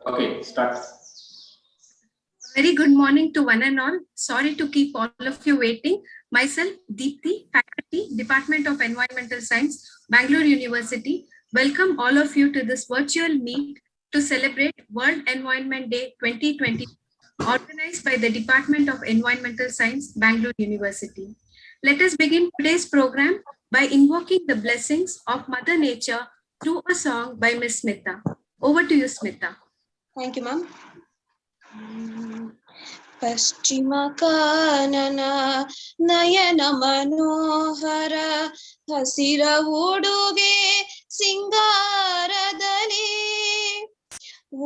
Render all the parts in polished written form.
Okay, start. Very good morning to one and all. Sorry to keep all of you waiting. Myself, Deepthi, Faculty, Department of Environmental Science, Bangalore University. Welcome all of you to this virtual meet to celebrate World Environment Day 2020, organized by the Department of Environmental Science, Bangalore University. Let us begin today's program by invoking the blessings of Mother Nature through a song by Ms. Smita. Over to you, Smita. Thank you, ma'am. Paschima kanana nayana manohara hasira uduge singaradali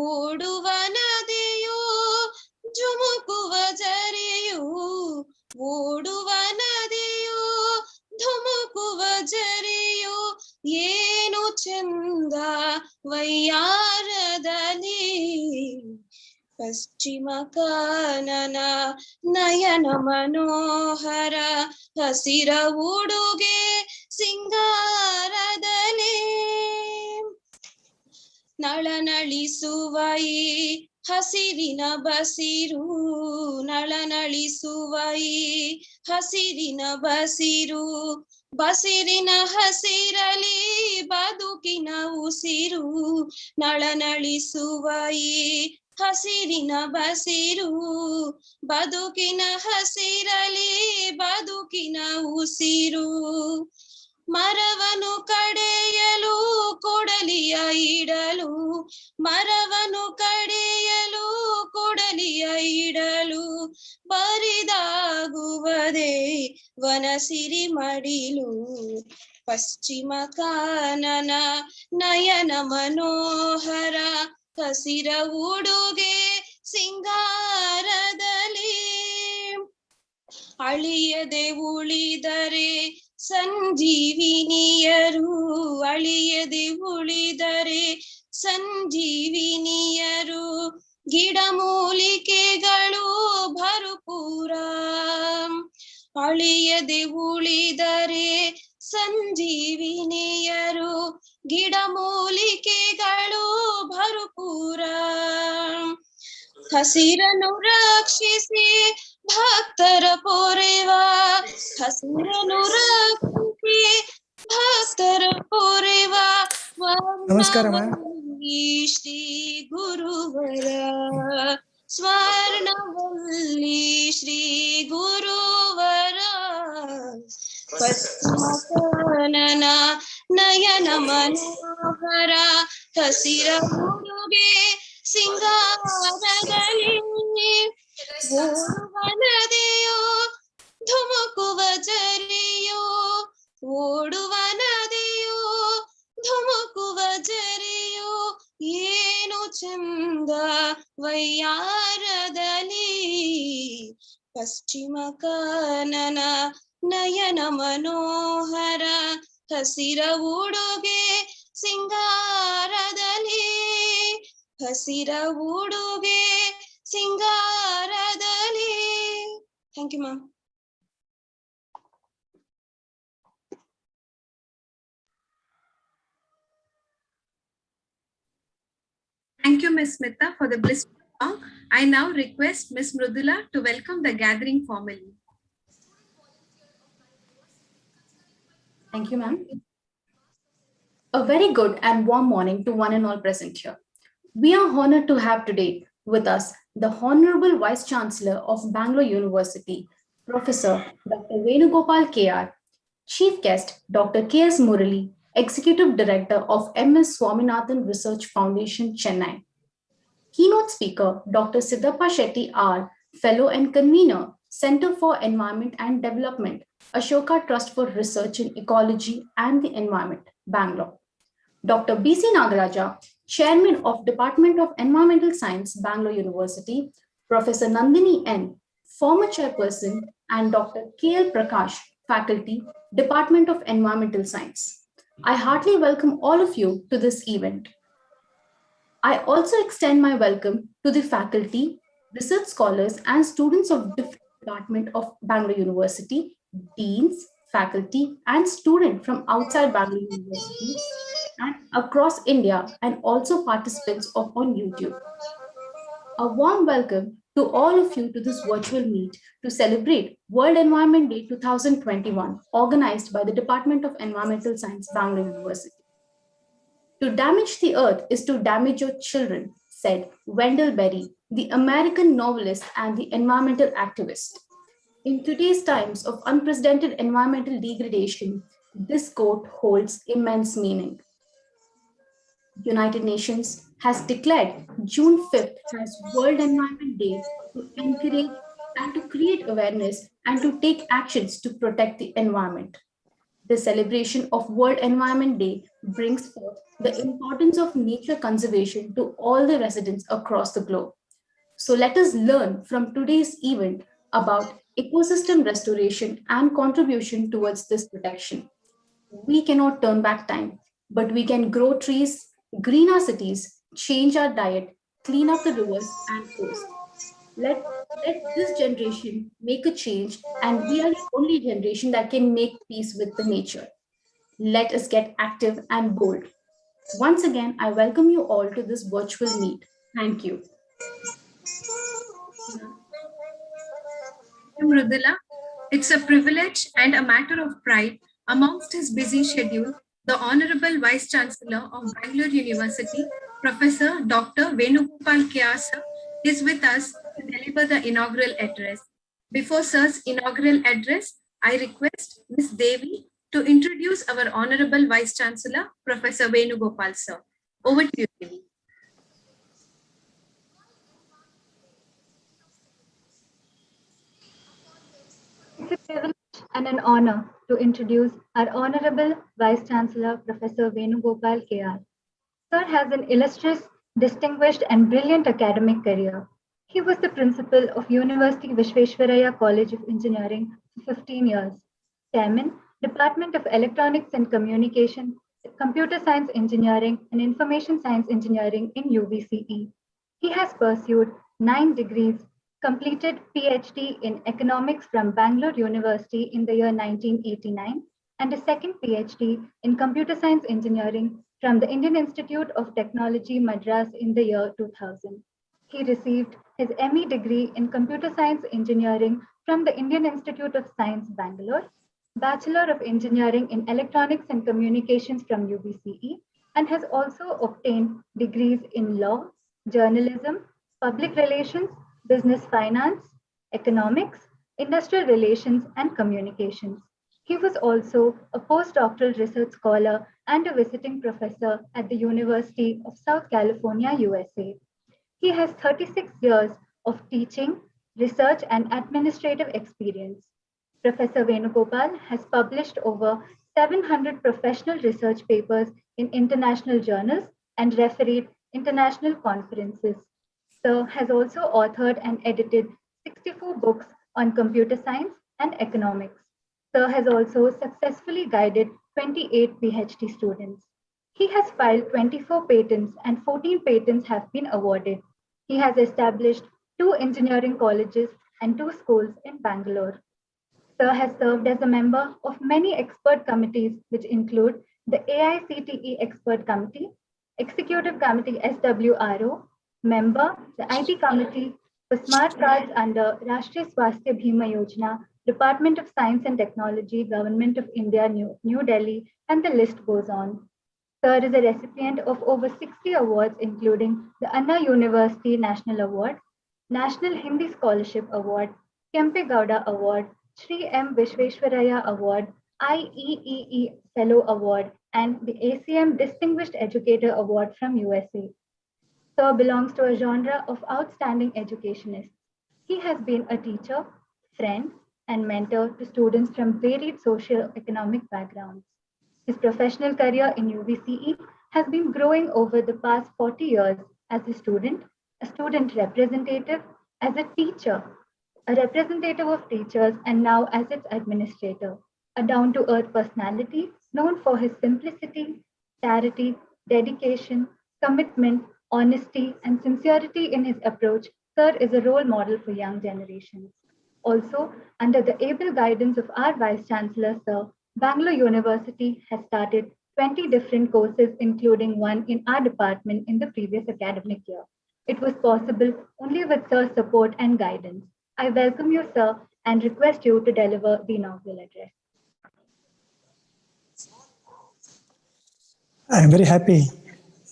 ಓಡುವ ನದಿಯು ಧುಮುಕುವ ಜರಿಯು ಓಡುವ ನದಿಯು ಧುಮುಕುವ ಜರಿಯು ಏನು ಚಂದ ವಯ್ಯಾರದಲ್ಲಿ ಪಶ್ಚಿಮ ಕಾನನ ನಯನ ಮನೋಹರ ಹಸಿರ ಉಡುಗೆ ಸಿಂಗಾರದಲ್ಲಿ ನಳನಳಿಸುವ ಈ ಹಸಿರಿನ ಬಸಿರು ನಳನಳಿಸುವ ಈ ಹಸಿರಿನ ಬಸಿರು ಬಸಿರಿನ ಹಸಿರಲಿ ಬದುಕಿನ ಉಸಿರು ನಳನಳಿಸುವ ಈ ಹಸಿರಿನ ಬಸಿರು ಬದುಕಿನ ಹಸಿರಲಿ ಬದುಕಿನ ಉಸಿರು ಮರವನು ಕಡೆಯಲು ಕೊಡಲಿಯ ಇಡಲು ಮರವನು ಕಡೆಯಲು ಕೊಡಲಿಯ ಇಡಲು ಬರಿದಾಗುವುದೇ ವನಸಿರಿ ಮಡಿಲು ಪಶ್ಚಿಮ ಕಾನನ ನಯನ ಮನೋಹರ ಹಸಿರ ಉಡುಗೆ ಸಿಂಗಾರದಲ್ಲಿ ಅಳಿಯದೆ ಉಳಿದರೆ ಸಂಜೀವಿನಿಯರು ಅಳಿಯದೆ ಉಳಿದರೆ ಸಂಜೀವಿನಿಯರು ಗಿಡಮೂಲಿಕೆಗಳು ಭರಪೂರ ಅಳಿಯದೆ ಉಳಿದರೆ ಸಂಜೀವಿನಿಯರು ಗಿಡಮೂಲಿಕೆಗಳು ಭರಪೂರ ಹಸಿರನ್ನು ರಕ್ಷಿಸಿ ಭಕ್ತರ ಪೊರೆವ ಹಸಿರನ್ನು ರಕ್ಷಿಸಿ ಭಕ್ತರ ಪೊರೆವ ವರ್ಣವಲ್ಲಿ ಶ್ರೀ ಗುರುವರ ಸ್ವರ್ಣವಲ್ಲಿ ಶ್ರೀ ಗುರುವರ ಪಶ್ಚಿಮ ಕಾನನ ನಯನ ಮನೋಹರ ಹಸಿರ ಉಡುಗೆ ಸಿಂಗಾರದಲ್ಲಿ ಓಡುವ ನದಿಯೋ ಧುಮುಕುವ ಜರಿಯೋ ಓಡುವ ನದಿಯೋ ಧುಮುಕುವ ಜರಿಯೋ ಏನು ಚಂದ ವಯ್ಯಾರದಲ್ಲಿ ಪಶ್ಚಿಮ ಕಾನನ ನಯನ ಮನೋಹರ ಹಸಿರ ಉಡುಗೆ ಸಿಂಗಾರದಲ್ಲಿ ಹಸಿರ ಉಡುಗೆ ಸಿಂಗಾರದಲ್ಲಿ. Thank you ma'am. Thank you, Ms. Smita, for the blissful song. I now request Ms. Mrudula to welcome the gathering formally. Thank you, ma'am. A very good and warm morning to one and all present here. We are honored to have today with us the Honorable Vice Chancellor of Bangalore University, Professor Dr. Venugopal KR, Chief Guest Dr. KS Murali, Executive Director of MS Swaminathan Research Foundation, Chennai. Keynote Speaker Dr. Siddhappa Shetty R, Fellow and Convener, Center for Environment and Development, Ashoka Trust for Research in Ecology and the Environment, Bangalore. Dr. B.C. Nagaraja, Chairman of Department of Environmental Science, Bangalore University, Professor Nandini N, former chairperson, and Dr. K.L. Prakash, faculty, Department of Environmental Science. I heartily welcome all of you to this event. I also extend my welcome to the faculty, research scholars, and students of different departments of Bangalore University, deans, faculty, and students from outside Bangalore University and across India, and also participants on YouTube. A warm welcome to all of you to this virtual meet to celebrate World Environment Day 2021, organized by the Department of Environmental Science, Bangalore University. To damage the earth is to damage your children, said Wendell Berry, the American novelist and the environmental activist. In today's times of unprecedented environmental degradation, this quote holds immense meaning. United Nations has declared June 5th as World Environment Day to encourage and to create awareness and to take actions to protect the environment. The celebration of World Environment Day brings forth the importance of nature conservation to all the residents across the globe. So let us learn from today's event about ecosystem restoration and contribution towards this protection. We cannot turn back time, but we can grow trees, green our cities, change our diet, clean up the rivers and coasts. Let this generation make a change, and we are the only generation that can make peace with the nature. Let us get active and bold. Once again, I welcome you all to this virtual meet. Thank you. Mrudula, it's a privilege and a matter of pride amongst his busy schedule, the Honorable Vice Chancellor of Bangalore University, Professor Dr. Venugopal K.R. sir, is with us to deliver the inaugural address. Before sir's inaugural address, I request Ms. Devi to introduce our Honorable Vice Chancellor, Professor Venugopal sir. Over to you, Devi. It's a privilege and an honor to introduce our Honorable Vice Chancellor, Professor Venugopal K.R. Sir has an illustrious, distinguished and brilliant academic career. He was the principal of University Visvesvaraya College of Engineering for 15 years, Chairman, Department of Electronics and Communication, Computer Science Engineering and Information Science Engineering in UVCE. He has pursued 9 degrees, completed PhD in Economics from Bangalore University in the year 1989, and a second PhD in Computer Science Engineering from the Indian Institute of Technology, Madras in the year 2000. He received his ME degree in Computer Science Engineering from the Indian Institute of Science, Bangalore, Bachelor of Engineering in Electronics and Communications from UBCE, and has also obtained degrees in law, journalism, public relations, business finance, economics, industrial relations, and communications. He was also a postdoctoral research scholar and a visiting professor at the University of South California, USA. He has 36 years of teaching, research, and administrative experience. Professor Venugopal has published over 700 professional research papers in international journals and refereed international conferences. Sir has also authored and edited 64 books on computer science and economics. Sir has also successfully guided 28 PhD students. He has filed 24 patents and 14 patents have been awarded. He has established 2 engineering colleges and 2 schools in Bangalore. Sir has served as a member of many expert committees, which include the AICTE Expert Committee, Executive Committee SWRO, member, the IT Committee for Smart Cards under Rashtriya Swasthya Bhima Yojana, Department of Science and Technology, Government of India, New Delhi, and the list goes on. Sir is a recipient of over 60 awards, including the Anna University National Award, National Hindi Scholarship Award, Kempe Gowda Award, Shri M. Visvesvaraya Award, IEEE Fellow Award, and the ACM Distinguished Educator Award from USA. Sir belongs to a genre of outstanding educationists. He has been a teacher, friend, and mentor to students from varied socio-economic backgrounds. His professional career in UVCE has been growing over the past 40 years as a student representative, as a teacher, a representative of teachers, and now as its administrator, a down-to-earth personality known for his simplicity, charity, dedication, commitment, honesty, and sincerity in his approach. Sir is a role model for young generations. Also, under the able guidance of our Vice Chancellor, Sir, Bangalore University has started 20 different courses, including one in our department in the previous academic year. It was possible only with Sir's support and guidance. I welcome you, Sir, and request you to deliver the inaugural address. I am very happy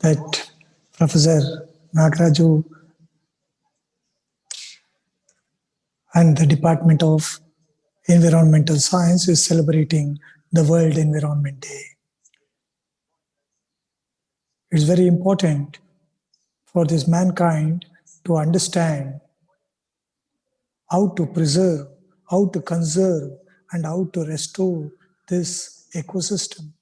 that Professor Nagaraju and the Department of Environmental Science is celebrating the World Environment Day. It's very important for this mankind to understand how to preserve, how to conserve, and how to restore this ecosystem.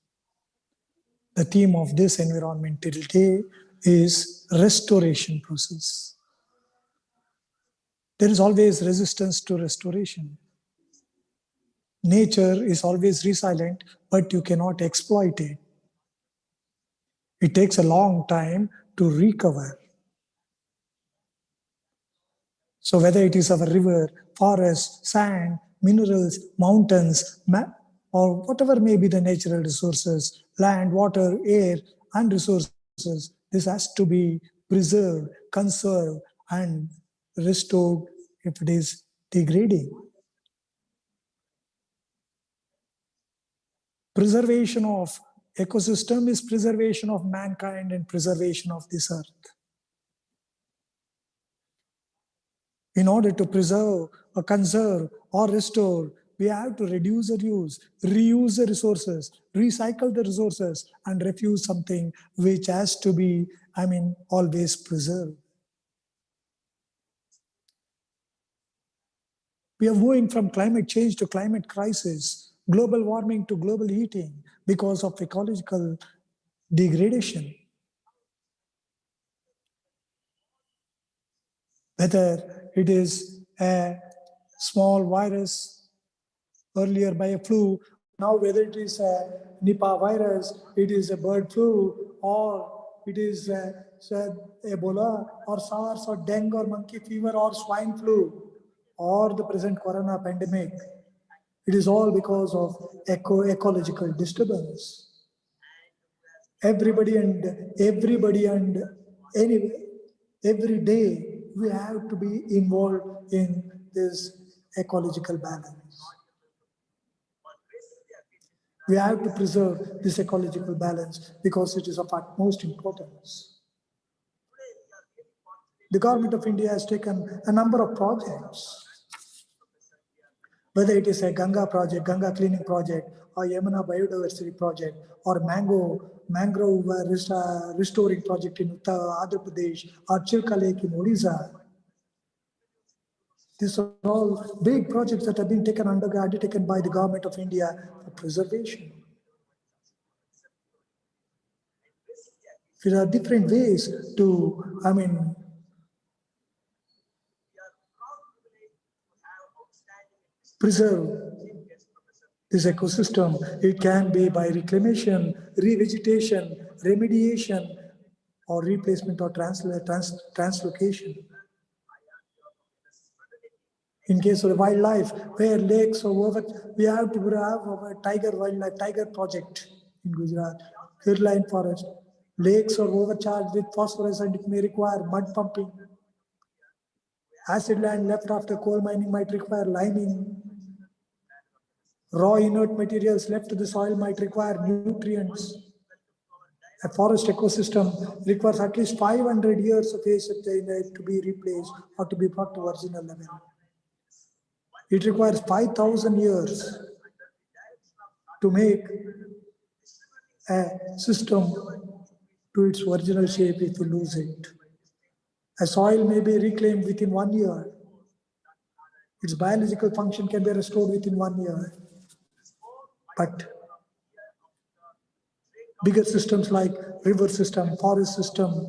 The theme of this environmental day is restoration process. There is always resistance to restoration. Nature is always resilient, but you cannot exploit it. It takes a long time to recover. So whether it is our river, forest, sand, minerals, mountains, or whatever may be the natural resources, land, water, air, and resources, this has to be preserved, conserved, and restored if it is degrading. Preservation of ecosystem is preservation of mankind and preservation of this earth. In order to preserve or conserve or restore, we have to reduce or use, reuse the resources, recycle the resources, and refuse something which has to be, always preserved. We are moving from climate change to climate crisis, global warming to global heating because of ecological degradation. Whether it is a small virus, earlier by a flu, now whether it is a Nipah virus, it is a bird flu, or it is Ebola, or SARS, or dengue, or monkey fever, or swine flu, or the present corona pandemic. It is all because of ecological disturbance. Everybody and anyway, every day we have to be involved in this ecological balance. We have to preserve this ecological balance because it is of utmost importance. The government of India has taken a number of projects, whether it is a Ganga project, Ganga cleaning project, or Yamuna biodiversity project, or mangrove restoring project in Uttar Pradesh, or Chilka Lake in Odisha. These are all big projects that have been undertaken by the government of India for preservation. There are different ways to, preserve this ecosystem. It can be by reclamation, revegetation, remediation, or replacement or translocation. In case of wildlife, where lakes or over, we have to have a tiger project in Gujarat, Kirline forest. Lakes are overcharged with phosphorus and it may require mud pumping. Acid land left after coal mining might require liming. Raw inert materials left to the soil might require nutrients. A forest ecosystem requires at least 500 years of age to be replaced or to be brought to original level. It requires 5,000 years to make a system to its original shape if you lose it. A soil may be reclaimed within 1 year. Its biological function can be restored within 1 year. But bigger systems like river system, forest system,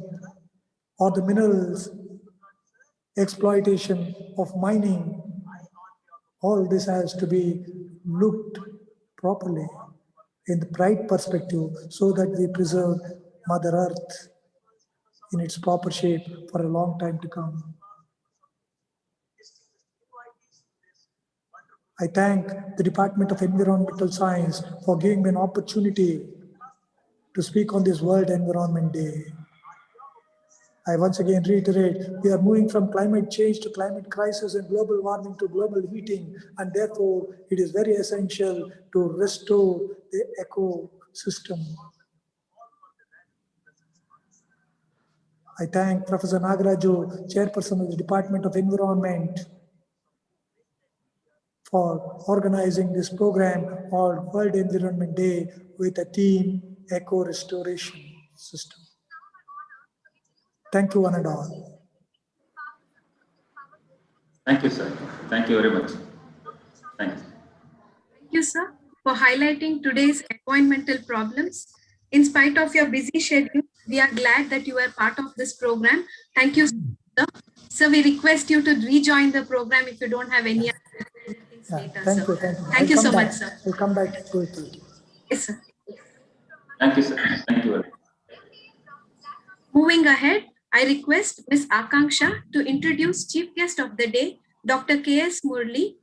or the minerals, exploitation of mining, All this has to be looked properly in the right perspective so that we preserve Mother Earth in its proper shape for a long time to come. I thank the Department of Environmental Science for giving me an opportunity to speak on this World Environment Day. I once again reiterate, we are moving from climate change to climate crisis and global warming to global heating, and therefore it is very essential to restore the ecosystem. I thank Professor Nagaraju, Chairperson of the Department of Environment, for organizing this program called World Environment Day with a theme, Eco Restoration System. Thank you, one and all. Thank you, sir. Thank you very much. Thank you. Thank you, sir, for highlighting today's environmental problems. In spite of your busy schedule, we are glad that you are part of this program. Thank you, sir. So we request you to rejoin the program if you don't have any other things later, Thank sir. you, thank you. Thank you so much, sir. We'll come back to it. Yes, sir. Thank you, sir. Thank you very much. Moving ahead, I request Ms. Akanksha to introduce Chief Guest of the Day, Dr. K.S. Murli,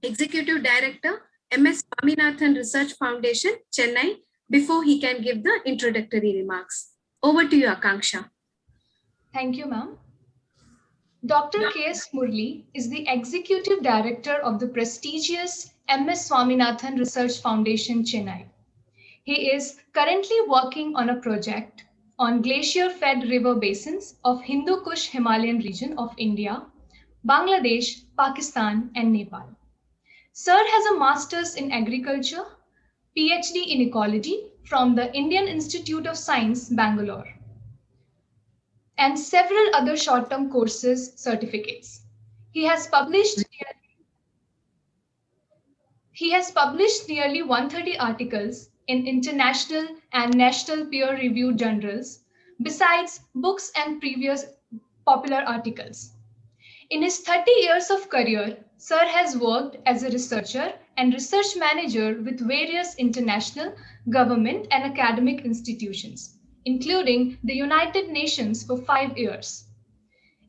Executive Director, MS Swaminathan Research Foundation, Chennai, before he can give the introductory remarks. Over to you, Akanksha. Thank you, ma'am. Dr. K.S. Murli is the Executive Director of the prestigious MS Swaminathan Research Foundation, Chennai. He is currently working on a project on glacier-fed river basins of Hindu Kush Himalayan region of India, Bangladesh, Pakistan, and Nepal. Sir has a Master's in Agriculture, PhD in Ecology from the Indian Institute of Science, Bangalore, and several other short-term courses certificates. He has published nearly 130 articles in international and national peer-reviewed journals, besides books and previous popular articles. In his 30 years of career, Sir has worked as a researcher and research manager with various international, government, and academic institutions, including the United Nations for 5 years,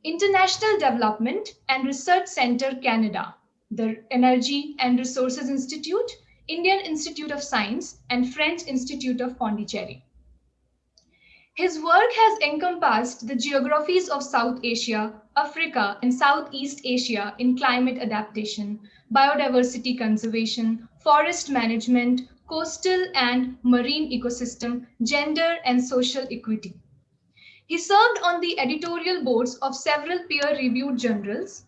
International Development and Research Center Canada, the Energy and Resources Institute, Indian Institute of Science, and French Institute of Pondicherry. His work has encompassed the geographies of South Asia, Africa, and Southeast Asia in climate adaptation, biodiversity conservation, forest management, coastal and marine ecosystem, gender and social equity. He served on the editorial boards of several peer-reviewed journals,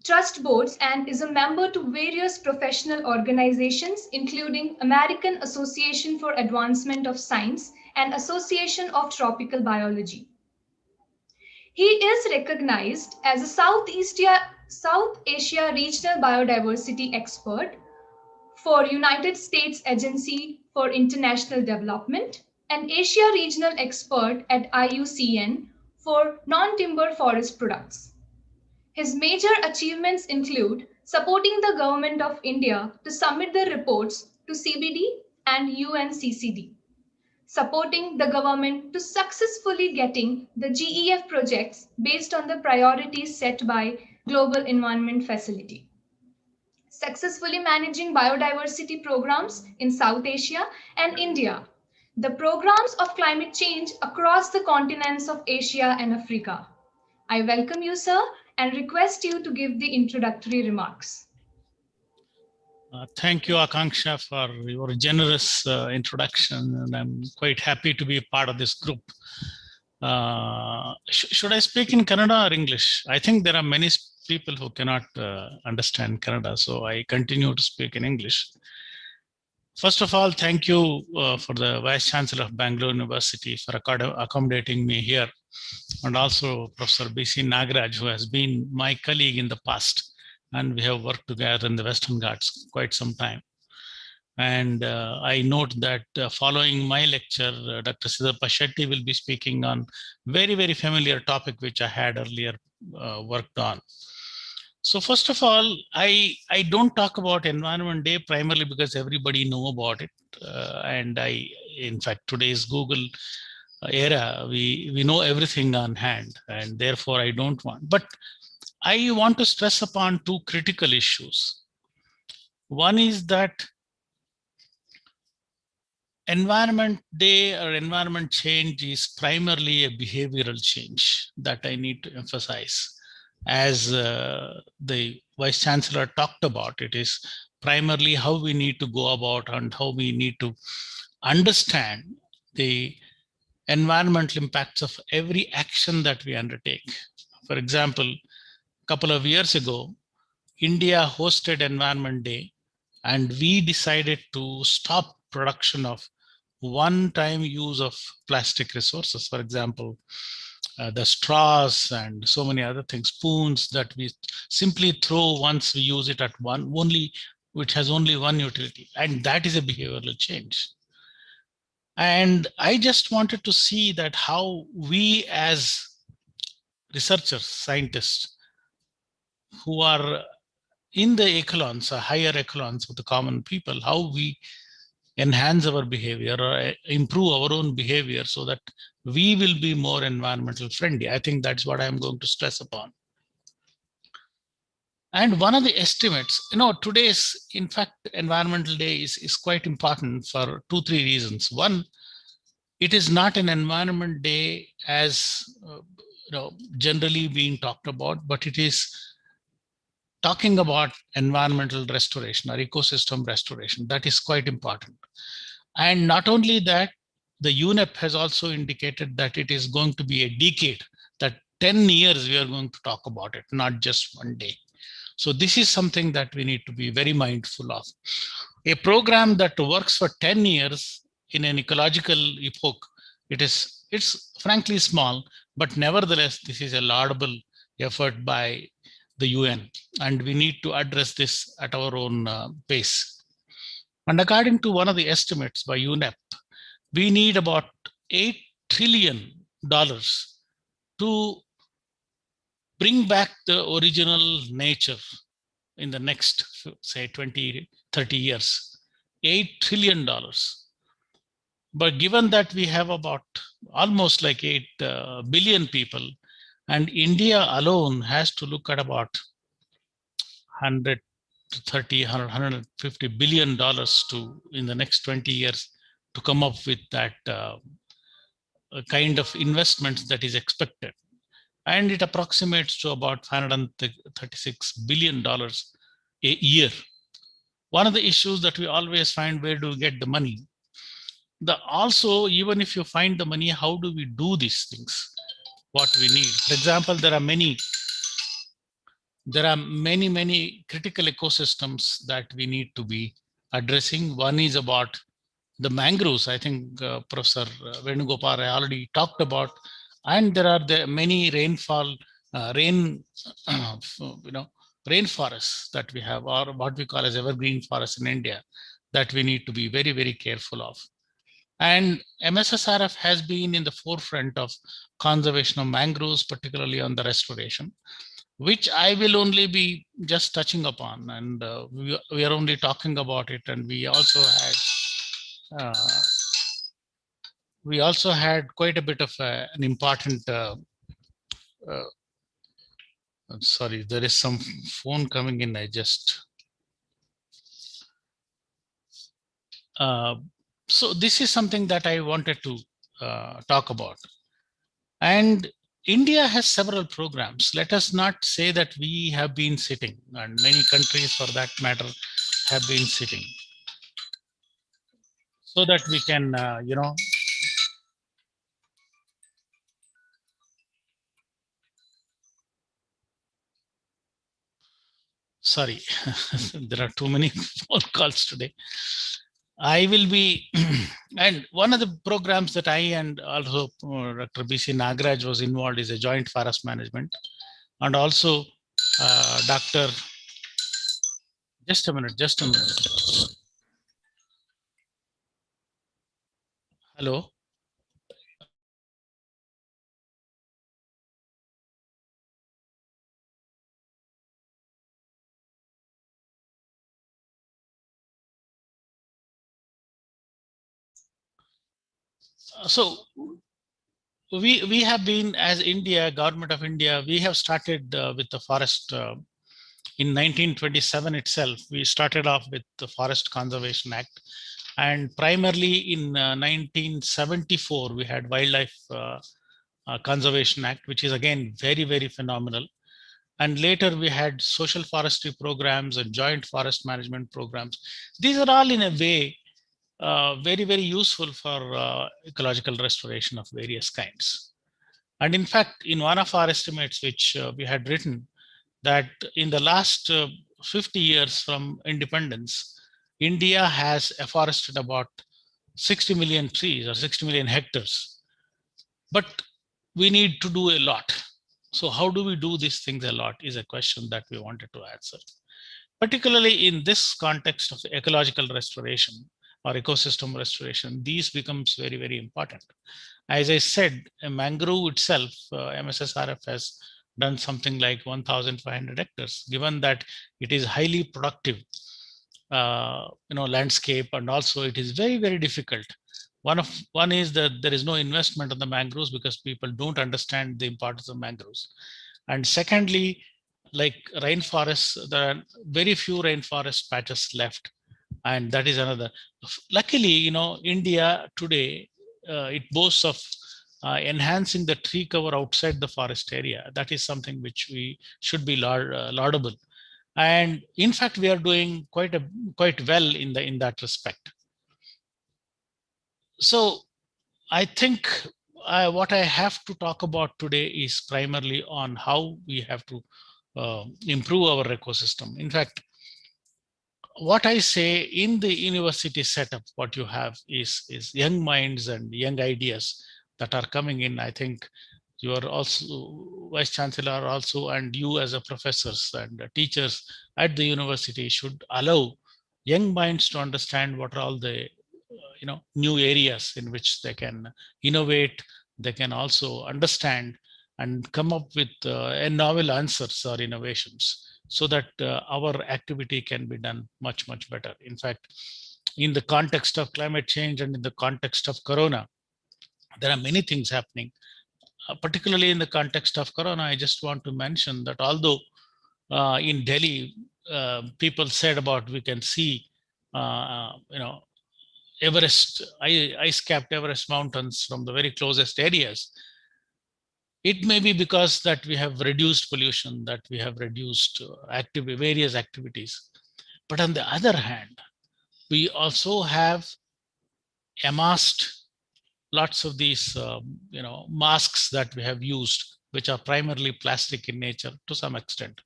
trust boards, and is a member to various professional organizations, including American Association for Advancement of Science and Association of Tropical Biology. He is recognized as a South Asia Regional Biodiversity Expert for United States Agency for International Development and Asia Regional Expert at IUCN for non-timber forest products. His major achievements include supporting the Government of India to submit the reports to CBD and UNCCD, supporting the government to successfully getting the GEF projects based on the priorities set by Global Environment Facility, successfully managing biodiversity programs in South Asia and India, the programs of climate change across the continents of Asia and Africa. I welcome you, sir, and request you to give the introductory remarks. Thank you, Akanksha, for your generous introduction, and I'm quite happy to be a part of this group. Should I speak in Kannada or English? I think there are many people who cannot understand Kannada, so I continue to speak in English. First of all, thank you for the Vice Chancellor of Bangalore University for accommodating me here, and also Professor B.C. Nagaraj, who has been my colleague in the past, and we have worked together in the Western Ghats quite some time. And I note that following my lecture, Dr. Siddhartha Shetty will be speaking on very, very familiar topic, which I had earlier worked on. So first of all, I don't talk about Environment Day primarily because everybody know about it. And in fact, today's Google era, we know everything on hand, and therefore I don't want. But I want to stress upon two critical issues. One is that Environment Day or environment change is primarily a behavioral change that I need to emphasize. As the Vice Chancellor talked about, it is primarily how we need to go about and how we need to understand the environmental impacts of every action that we undertake. For example, a couple of years ago, India hosted Environment Day, and we decided to stop production of one-time use of plastic resources. For example, the straws and so many other things, spoons that we simply throw once we use it at one, only which has only one utility. And that is a behavioral change. And I just wanted to see that how we as researchers, scientists, who are in the echelons, higher echelons of the common people, how we enhance our behavior or improve our own behavior so that we will be more environmental friendly. I think that's what I'm going to stress upon. And one of the estimates, today's, in fact, Environmental Day is quite important for 2-3 reasons. One, it is not an Environment Day as generally being talked about, but it is talking about environmental restoration or ecosystem restoration. That is quite important. And not only that, the UNEP has also indicated that it is going to be a decade, that 10 years we are going to talk about it, not just one day. So this is something that we need to be very mindful of. A program that works for 10 years in an ecological epoch, it's frankly small, but nevertheless, this is a laudable effort by the UN, and we need to address this at our own pace. And according to one of the estimates by UNEP, we need about $8 trillion to bring back the original nature in the next, say, 20, 30 years. $8 trillion. But given that we have about almost like 8 billion people, and India alone has to look at about 130, 150 billion dollars to in the next 20 years to come up with that kind of investments that is expected. And it approximates to about $536 billion a year. One of the issues that we always find, where do we get the money? Also, even if you find the money, how do we do these things? What we need. For example, there are many critical ecosystems that we need to be addressing. One is about the mangroves. I think Professor Venugopal already talked about, and there are many rainforests that we have, or what we call as evergreen forests in India, that we need to be very, very careful of. And MSSRF has been in the forefront of conservation of mangroves, particularly on the restoration, which I will only be just touching upon, and we are only talking about it. And we also had quite a bit of an important. Sorry, there is some phone coming in. I just. So this is something that I wanted to talk about. And India has several programs. Let us not say that we have been sitting, and many countries for that matter have been sitting, so that we can, sorry, there are too many phone calls today. I will be, and one of the programs that I and also Dr. BC Nagraj was involved is a joint forest management. And also Dr. Just a minute. Hello. So we have been, as India, Government of India, we have started with the forest in 1927 itself. We started off with the Forest Conservation Act, and primarily in 1974 we had Wildlife Conservation Act, which is again very, very phenomenal. And later we had social forestry programs and joint forest management programs. These are all in a way very, very useful for ecological restoration of various kinds. And in fact, in one of our estimates, which we had written, that in the last 50 years from independence, India has afforested about 60 million trees or 60 million hectares. But we need to do a lot. So how do we do these things a lot is a question that we wanted to answer. Particularly in this context of ecological restoration or ecosystem restoration, these becomes very, very important. As I said, a mangrove itself, MSSRF has done something like 1,500 hectares, given that it is highly productive, landscape, and also it is very, very difficult. One is that there is no investment on the mangroves because people don't understand the importance of mangroves. And secondly, like rainforests, there are very few rainforest patches left. And that is another. Luckily, India today, it boasts of enhancing the tree cover outside the forest area. That is something which we should be laudable. And in fact, we are doing quite well in that respect. So I think what I have to talk about today is primarily on how we have to improve our ecosystem. In fact, what I say in the university setup, what you have is young minds and young ideas that are coming in. I think you are also Vice Chancellor also, and you as a professors and teachers at the university should allow young minds to understand what are all the new areas in which they can innovate. They can also understand and come up with novel answers or innovations, so that our activity can be done much, much better. In fact, in the context of climate change and in the context of Corona, there are many things happening. Particularly in the context of Corona, I just want to mention that although in Delhi, people said about we can see, Everest, ice-capped Everest mountains from the very closest areas. It may be because that we have reduced pollution, that we have reduced various activities. But on the other hand, we also have amassed lots of these, masks that we have used, which are primarily plastic in nature to some extent.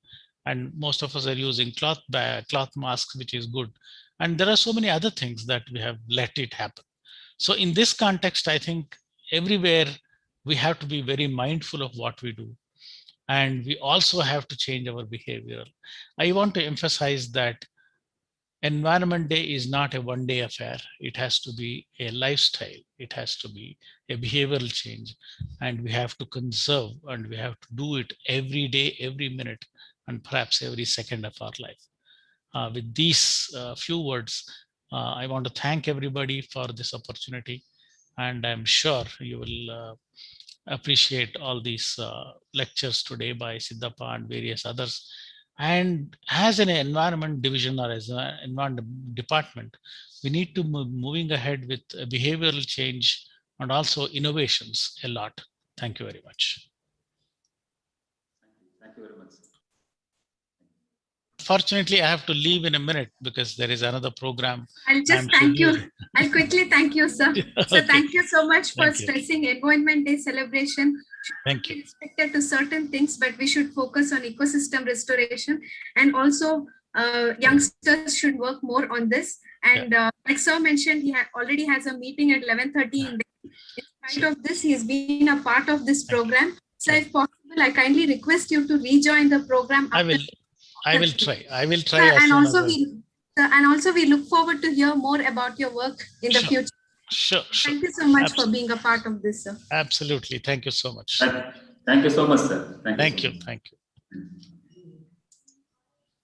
And most of us are using cloth masks, which is good. And there are so many other things that we have let it happen. So in this context, I think everywhere we have to be very mindful of what we do. And we also have to change our behavior. I want to emphasize that Environment Day is not a one-day affair. It has to be a lifestyle. It has to be a behavioral change. And we have to conserve, and we have to do it every day, every minute, and perhaps every second of our life. With these few words, I want to thank everybody for this opportunity. And I'm sure you will appreciate all these lectures today by Siddhappa and various others. And as an environment division or as an environment department, we need to move moving ahead with behavioral change and also innovations a lot. Thank you very much. Thank you very much. Fortunately, I have to leave in a minute because there is another program. I'll just thank you. I'll quickly thank you, sir. So Okay. thank you so much for Thank you. stressing Environment Day celebration. Thank Be you. restricted to certain things, but we should focus on ecosystem restoration, and also youngsters should work more on this. And like sir mentioned, he already has a meeting at 11:30 in Delhi. In spite of this, he's been a part of this program. So if possible, I kindly request you to rejoin the program. I will try. I will try. Sir, as and soon also as we look forward to hear more about your work in the Sure. future. Sure. Thank you so much for being a part of this, sir. Absolutely. Thank you so much. Thank you so much, sir. Thank you. Thank you.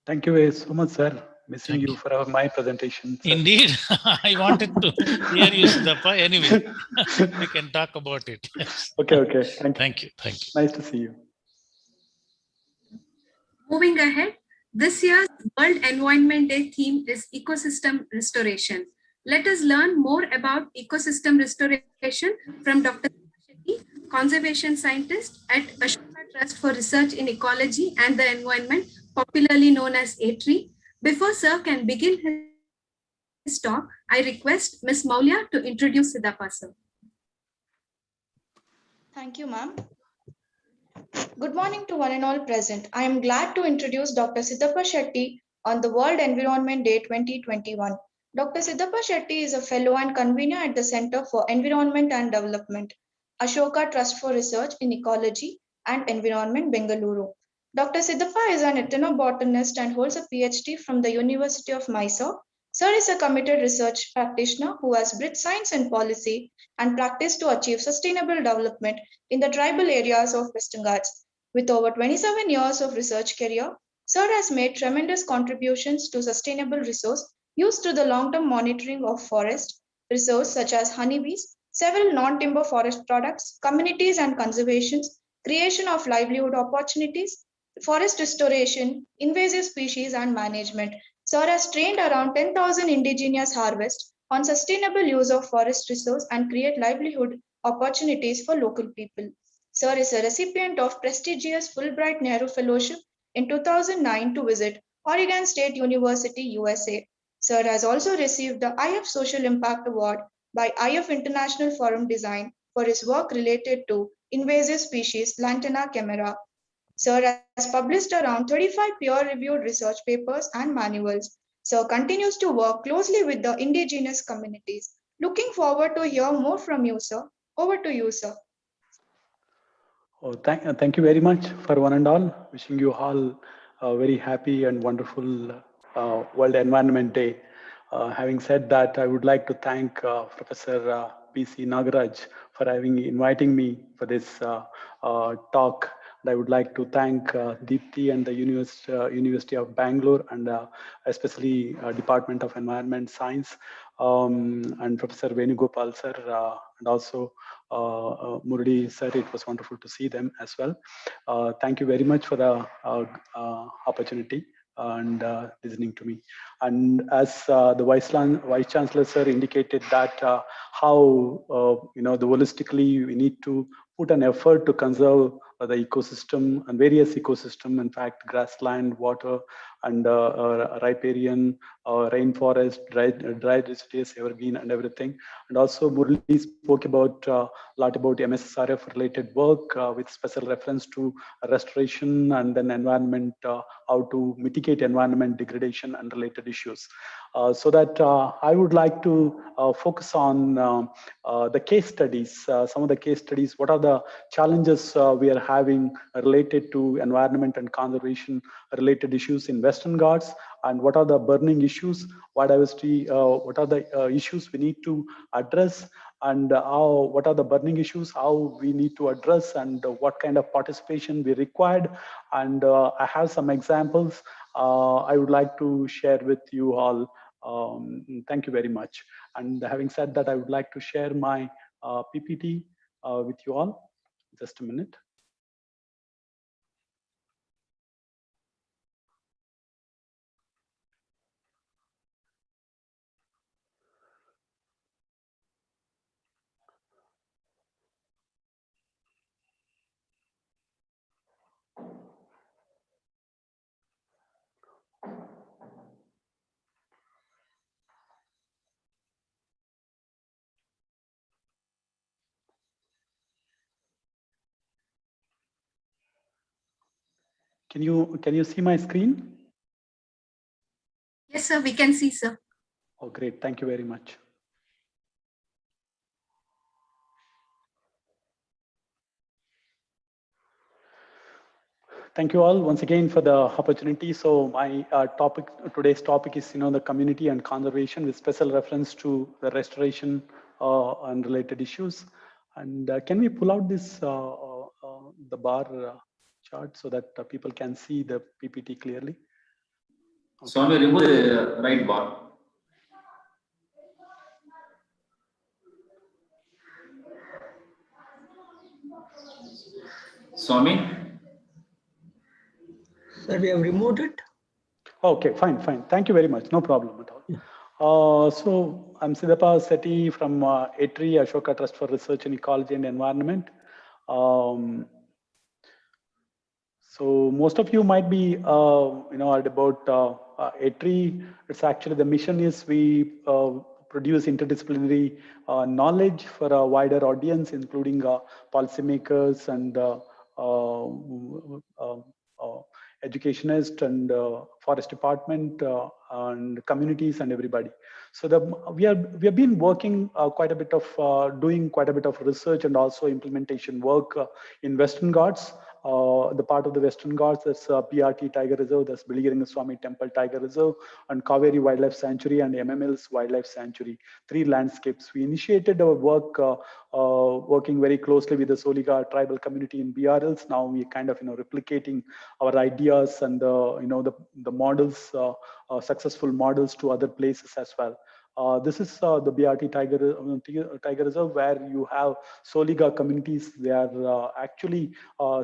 Thank you so much, sir. missing you for my presentation. Sir. Indeed, I wanted to hear you, Siddhappa. Anyway, we can talk about it. Okay. Thank you. Thank you. Nice to see you. Moving ahead, this year's World Environment Day theme is ecosystem restoration. Let us learn more about ecosystem restoration from Dr. Shetty, conservation scientist at Ashoka Trust for Research in Ecology and the Environment, popularly known as ATRE. Before Sir can begin his talk, I request Ms. Maulia to introduce Siddhappa Sir. Thank you, ma'am. Good morning to one and all present. I am glad to introduce Dr. Siddhappa Shetty on the World Environment Day 2021. Dr. Siddhappa Shetty is a fellow and convener at the Center for Environment and Development, Ashoka Trust for Research in Ecology and Environment, Bengaluru. Dr. Siddhappa is an ethnobotanist and holds a PhD from the University of Mysore. Sir is a committed research practitioner who has bridged science and policy and practice to achieve sustainable development in the tribal areas of Western Ghats. With over 27 years of research career, Sir has made tremendous contributions to sustainable resource use through the long-term monitoring of forest resources such as honeybees, several non-timber forest products, communities and conservations, creation of livelihood opportunities, forest restoration, invasive species and management. Sir has trained around 10,000 indigenous harvests on sustainable use of forest resource and create livelihood opportunities for local people. Sir is a recipient of prestigious Fulbright Nehru Fellowship in 2009 to visit Oregon State University, USA. Sir has also received the IF Social Impact Award by IF International Forum Design for his work related to invasive species Lantana camera. Sir has published around 35 peer-reviewed research papers and manuals. Sir continues to work closely with the indigenous communities. Looking forward to hear more from you, sir. Over to you, sir. Oh, thank you very much for one and all. Wishing you all a very happy and wonderful World Environment Day. Having said that, I would like to thank Professor P.C. Nagaraj for inviting me for this talk. And I would like to thank Deepthi and the University of Bangalore and especially Department of Environment Science and Professor Venugopal sir and also Murali sir. It was wonderful to see them as well. Thank you very much for the opportunity and listening to me. And as the Vice Chancellor sir indicated that how the holistically we need to put an effort to conserve the ecosystem and various ecosystem, in fact, grassland, water, and riparian, rainforest, dry deciduous, evergreen, and everything. And also, Murali spoke about a lot about MSSRF related work with special reference to restoration and then environment, how to mitigate environment degradation and related issues. So that I would like to focus on the case studies, some of the case studies, what are the challenges we are having related to environment and conservation related issues in Western Ghats, and what are the burning issues, biodiversity, what are the issues we need to address, and what are the burning issues, how we need to address, and what kind of participation we required. And I have some examples I would like to share with you all. Thank you very much. And having said that, I would like to share my PPT with you all. Just a minute. Can you see my screen? Yes, sir, we can see, sir. Oh, great. Thank you very much. Thank you all once again for the opportunity. So my today's topic is, the community and conservation with special reference to the restoration and related issues. And can we pull out this the bar chart so that people can see the PPT clearly? Swami, remove the right bar. Swami? Sir, we have removed it. Okay, fine. Thank you very much. No problem at all. So I'm Siddhapa Sethi from ETRI, Ashoka Trust for Research in Ecology and Environment. So most of you might be, heard about ETRI. It's actually the mission is we produce interdisciplinary knowledge for a wider audience, including policymakers and educationists and forest department and communities and everybody. So we have been working quite a bit of doing quite a bit of research and also implementation work in Western Ghats. The part of the Western Ghats, that's PRT Tiger Reserve, that's Biligiringa Swami Temple Tiger Reserve, and Kaveri Wildlife Sanctuary and MML's Wildlife Sanctuary, 3 landscapes. We initiated our work working very closely with the Soliga tribal community in BRLs. Now we kind of replicating our ideas and the models, successful models to other places as well. This is the BRT Tiger Reserve, where you have Soliga communities. They are actually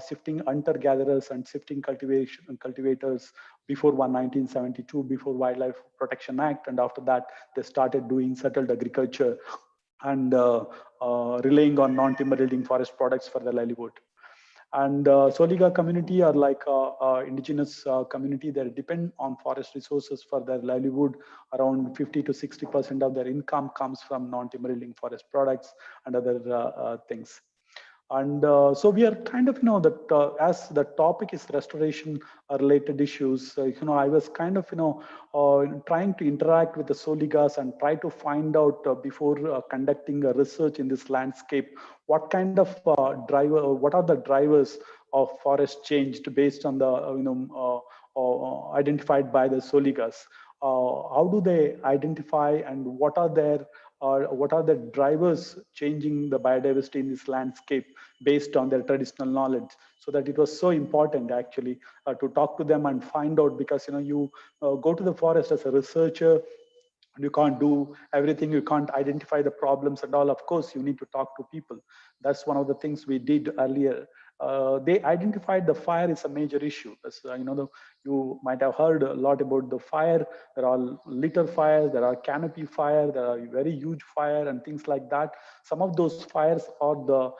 shifting hunter-gatherers and shifting cultivators before 1972, before Wildlife Protection Act, and after that they started doing settled agriculture and relying on non-timber yielding forest products for their livelihood. And Soliga community are like indigenous community that depend on forest resources for their livelihood. Around 50 to 60% of their income comes from non-timber yielding forest products and other things. And so we are kind of, that as the topic is restoration related issues, I was kind of, trying to interact with the Soligas and try to find out before conducting a research in this landscape, what kind of what are the drivers of forest change based on the, identified by the Soligas. How do they identify and what are the drivers changing the biodiversity in this landscape based on their traditional knowledge? So that it was so important actually to talk to them and find out, because you go to the forest as a researcher, you can't do everything, you can't identify the problems and all. Of course, you need to talk to people. That's one of the things we did earlier. They identified the fire is a major issue. As, you might have heard a lot about the fire. There are litter fires, there are canopy fire, there are very huge fire and things like that. Some of those fires are the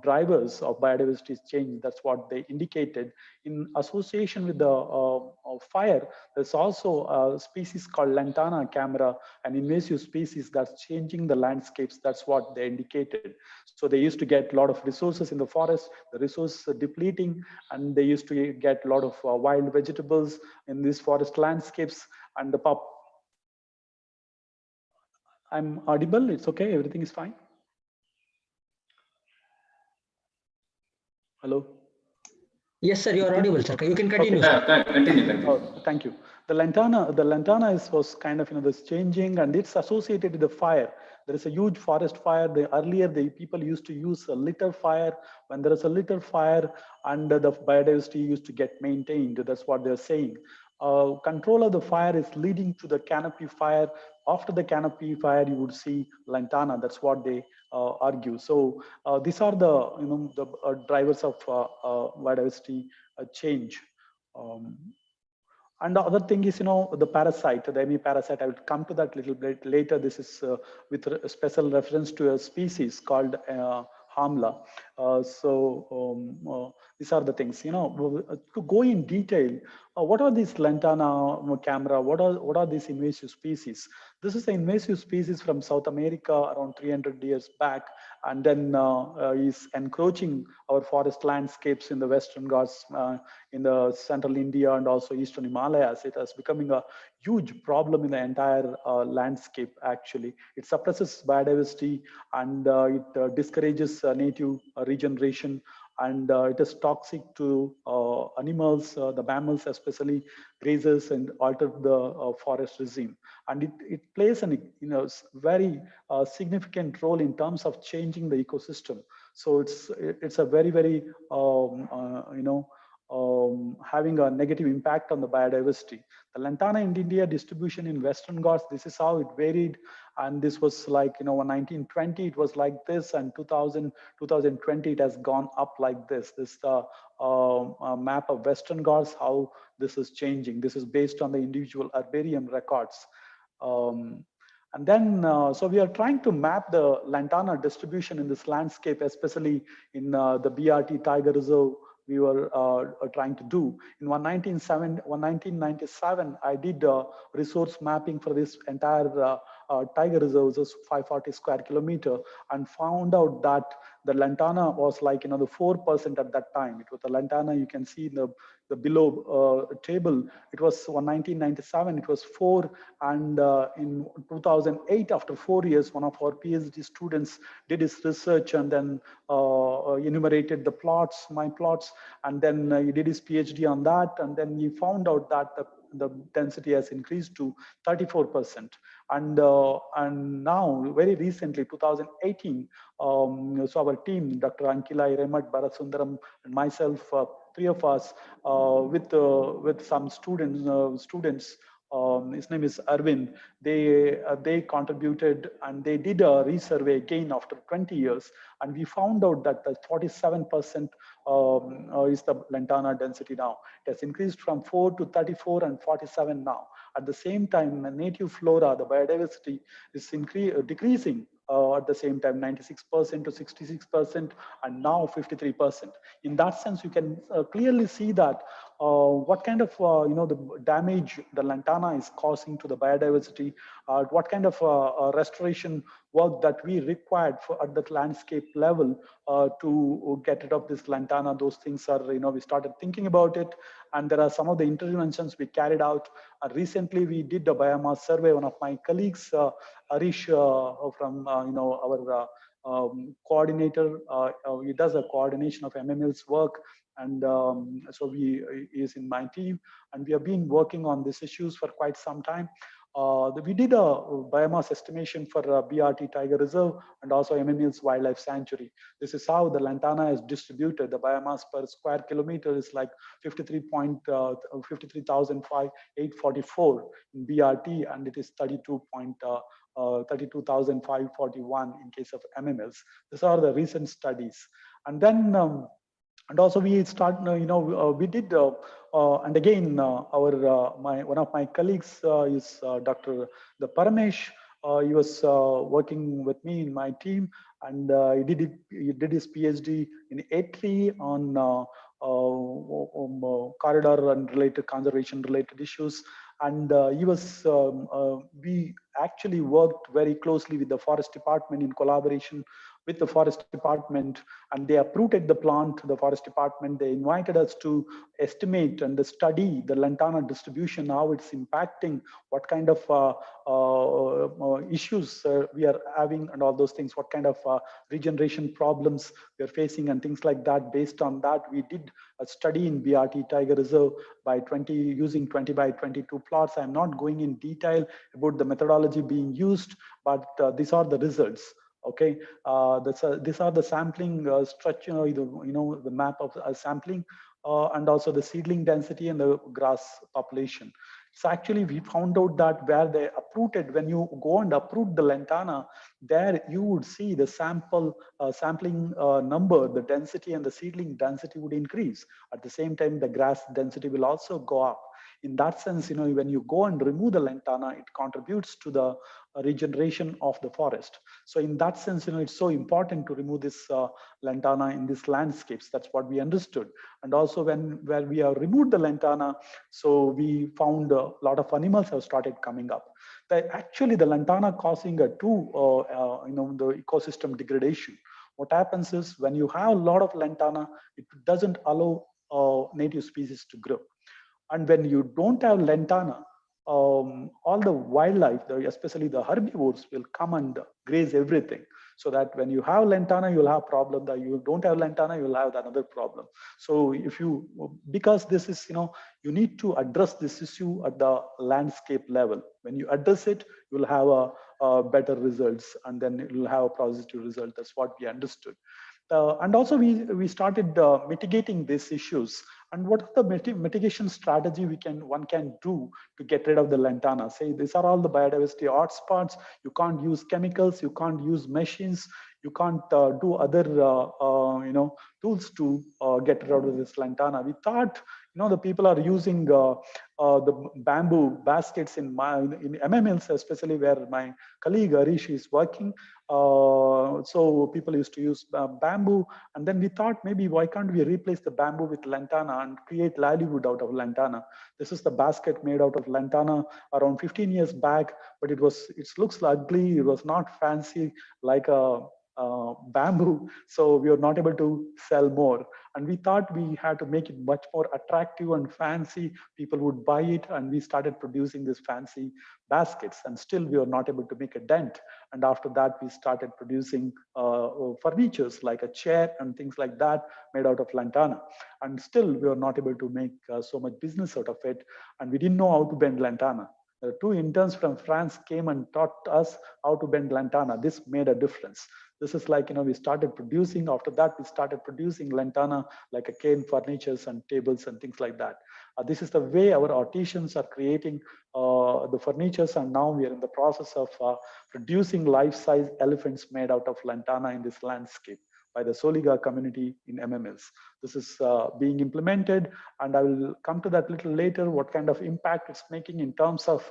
drivers of biodiversity change. That's what they indicated. In association with the fire, there's also a species called Lantana camera, an invasive species that's changing the landscapes. That's what they indicated. So they used to get a lot of resources in the forest, the resource depleting, and they used to get a lot of wild vegetables in these forest landscapes. And the I'm audible, it's okay, everything is fine. Hello? Yes, sir, you are audible, sir. You can continue. Okay. Continue. Oh, thank you. The lantana was kind of this changing, and it's associated with the fire. There is a huge forest fire. Earlier the people used to use a litter fire. When there is a litter fire, and the biodiversity used to get maintained. That's what they're saying. Control of the fire is leading to the canopy fire. After the canopy fire, you would see lantana. That's what they argue. So these are the drivers of biodiversity change. And the other thing is, the parasite, the hemiparasite. I will come to that a little bit later. This is with a special reference to a species called Hamla. These are the things, to go in detail. What are these lantana camera? What are these invasive species? This is an invasive species from South America around 300 years back, and then is encroaching our forest landscapes in the Western Ghats, in the central India and also eastern Himalayas. It is becoming a huge problem in the entire landscape. Actually, it suppresses biodiversity, and it discourages native regeneration, and it is toxic to animals, the mammals especially, grazers, and alter the forest regime. And it plays an very significant role in terms of changing the ecosystem. So it's a very having a negative impact on the biodiversity. The lantana in India distribution in Western Ghats, this is how it varied. And this was like, in 1920, it was like this, and 2020, it has gone up like this. This map of Western Ghats, how this is changing. This is based on the individual herbarium records. And then, so we are trying to map the lantana distribution in this landscape, especially in the BRT Tiger Reserve. We were trying to do. In 1997, I did resource mapping for this entire tiger reserve, just 540 square kilometer, and found out that the lantana was like, the 4% at that time. It was the lantana, you can see in the below table, it was 1997, it was 4. And in 2008, after 4 years, one of our PhD students did his research and then enumerated the plots, my plots, and then he did his PhD on that. And then he found out that the density has increased to 34%. And now, very recently, 2018, so our team, Dr. Ankila Hiremat, Bharat Sundaram, and myself, 3 of us, with some students, his name is Arvind, they contributed and they did a resurvey again after 20 years, and we found out that the 47% is the lantana density now. It has increased from 4 to 34 and 47 now. At the same time, the native flora, the biodiversity is decreasing. At the same time, 96% to 66%, and now 53%. In that sense, you can clearly see that what kind of the damage the lantana is causing to the biodiversity, what kind of restoration work that we required at the landscape level to get rid of this lantana. Those things are, we started thinking about it, and there are some of the interventions we carried out. Recently, we did a biomass survey. One of my colleagues, Arish, from our coordinator, he does a coordination of MML's work, and so he is in my team, and we have been working on these issues for quite some time. We did a biomass estimation for BRT Tiger Reserve and also MML's Wildlife Sanctuary. This is how the lantana is distributed. The biomass per square kilometer is like 53,844 in BRT, and it is 32,541 in case of MMLs. These are the recent studies. And then, and also we start, we did, and again, one of my colleagues is Dr. Paramesh. He was working with me in my team, and he did his PhD in A3 on corridor and related conservation related issues. And he was, we actually worked very closely with the forest department in collaboration with the forest department, and they uprooted the plant to the forest department. They invited us to estimate and study the lantana distribution, how it's impacting, what kind of issues we are having, and all those things, what kind of regeneration problems we are facing, and things like that. Based on that, we did a study in BRT Tiger Reserve using 20 by 22 plots. I'm not going in detail about the methodology being used, but these are the results. Okay, these are the sampling structure, the map of sampling, and also the seedling density and the grass population. So actually, we found out that where they uprooted, when you go and uproot the lantana, there you would see the sampling number, the density and the seedling density would increase. At the same time, the grass density will also go up. In that sense, when you go and remove the lantana, it contributes to the regeneration of the forest. So in that sense, it's so important to remove this lantana in these landscapes. That's what we understood. And also where we have removed the lantana, so we found a lot of animals have started coming up. Actually, the lantana causing the ecosystem degradation. What happens is when you have a lot of lantana, it doesn't allow native species to grow. And when you don't have lantana, all the wildlife, especially the herbivores, will come and graze everything. So that when you have lantana, you'll have problem. That you don't have lantana, you'll have another problem. So because this is, you need to address this issue at the landscape level. When you address it, you'll have a better results, and then you'll have a positive result. That's what we understood. And also we started mitigating these issues. And what are the mitigation strategy one can do to get rid of the lantana? Say these are all the biodiversity hotspots. You can't use chemicals, you can't use machines, you can't do other tools to get rid of this lantana. We thought the people are using the bamboo baskets in MMLs, especially where my colleague Arish is working. So people used to use bamboo, and then we thought maybe why can't we replace the bamboo with lantana and create livelihood out of lantana. This is the basket made out of lantana around 15 years back, but it looks ugly. It was not fancy like a bamboo, so we were not able to sell more. And we thought we had to make it much more attractive and fancy. People would buy it, and we started producing these fancy baskets, and still we were not able to make a dent. And after that, we started producing furnitures like a chair and things like that made out of lantana. And still we were not able to make so much business out of it, and we didn't know how to bend lantana. Two interns from France came and taught us how to bend lantana. This made a difference. This is like, we started producing, after that we started producing lantana like a cane furnitures and tables and things like that. This is the way our artisans are creating the furnitures, and now we are in the process of producing life-size elephants made out of lantana in this landscape by the Soliga community in MMLs. This is being implemented, and I will come to that a little later, what kind of impact it's making in terms of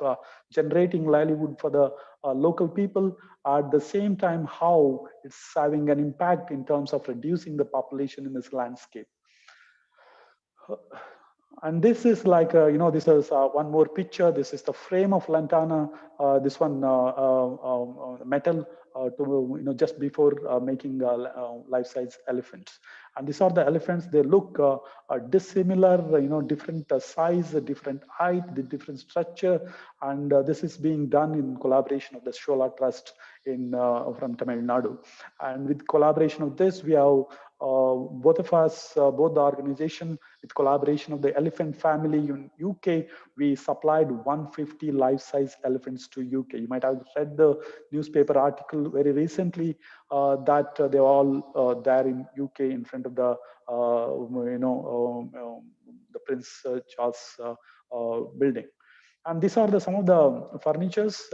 generating livelihood for the local people. At the same time, how it's having an impact in terms of reducing the population in this landscape. And this is like, this is one more picture. This is the frame of lantana. This one metal to just before making life-size elephants. And these are the elephants. They look dissimilar, different size, different height, the different structure. And this is being done in collaboration of the Shola Trust from Tamil Nadu. And with collaboration of this, we have both of us, both the organization, with collaboration of the elephant family in UK, we supplied 150 life-size elephants to UK. You might have read the newspaper article very recently that they're all there in UK in front of the, the Prince Charles building. And these are some of the furnitures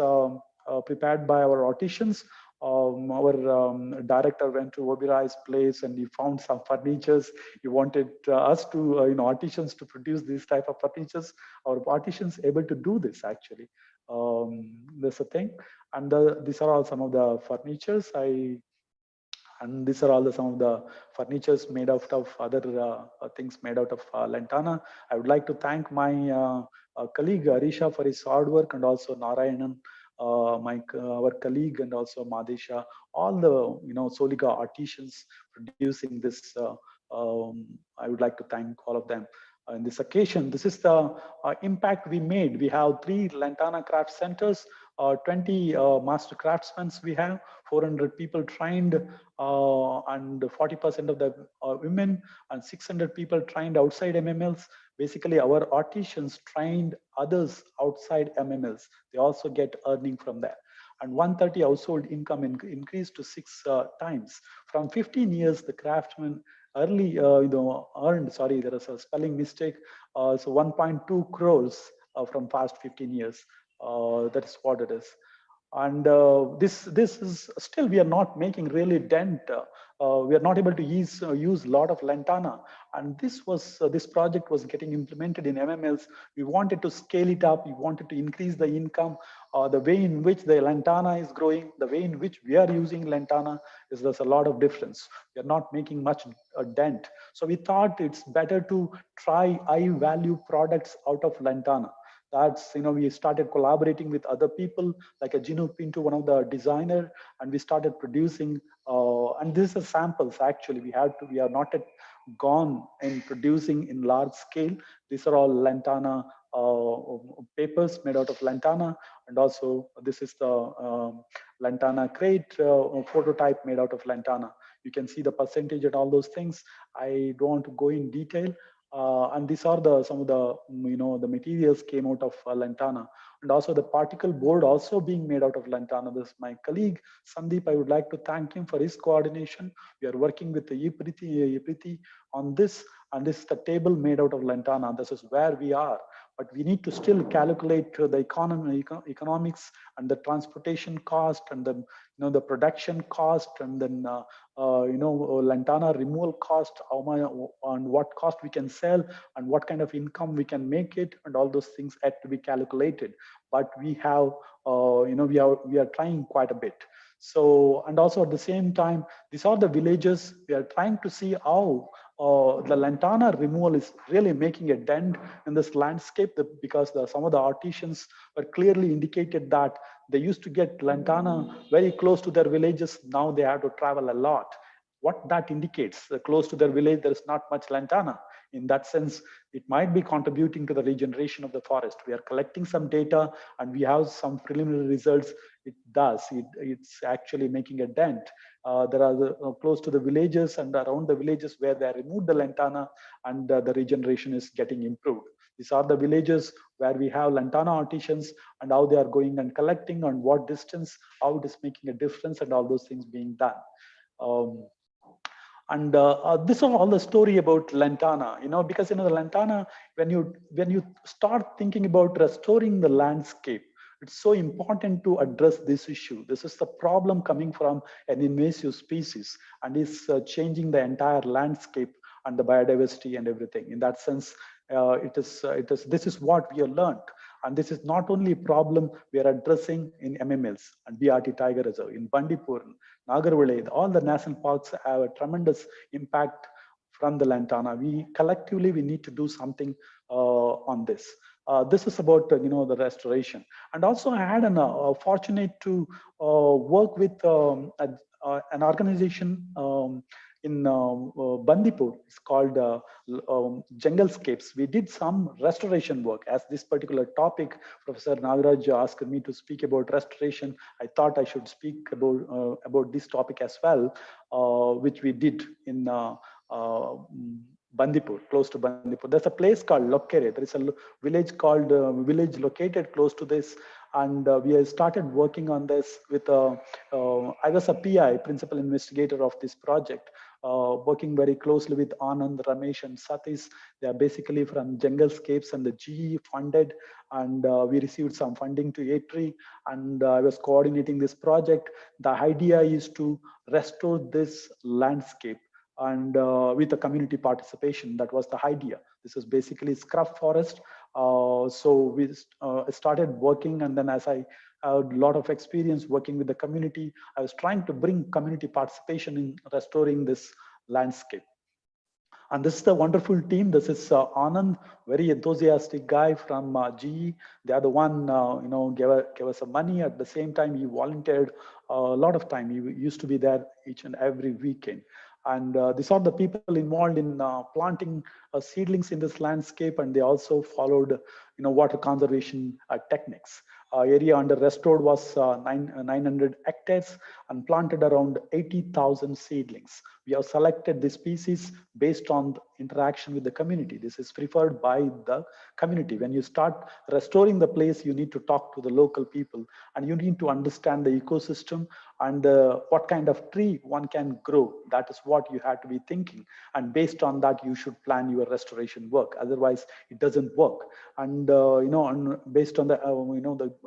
prepared by our artisans. Our director went to Obirai's place and he found some furnitures. He wanted us to, artisans to produce these type of furnitures. Our artisans able to do this actually. That's a thing. And these are all some of the furnitures. And these are all some of the furnitures made out of other things made out of lantana. I would like to thank my colleague Arisha for his hard work, and also Narayanan, our colleague, and also Madesha, all the Soliga artisans producing this. I would like to thank all of them. In this occasion, this is the impact we made. We have 3 lantana craft centers, 20 master craftsmen we have, 400 people trained, and 40% of the women, and 600 people trained outside MMLs. Basically, our artisans trained others outside MMLs. They also get earning from that. And 130 household income increased to 6 times. From 15 years, the craftsmen early earned, sorry, there is a spelling mistake, so 1.2 crores from past 15 years. That is what it is. And this is still, we are not making really dent. We are not able to use a lot of lantana. And this project was getting implemented in MMLs. We wanted to scale it up. We wanted to increase the income. The way in which the lantana is growing, the way in which we are using lantana, there's a lot of difference. We are not making much dent. So we thought it's better to try high value products out of lantana. That's, we started collaborating with other people like a Ginu Pinto, one of the designer, and we started producing, and these are samples actually. We are not yet gone in producing in large scale. These are all lantana papers made out of lantana, and also this is the lantana crate prototype made out of lantana. You can see the percentage and all those things. I don't want to go in detail. And these are some of the the materials came out of lantana, and also the particle board also being made out of lantana. This is my colleague Sandeep. I would like to thank him for his coordination. We are working with the Yipriti on this, And this is the table made out of lantana. This is where we are. But we need to still calculate the economics and the transportation cost and the the production cost, and then lantana removal cost, how much, on what cost we can sell, and what kind of income we can make it, and all those things had to be calculated. But we have we are trying quite a bit. So, and also at the same time, these are the villages. We are trying to see how the lantana removal is really making a dent in this landscape, because some of the artisans were clearly indicated that they used to get lantana very close to their villages. Now they have to travel a lot. What that indicates, close to their village, there is not much lantana. In that sense, it might be contributing to the regeneration of the forest. We are collecting some data and we have some preliminary results. It does. It's actually making a dent. There are close to the villages and around the villages where they removed the lantana, and the regeneration is getting improved. These are the villages where we have lantana artisans, and how they are going and collecting, and what distance, how it is making a difference, and all those things being done. This is all the story about lantana, because the lantana, when you start thinking about restoring the landscape, it's so important to address this issue. This is the problem coming from an invasive species, and is changing the entire landscape and the biodiversity and everything. In that sense, this is what we have learned. And this is not only a problem we are addressing in MMLs and BRT Tiger Reserve, in Bandipur, Nagarvale, all the national parks have a tremendous impact from the lantana. We collectively need to do something on this. This is about the restoration. And also I had an fortunate to work with an organization in Bandipur. It's called Junglescapes. We did some restoration work. As this particular topic, Professor Nagaraj asked me to speak about restoration, I thought I should speak about this topic as well, which we did in Bandipur, close to Bandipur. There's a place called Lokkere. There is a village called village located close to this, and we have started working on this with I was a PI, principal investigator of this project, working very closely with Anand, Ramesh, and Satish. They are basically from Junglescapes and the GE funded, and we received some funding to A3, and I was coordinating this project. The idea is to restore this landscape, and with the community participation. That was the idea. This is basically scrub forest. So we started working, and then as I had a lot of experience working with the community, I was trying to bring community participation in restoring this landscape. And this is the wonderful team. This is Anand, very enthusiastic guy from GE. They are the one, gave us some money. At the same time, he volunteered a lot of time. He used to be there each and every weekend. And these are the people involved in planting seedlings in this landscape, and they also followed, water conservation techniques. Area under restored was 900 hectares and planted around 80,000 seedlings. We have selected the species based on the interaction with the community. This is preferred by the community. When you start restoring the place, you need to talk to the local people, and you need to understand the ecosystem and what kind of tree one can grow. That is what you have to be thinking. And based on that, you should plan your restoration work. Otherwise, it doesn't work. And based on the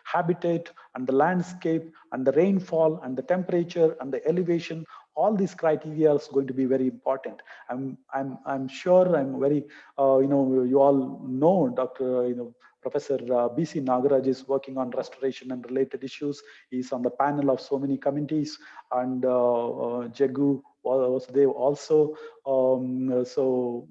habitat and the landscape and the rainfall and the temperature and the elevation, all these criteria is going to be very important. I'm sure, I'm very you all know Dr. Professor B.C. Nagaraj is working on restoration and related issues. He's on the panel of so many committees, and Jagu was there also. So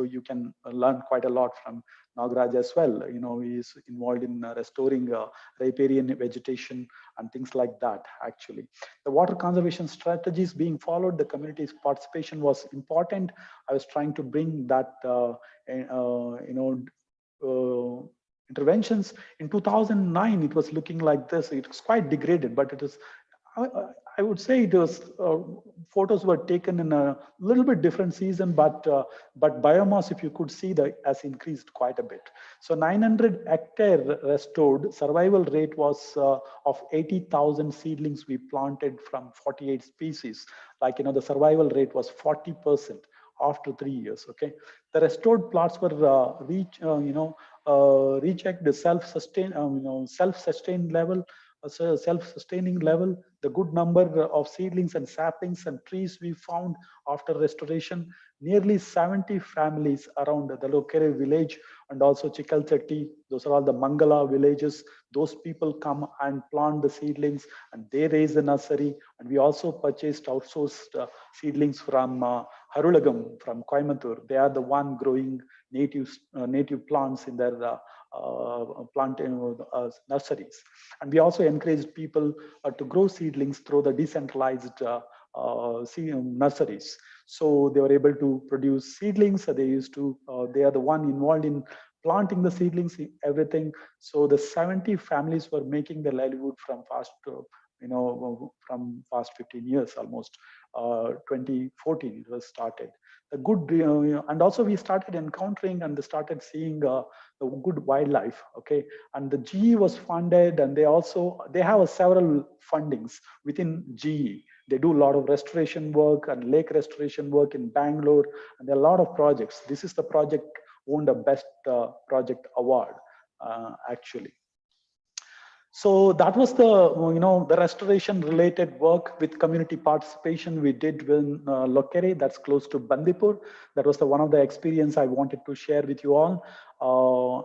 you can learn quite a lot from Nagaraj as well. He is involved in restoring riparian vegetation and things like that. Actually, the water conservation strategies being followed, the community's participation was important. I was trying to bring that interventions. In 2009, it was looking like this. It was quite degraded, but it is, I would say it was, photos were taken in a little bit different season, but biomass, if you could see, that has increased quite a bit. So 900 hectare restored, survival rate was of 80,000 seedlings we planted from 48 species. The survival rate was 40%. after 3 years. Okay, the restored plots were rechecked the self-sustained level, self-sustaining level. The good number of seedlings and saplings and trees we found after restoration. Nearly 70 families around the Lokere village and also Chikalchetti, those are all the Mangala villages. Those people come and plant the seedlings and they raise the nursery. And we also purchased outsourced seedlings from Harulagam from Coimbatore. They are the one growing native plants in their nurseries. And we also encouraged people to grow seedlings through the decentralized nurseries. So they were able to produce seedlings. They are the one involved in planting the seedlings, everything. So the 70 families were making their livelihood from past 15 years, almost 2014 it was started. The good, and also we started encountering and started seeing the good wildlife. Okay, and the GE was funded, and they have several fundings within GE. They do a lot of restoration work and lake restoration work in Bangalore, and there are a lot of projects. This is the project won the best project award, actually. So that was the restoration related work with community participation we did in Lokere, that's close to Bandipur. That was one of the experience I wanted to share with you all.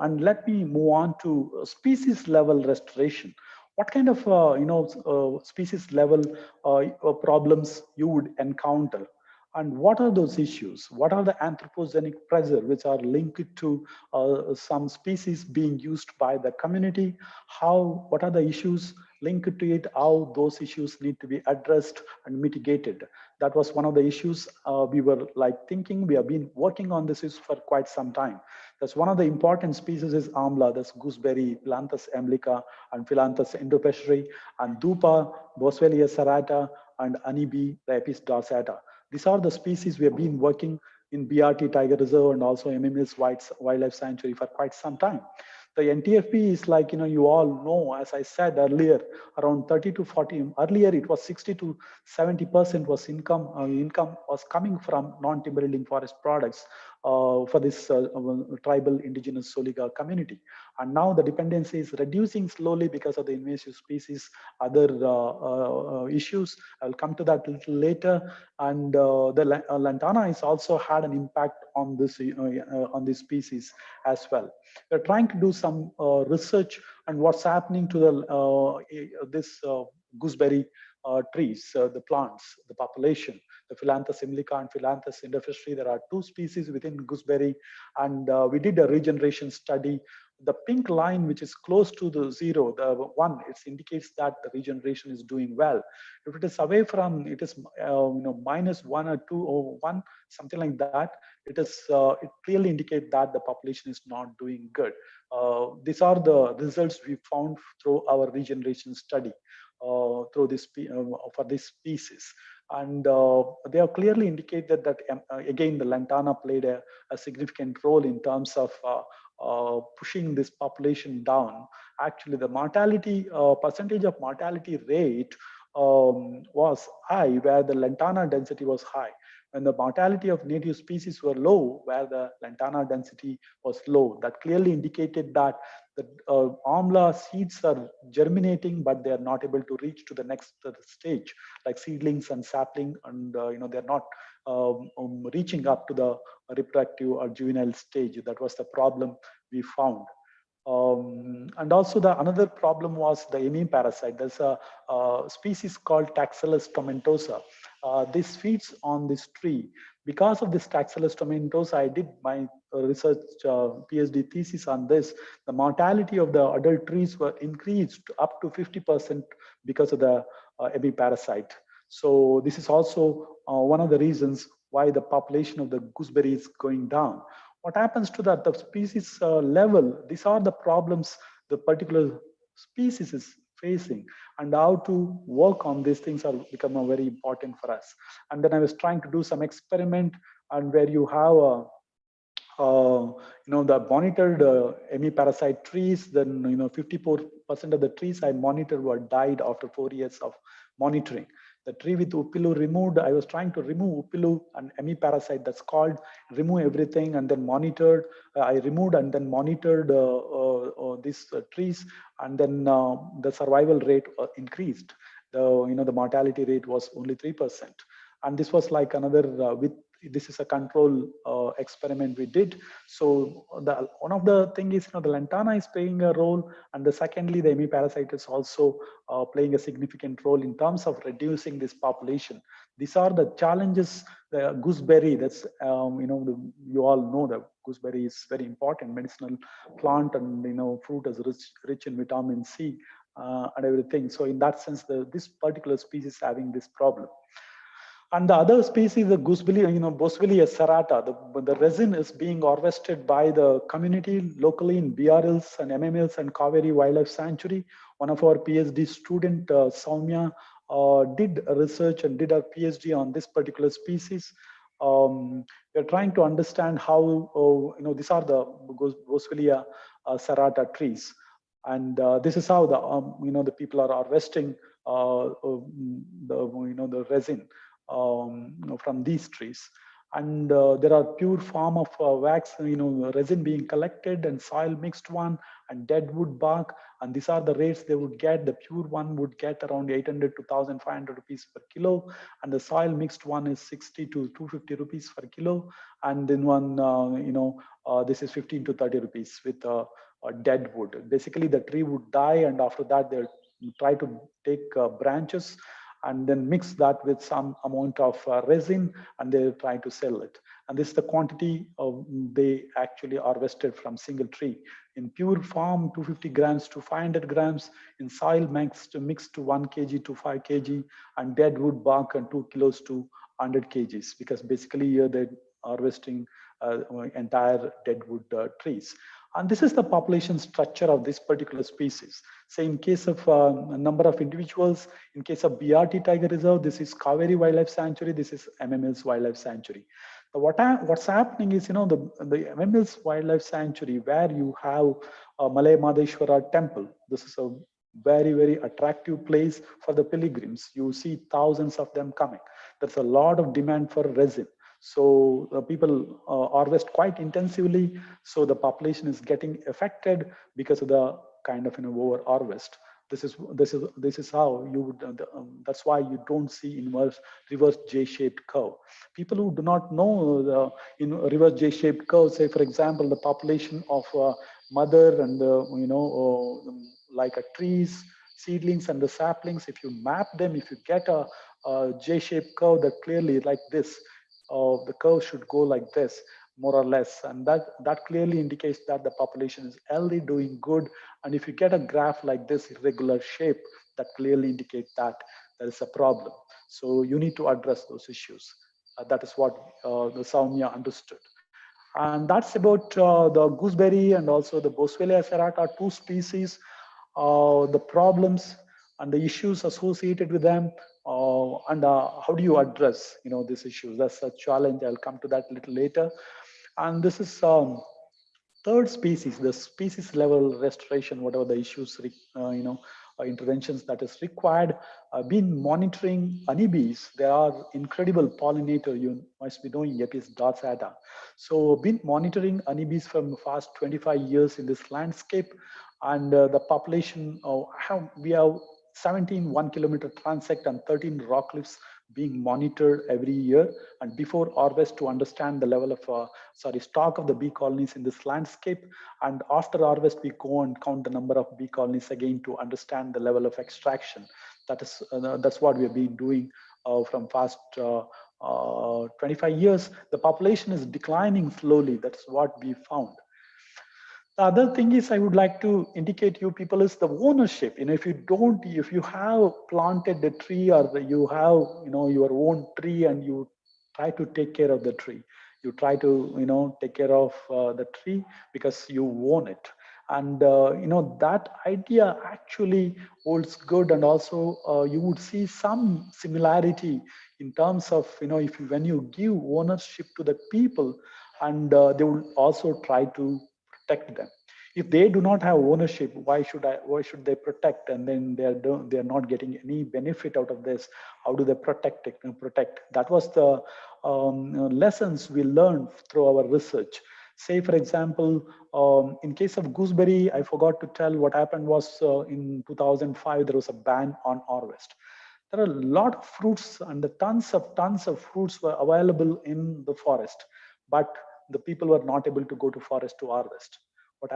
And let me move on to species level restoration. What kind of species level problems you would encounter? And what are those issues? What are the anthropogenic pressure which are linked to some species being used by the community? What are the issues linked to it? How those issues need to be addressed and mitigated? That was one of the issues we were thinking. We have been working on this for quite some time. That's one of the important species is Amla, that's gooseberry, Phyllanthus emblica, and Phyllanthus endopesheri, and Dupa, Boswellia serrata, and Honeybee, the Apis dorsata. These are the species we have been working in BRT Tiger Reserve and also MMS Wildlife Sanctuary for quite some time. The NTFP is you all know, as I said earlier, around 30 to 40. Earlier, it was 60 to 70% was income was coming from non-timber yielding forest products for this tribal indigenous Soliga community. And now the dependency is reducing slowly because of the invasive species, other issues. I'll come to that a little later. And the lantana has also had an impact on this species as well. We're trying to do some research on what's happening to this gooseberry trees, the plants, the population, the Phyllanthus emblica and Phyllanthus endopesheri. There are 2 species within gooseberry, and we did a regeneration study. The pink line, which is close to the 0, the 1, it indicates that the regeneration is doing well. If it is away from, it is -1 or 2 or 1, something like that. It clearly indicates that the population is not doing good. These are the results we found through our regeneration study through this for this species. And they have clearly indicated that again the lantana played a significant role in terms of pushing this population down. Actually, the mortality percentage of mortality rate was high where the lantana density was high. When the mortality of native species were low, where the lantana density was low, that clearly indicated that the amla seeds are germinating, but they are not able to reach to the next stage, like seedlings and sapling, and they're not reaching up to the reproductive or juvenile stage. That was the problem we found. And also another problem was the Emi parasite. There's a species called Taxellus tomentosa. This feeds on this tree. Because of this Taxellus tomentosa, I did my research PhD thesis on this. The mortality of the adult trees were increased up to 50% because of the Emi parasite. So this is also one of the reasons why the population of the gooseberry is going down. What happens to that? The species level, these are the problems the particular species is facing, and how to work on these things are become very important for us. And then I was trying to do some experiment, and where you have the monitored Emi parasite trees, then 54% of the trees I monitored were died after 4 years of monitoring. The tree with Uppilu removed, I was trying to remove Uppilu and hemiparasite, that's called, remove everything and then monitored. I removed and then monitored these trees, and then the survival rate increased. The mortality rate was only 3%. And this was like another, this is a control experiment we did. So one of the thing is, the lantana is playing a role, and secondly, the hemiparasite is also playing a significant role in terms of reducing this population. These are the challenges. The gooseberry, that's you all know that gooseberry is very important medicinal plant, and fruit is rich in vitamin C and everything. So in that sense, this particular species is having this problem. And the other species, the Boswellia serrata, the resin is being harvested by the community locally in BRLs and MMLs and Kaveri Wildlife Sanctuary. One of our PhD student, Soumya, did research and did a PhD on this particular species. We're trying to understand how, these are the Boswellia serrata trees. And this is how the people are harvesting the resin from these trees. And there are pure form of wax, resin being collected, and soil mixed one, and dead wood bark. And these are the rates they would get. The pure one would get around 800 to 1,500 rupees per kilo, and the soil mixed one is 60 to 250 rupees per kilo. And then one, this is 15 to 30 rupees with dead wood. Basically, the tree would die, and after that, they'll try to take branches and then mix that with some amount of resin, and they try to sell it. And this is the quantity they actually harvested from single tree. In pure form, 250 grams to 500 grams. In soil mixed to 1 kg to 5 kg, and dead wood bark and 2 kilos to 100 kgs, because basically here they're harvesting entire dead wood trees. And this is the population structure of this particular species. So in case of a number of individuals, in case of BRT Tiger Reserve, this is Kaveri Wildlife Sanctuary, this is MML's Wildlife Sanctuary. So what's happening is, the MML's Wildlife Sanctuary, where you have Malay Madheshwara temple, this is a very, very attractive place for the pilgrims. You see thousands of them coming. There's a lot of demand for resin. So people harvest quite intensively. So the population is getting affected because of the kind of over harvest. This is how you would. That's why you don't see reverse J-shaped curve. People who do not know the reverse J-shaped curve, say for example, the population of mother and like trees, seedlings and the saplings. If you map them, if you get a J-shaped curve that clearly like this. The curve should go like this, more or less, and that clearly indicates that the population is healthy, doing good. And if you get a graph like this, irregular shape, that clearly indicates that there is a problem. So you need to address those issues. That is what the Soumya understood. And that's about the gooseberry and also the Boswellia serrata, two species, the problems and the issues associated with them. And how do you address these issues? That's a challenge. I'll come to that a little later. And this is third species, the species level restoration, whatever the issues interventions that is required. Been monitoring honeybees. They are incredible pollinator. You must be knowing Apis dorsata. So been monitoring honeybees from the past 25 years in this landscape, and the population we have 17 1-kilometer transect and 13 rock cliffs being monitored every year, and before harvest to understand the level of stock of the bee colonies in this landscape, and after harvest we go and count the number of bee colonies again to understand the level of extraction. That's what we have been doing from past 25 years. The population is declining slowly. That's what we found. The other thing is I would like to indicate you people is the ownership. If you have planted a tree, or you have your own tree, and you try to take care of the tree, you try to take care of the tree because you own it, and that idea actually holds good. And also you would see some similarity in terms of when you give ownership to the people, and they will also try to protect them. If they do not have ownership, why should they protect? And then they are not getting any benefit out of this. How do they protect it? Protect? That was the lessons we learned through our research. Say, for example, in case of gooseberry, I forgot to tell what happened was in 2005, there was a ban on harvest. There are a lot of fruits and the tons of fruits were available in the forest, but the people were not able to go to forest to harvest. But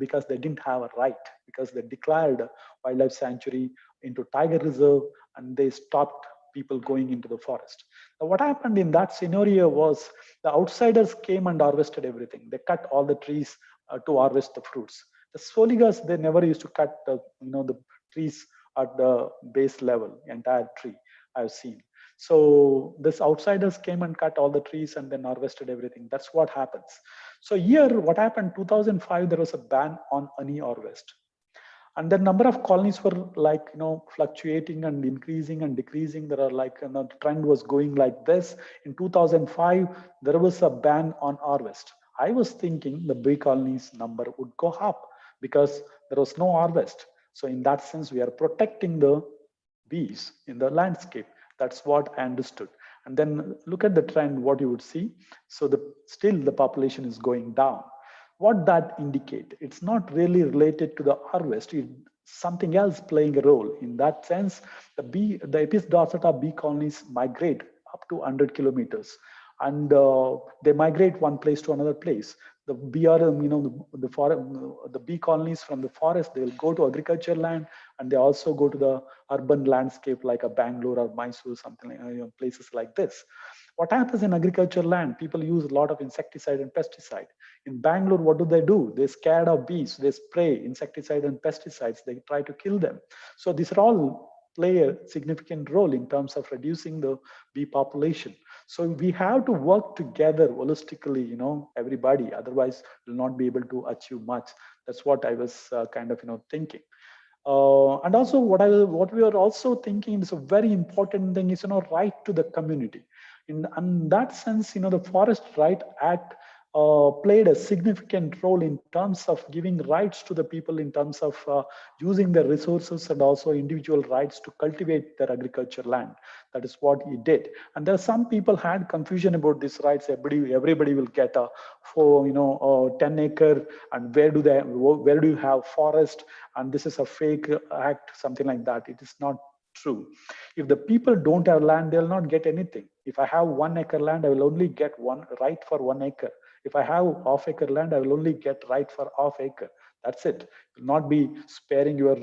because they didn't have a right, because they declared wildlife sanctuary into tiger reserve, and they stopped people going into the forest. Now, what happened in that scenario was the outsiders came and harvested everything. They cut all the trees to harvest the fruits. The Soligas, they never used to cut the trees at the base level, entire tree I've seen. So this outsiders came and cut all the trees and then harvested everything. That's what happens. So here, what happened, 2005, there was a ban on honey harvest. And the number of colonies were like, fluctuating and increasing and decreasing. There are like, the trend was going like this. In 2005, there was a ban on harvest. I was thinking the bee colonies number would go up because there was no harvest. So in that sense, we are protecting the bees in the landscape. That's what I understood. And then look at the trend, what you would see. So still the population is going down. What that indicate? It's not really related to the harvest. It's something else playing a role. In that sense, the Apis dorsata bee colonies migrate up to 100 kilometers. And they migrate one place to another place. The BRM, the bee colonies from the forest, they will go to agriculture land, and they also go to the urban landscape like a Bangalore or Mysore, something like places like this. What happens in agriculture land? People use a lot of insecticide and pesticide. In Bangalore, what do? They're scared of bees. They spray insecticide and pesticides. They try to kill them. So these are all play a significant role in terms of reducing the bee population. So we have to work together holistically, everybody, otherwise we'll not be able to achieve much. That's what I was thinking. And also what we are also thinking is a very important thing is, right to the community. In that sense, the Forest Right Act played a significant role in terms of giving rights to the people in terms of using their resources and also individual rights to cultivate their agriculture land. That is what he did. And there are some people had confusion about these rights. Everybody will get a 10 acre, and where do you have forest, and this is a fake act, something like that. It is not true. If the people don't have land, they'll not get anything. If I have 1 acre land, I will only get one right for 1 acre. If I have half acre land, I will only get right for half acre. That's it. It will not be sparing your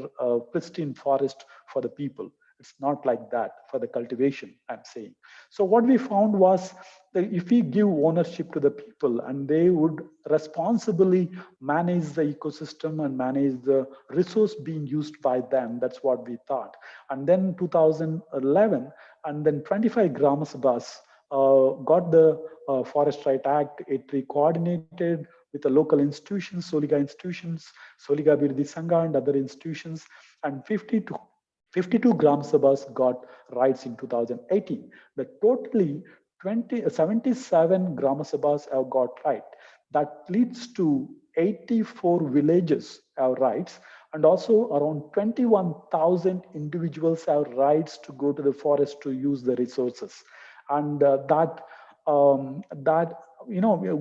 pristine forest for the people. It's not like that for the cultivation, I'm saying. So what we found was that if we give ownership to the people and they would responsibly manage the ecosystem and manage the resource being used by them, that's what we thought. And then 2011, and then 25 Grama Sabhas got the Forest Right Act. It coordinated with the local institutions, Soliga institutions, Soliga Abhiruddhi Sangha and other institutions, and 52 Gram Sabhas got rights in 2018. The totally 77 Gram Sabhas have got right. That leads to 84 villages have rights, and also around 21,000 individuals have rights to go to the forest to use the resources. And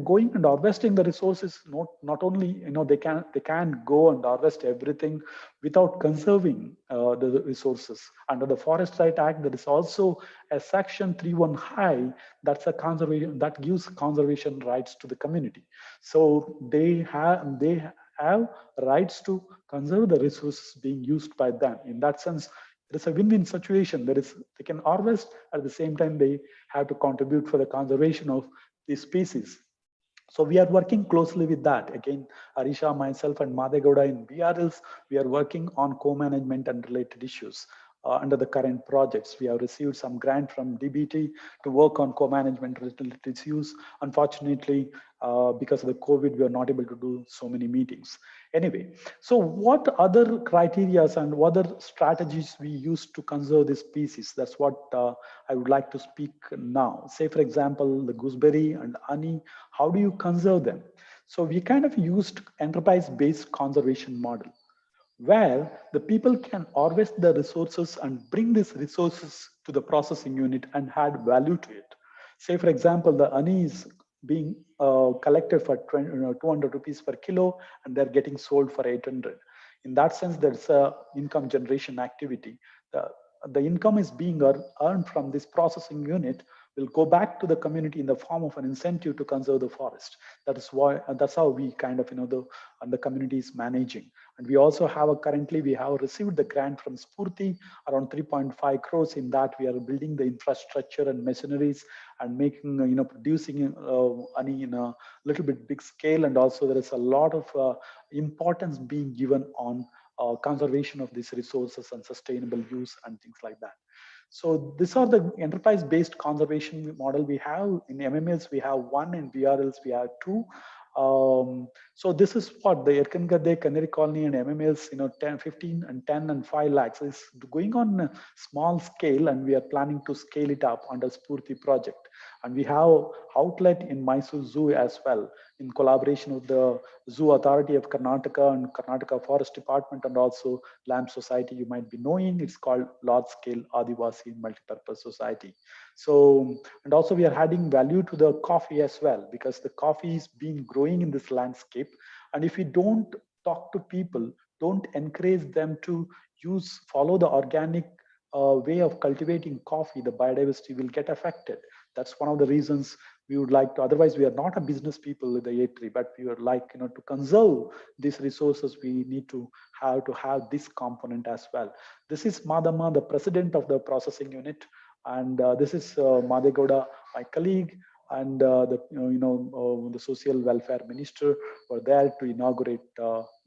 going and harvesting the resources, not only they can go and harvest everything without conserving the resources. Under the Forest Right Act, there is also a section 3.1 high that's a conservation that gives conservation rights to the community. So they have rights to conserve the resources being used by them. In that sense, it's a win-win situation. They can harvest, at the same time they have to contribute for the conservation of these species. So we are working closely with that. Again, Arisha, myself, and Madhegowda in BRLs, we are working on co-management and related issues. Under the current projects, we have received some grant from DBT to work on co-management related issues. Unfortunately, because of the COVID, we are not able to do so many meetings. Anyway, so what other criteria and what other strategies we use to conserve this species? That's what I would like to speak now. Say, for example, the gooseberry and honey, how do you conserve them? So we kind of used enterprise-based conservation model, where the people can harvest the resources and bring these resources to the processing unit and add value to it. Say, for example, the honey is being collected for 200 rupees per kilo, and they're getting sold for 800. In that sense, there's a income generation activity. The income is being earned from this processing unit will go back to the community in the form of an incentive to conserve the forest. That's how we kind of, the community is managing. And we also have currently we have received the grant from Spurti around 3.5 crores. In that, we are building the infrastructure and machineries and making, producing honey in a little bit big scale. And also there is a lot of importance being given on conservation of these resources and sustainable use and things like that. So these are the enterprise-based conservation model we have. In MMLs, we have 1, in VRLs, we have 2. So this is what the Erkangade, Canary Colony and MMLs, 10, 15 and 10 and 5 lakhs is going on a small scale, and we are planning to scale it up under Spurti project. And we have outlet in Mysore Zoo as well, in collaboration with the Zoo Authority of Karnataka and Karnataka Forest Department, and also Lamb Society you might be knowing. It's called Large Scale Adivasi Multipurpose Society. So, and also we are adding value to the coffee as well, because the coffee is being growing in this landscape. And if we don't talk to people, don't encourage them to follow the organic way of cultivating coffee, the biodiversity will get affected. That's one of the reasons we would like to, otherwise we are not a business people with the A3, but we would like, to conserve these resources, we need to have this component as well. This is Madama, the president of the processing unit. And this is Madegowda, my colleague, and the social welfare minister were there to inaugurate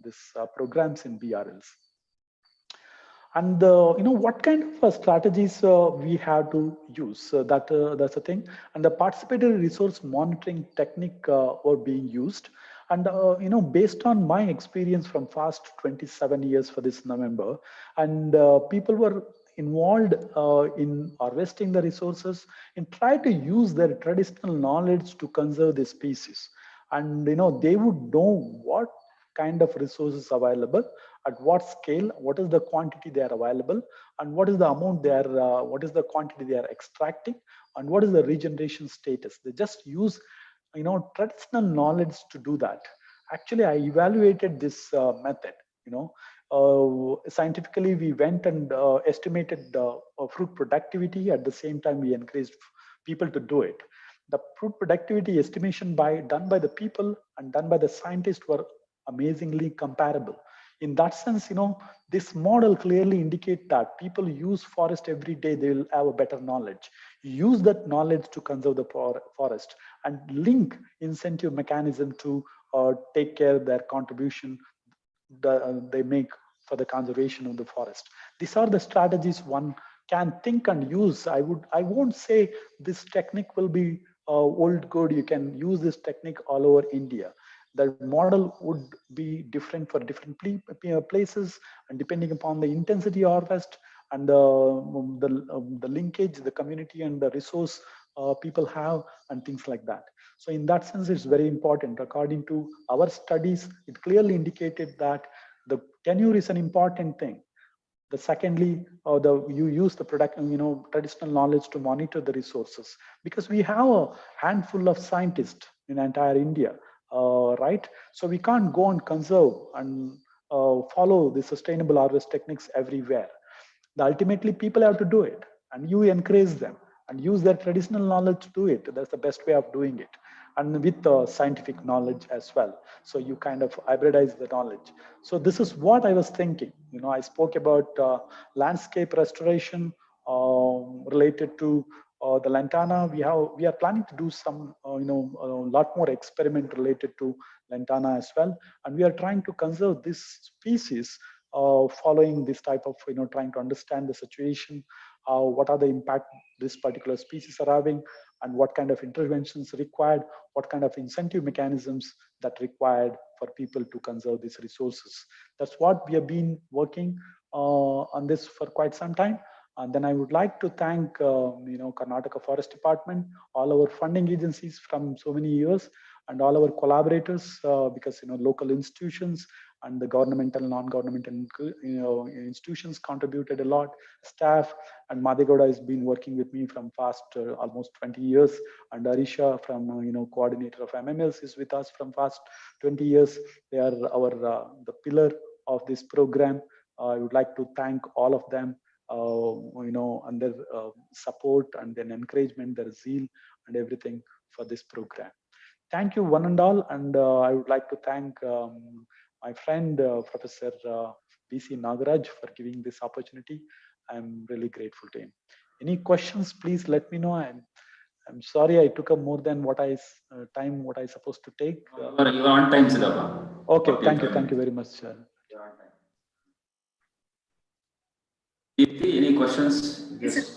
this programs in BRLs. And what kind of strategies we have to use? That's the thing. And the participatory resource monitoring technique were being used. And based on my experience from past 27 years for this November, and people were involved in harvesting the resources and try to use their traditional knowledge to conserve the species. And they would know what kind of resources available, at what scale, what is the quantity they are available, and what is the amount they are, what is the quantity they are extracting, and what is the regeneration status. They just use traditional knowledge to do that. Actually, I evaluated this method. Scientifically, we went and estimated fruit productivity. At the same time, we encouraged people to do it. The fruit productivity estimation done by the people and done by the scientists were amazingly comparable. In that sense, this model clearly indicates that people use forest every day, they will have a better knowledge. Use that knowledge to conserve the forest and link incentive mechanism to take care of their contribution they make for the conservation of the forest. These are the strategies one can think and use. I won't say this technique will be old good. You can use this technique all over India. The model would be different for different places, and depending upon the intensity harvest and the linkage, the community and the resource people have, and things like that. So in that sense, it's very important. According to our studies, it clearly indicated that the tenure is an important thing. The secondly, you use the traditional knowledge to monitor the resources, because we have a handful of scientists in entire India. Right? So we can't go and conserve and follow the sustainable harvest techniques everywhere. Ultimately, people have to do it, and you encourage them and use their traditional knowledge to do it. That's the best way of doing it, and with scientific knowledge as well. So you kind of hybridize the knowledge. So this is what I was thinking. I spoke about landscape restoration related to the Lantana. We are planning to do some a lot more experiment related to Lantana as well, and we are trying to conserve this species following this type of trying to understand the situation, what are the impact this particular species are having, and what kind of interventions required, what kind of incentive mechanisms that required for people to conserve these resources. That's what we have been working on this for quite some time. And then I would like to thank Karnataka Forest Department, all our funding agencies from so many years, and all our collaborators, because local institutions and the governmental, non-governmental institutions contributed a lot. Staff, and Madhegowda has been working with me from past almost 20 years, and Arisha from coordinator of MMLs is with us from past 20 years. They are the pillar of this program. I would like to thank all of them, and their support and then encouragement, their zeal and everything for this program. Thank you one and all, and I would like to thank my friend Professor B.C. Nagaraj for giving this opportunity. I'm really grateful to him. Any questions, please let me know. I'm sorry I took up more than what I supposed to take. You are on time, Siddhappa. Okay, thank you very much, sir. Any questions? Yes.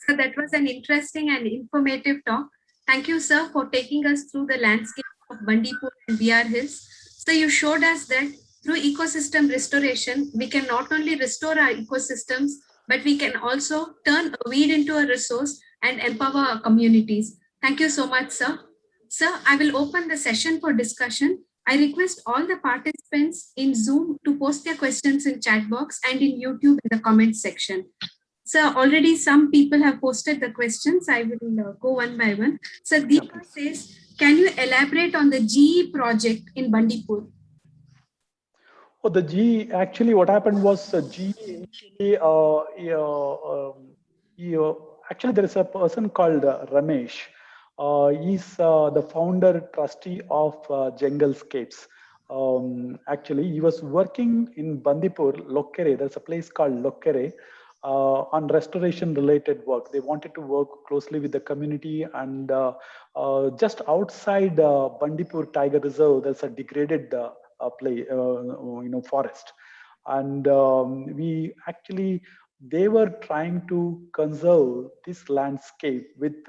So that was an interesting and informative talk. Thank you, sir, for taking us through the landscape of Bandipur and BR Hills. So you showed us that through ecosystem restoration, we can not only restore our ecosystems, but we can also turn a weed into a resource and empower our communities. Thank you so much, sir. Sir, I will open the session for discussion. I request all the participants in Zoom to post their questions in chat box and in YouTube in the comment section. Sir, already some people have posted the questions. I will go one by one. So Deepa says, can you elaborate on the GE project in Bandipur? Oh, the GE, actually what happened was GE initially, actually there is a person called Ramesh. He's the founder trustee of Junglescapes. Actually, he was working in Bandipur, Lokkere. There's a place called Lokkere on restoration related work. They wanted to work closely with the community, and just outside Bandipur Tiger Reserve, there's a degraded forest, and they were trying to conserve this landscape with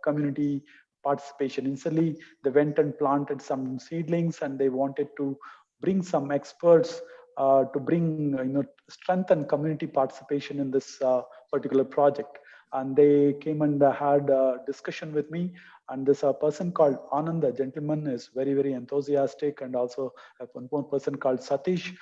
community participation. Initially, they went and planted some seedlings, and they wanted to bring some experts to bring strength and community participation in this particular project. And they came and had a discussion with me. And this person called Anand, a gentleman, is very, very enthusiastic. And also one more person called Satish.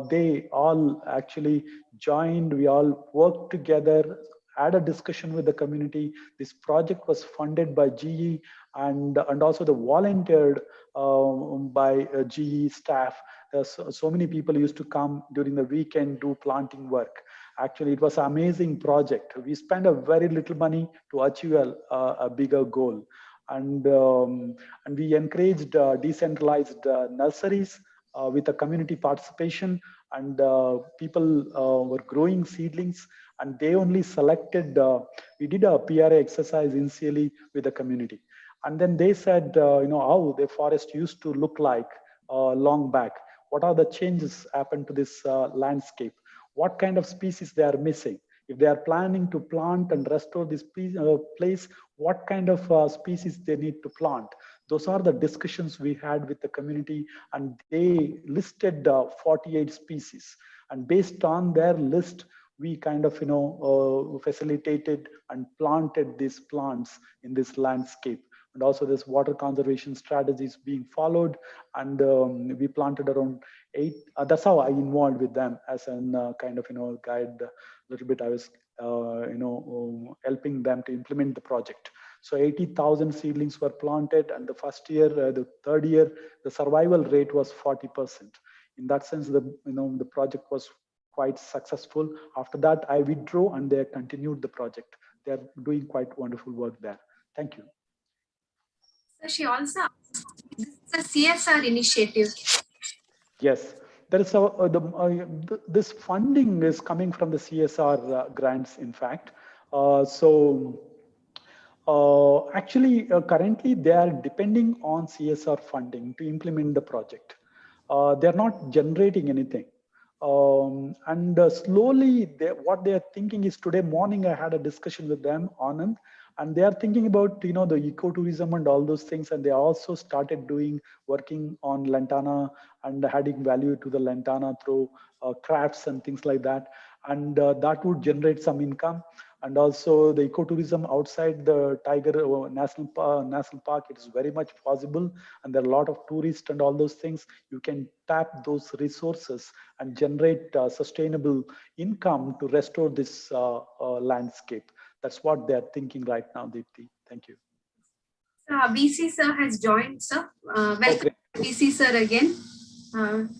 They all actually joined. We all worked together, had a discussion with the community. This project was funded by GE and also the volunteered by GE staff. So many people used to come during the weekend, do planting work. Actually, it was an amazing project. We spent a very little money to achieve a bigger goal. And we encouraged decentralized nurseries with a community participation, and people were growing seedlings, and they only selected, we did a PRA exercise initially with the community. And then they said, how the forest used to look like long back. What are the changes happened to this landscape? What kind of species they are missing? If they are planning to plant and restore this place, what kind of species they need to plant? Those are the discussions we had with the community, and they listed 48 species. And based on their list, we kind of, facilitated and planted these plants in this landscape. And also this water conservation strategies being followed. And we planted around 8. That's how I involved with them as a kind of, guide a little bit. I was, helping them to implement the project. So 80,000 seedlings were planted, and the first year, the third year, the survival rate was 40%. In that sense, the project was quite successful. After that, I withdrew, and they continued the project. They are doing quite wonderful work there. Thank you. So she also, this is a CSR initiative. Yes, there is this funding is coming from the CSR grants, in fact. Actually, currently they are depending on CSR funding to implement the project. They are not generating anything. Slowly, what they are thinking is, today morning I had a discussion with them, Anand, and they are thinking about the ecotourism and all those things, and they also started working on lantana and adding value to the lantana through crafts and things like that. and that would generate some income. And also the ecotourism outside the Tiger National Park, it is very much possible. And there are a lot of tourists and all those things. You can tap those resources and generate sustainable income to restore this landscape. That's what they are thinking right now, Deepti. Thank you. VC sir has joined, sir. Welcome, VC sir, again.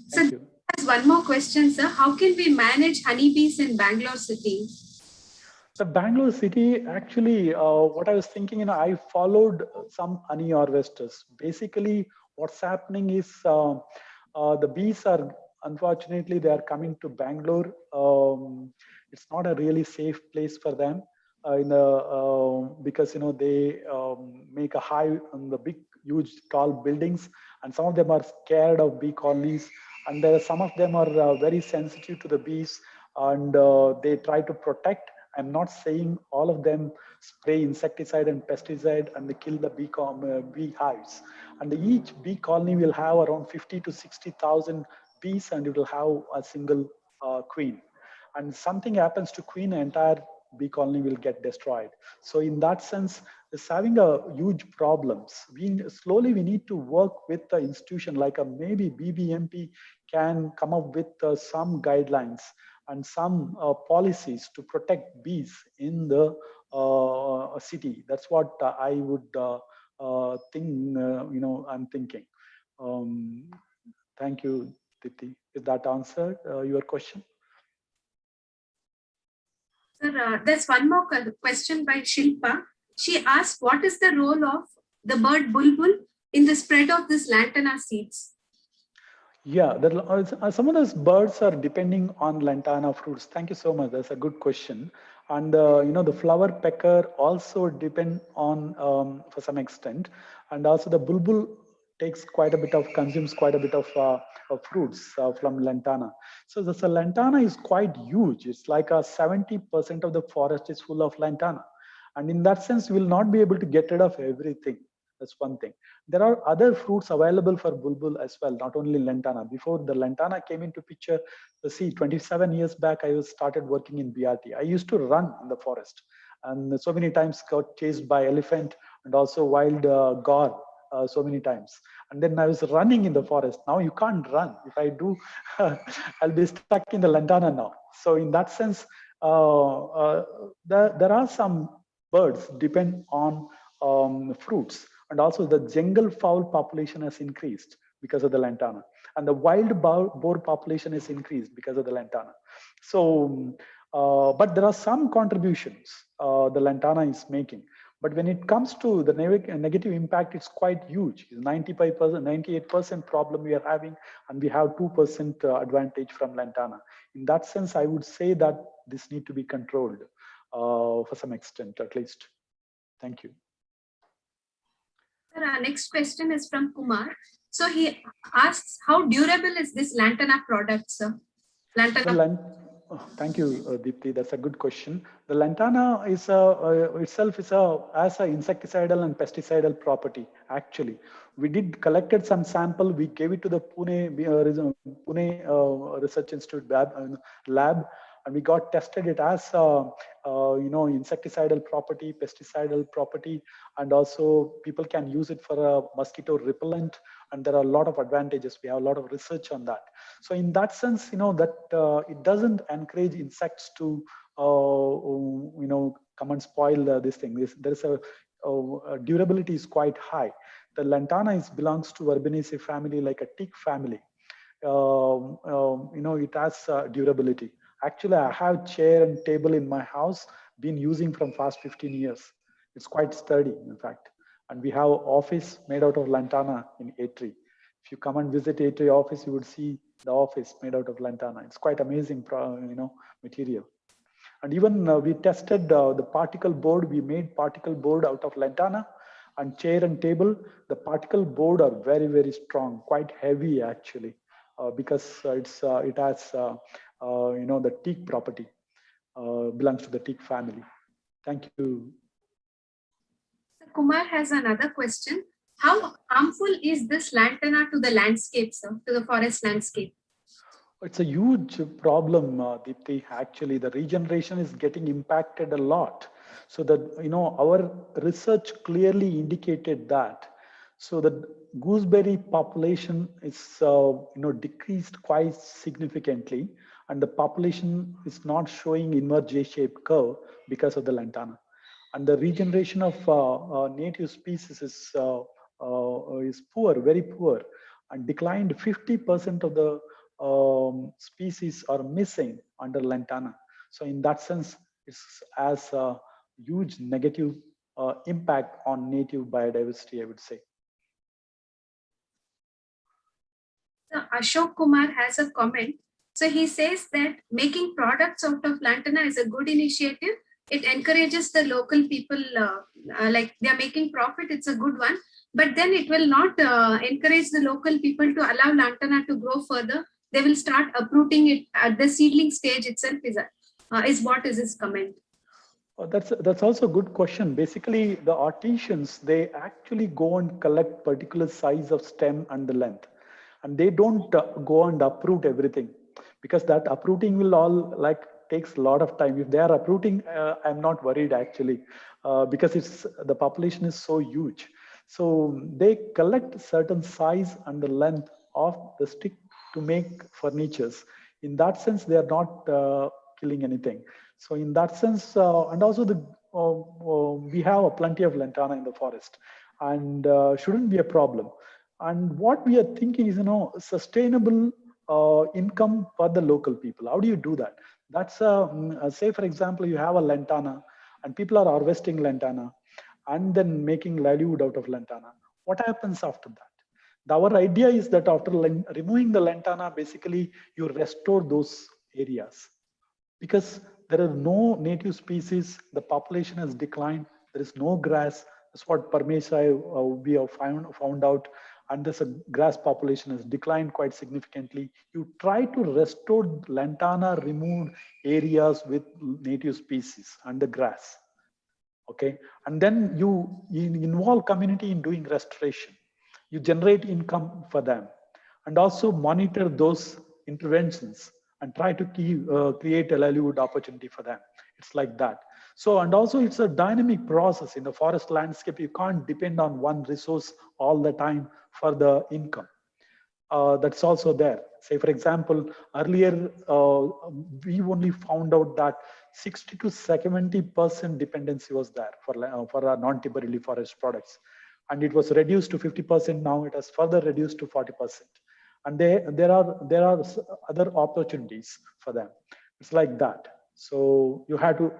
Sir, there's one more question, sir. How can we manage honeybees in Bangalore city? The Bangalore city, actually, what I was thinking, I followed some honey harvesters. Basically, what's happening is the bees are, unfortunately, they are coming to Bangalore. It's not a really safe place for them because, they make a hive on the big, huge, tall buildings, and some of them are scared of bee colonies. And some of them are very sensitive to the bees, and they try to protect. I'm not saying all of them spray insecticide and pesticide and they kill the bee hives. And each bee colony will have around 50 to 60,000 bees, and it will have a single queen. And something happens to queen, the entire bee colony will get destroyed. So in that sense, it's having a huge problems. We need to work with the institution like maybe BBMP can come up with some guidelines and some policies to protect bees in the city. That's what I would think, I'm thinking. Thank you, Titi. Is that answered your question? Sir, there's one more question by Shilpa. She asked, what is the role of the bird bulbul in the spread of this lantana seeds? Yeah, some of those birds are depending on lantana fruits. Thank you so much. That's a good question. And the flower pecker also depend on for some extent, and also the bulbul consumes quite a bit of fruits from lantana. So the lantana is quite huge. It's like 70% of the forest is full of lantana, and in that sense, you will not be able to get rid of everything. That's one thing. There are other fruits available for bulbul as well, not only lantana. Before the lantana came into picture, 27 years back, I started working in BRT. I used to run in the forest, and so many times got chased by elephant and also wild gaur so many times. And then I was running in the forest. Now you can't run. If I do, I'll be stuck in the lantana now. So in that sense, there are some birds depend on fruits. And also the jungle fowl population has increased because of the lantana. And the wild boar population has increased because of the lantana. So, but there are some contributions the lantana is making. But when it comes to the negative impact, it's quite huge. It's 95%, 98% problem we are having, and we have 2% advantage from lantana. In that sense, I would say that this need to be controlled for some extent, at least. Thank you. Our next question is from Kumar. So he asks, how durable is this lantana product, sir? Thank you, Deepti. That's a good question. The lantana is itself has an insecticidal and pesticidal property. Actually, we collected some sample. We gave it to the Pune Research Institute lab, and we got tested. It has insecticidal property, pesticidal property, and also people can use it for a mosquito repellent. And there are a lot of advantages. We have a lot of research on that. So in that sense, that it doesn't encourage insects to come and spoil this thing. There's a durability is quite high. The lantana belongs to Urbanaceae family, like a teak family. It has durability. Actually, I have chair and table in my house, been using from past 15 years. It's quite sturdy, in fact. And we have office made out of lantana in A3. If you come and visit A3 office, you would see the office made out of lantana. It's quite amazing, material. And even we tested the particle board. We made particle board out of lantana, and chair and table. The particle board are very, very strong, quite heavy actually, because it has the teak property, belongs to the teak family. Thank you. Kumar has another question. How harmful is this lantana to the landscape, sir, to the forest landscape? It's a huge problem, Deepti. Actually, the regeneration is getting impacted a lot. So that, our research clearly indicated that. So the gooseberry population is, decreased quite significantly, and the population is not showing inward J-shaped curve because of the lantana. And the regeneration of native species is poor, very poor, and declined 50% of the species are missing under lantana. So in that sense, it's as a huge negative impact on native biodiversity, I would say. So Ashok Kumar has a comment. So he says that making products out of lantana is a good initiative. It encourages the local people, like they are making profit, it's a good one. But then it will not encourage the local people to allow lantana to grow further. They will start uprooting it at the seedling stage itself, is what is his comment. That's also a good question. Basically, the artisans, they actually go and collect particular size of stem and the length. And they don't go and uproot everything, because that uprooting will all takes a lot of time. If they are uprooting, I'm not worried actually, because the population is so huge. So they collect certain size and the length of the stick to make furnitures. In that sense, they are not killing anything. So in that sense, and also we have plenty of lantana in the forest, and shouldn't be a problem. And what we are thinking is, sustainable income for the local people. How do you do that? That's say, for example, you have a lantana and people are harvesting lantana and then making livelihood out of lantana. What happens after that? Our idea is that after removing the lantana, basically you restore those areas, because there are no native species, the population has declined, there is no grass. That's what Parmesha we have found out. And this grass population has declined quite significantly. You try to restore lantana removed areas with native species and the grass. Okay, and then you involve community in doing restoration. You generate income for them, and also monitor those interventions and try to create a livelihood opportunity for them. It's like that. So, and also it's a dynamic process in the forest landscape. You can't depend on one resource all the time for the income. That's also there. Say, for example, earlier we only found out that 60 to 70% dependency was there for our non-timber forest products, and it was reduced to 50%. Now it has further reduced to 40%, and there are other opportunities for them. It's like that. So you have to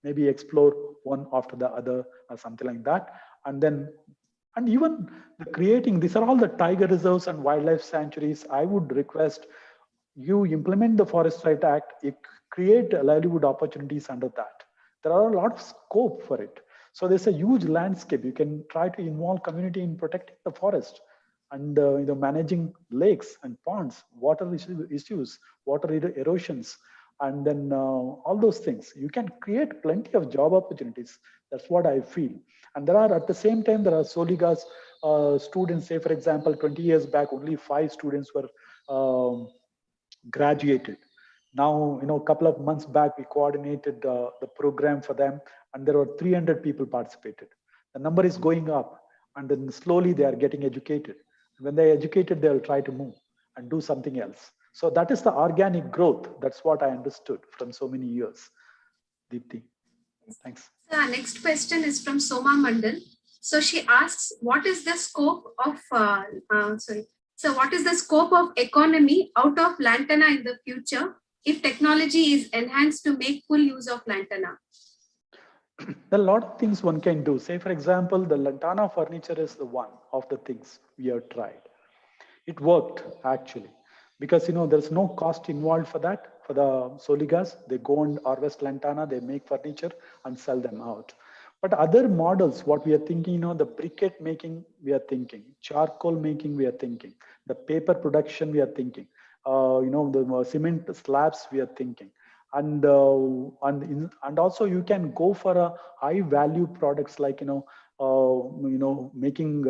maybe explore one after the other or something like that, and even creating, these are all the tiger reserves and wildlife sanctuaries. I would request you implement the Forest Right Act, you create livelihood opportunities under that. There are a lot of scope for it. So there's a huge landscape. You can try to involve community in protecting the forest and managing lakes and ponds, water issues, water erosions, and then all those things. You can create plenty of job opportunities. That's what I feel. And there are, at the same time, there are Soligas students. Say, for example, 20 years back, only 5 students were graduated. Now, a couple of months back, we coordinated the program for them, and there were 300 people participated. The number is going up, and then slowly they are getting educated. When they're educated, they'll try to move and do something else. So that is the organic growth. That's what I understood from so many years. Deepti, thanks. So our next question is from Soma Mandal. So she asks, what is the scope of, So what is the scope of economy out of lantana in the future if technology is enhanced to make full use of lantana? There are a lot of things one can do. Say, for example, the lantana furniture is the one of the things we have tried. It worked actually, because there's no cost involved for that. For the Soligas, they go and harvest lantana, they make furniture and sell them out. But other models, what we are thinking, the briquette making, we are thinking, charcoal making, we are thinking, the paper production, we are thinking, the cement slabs, we are thinking. And also you can go for a high value products like making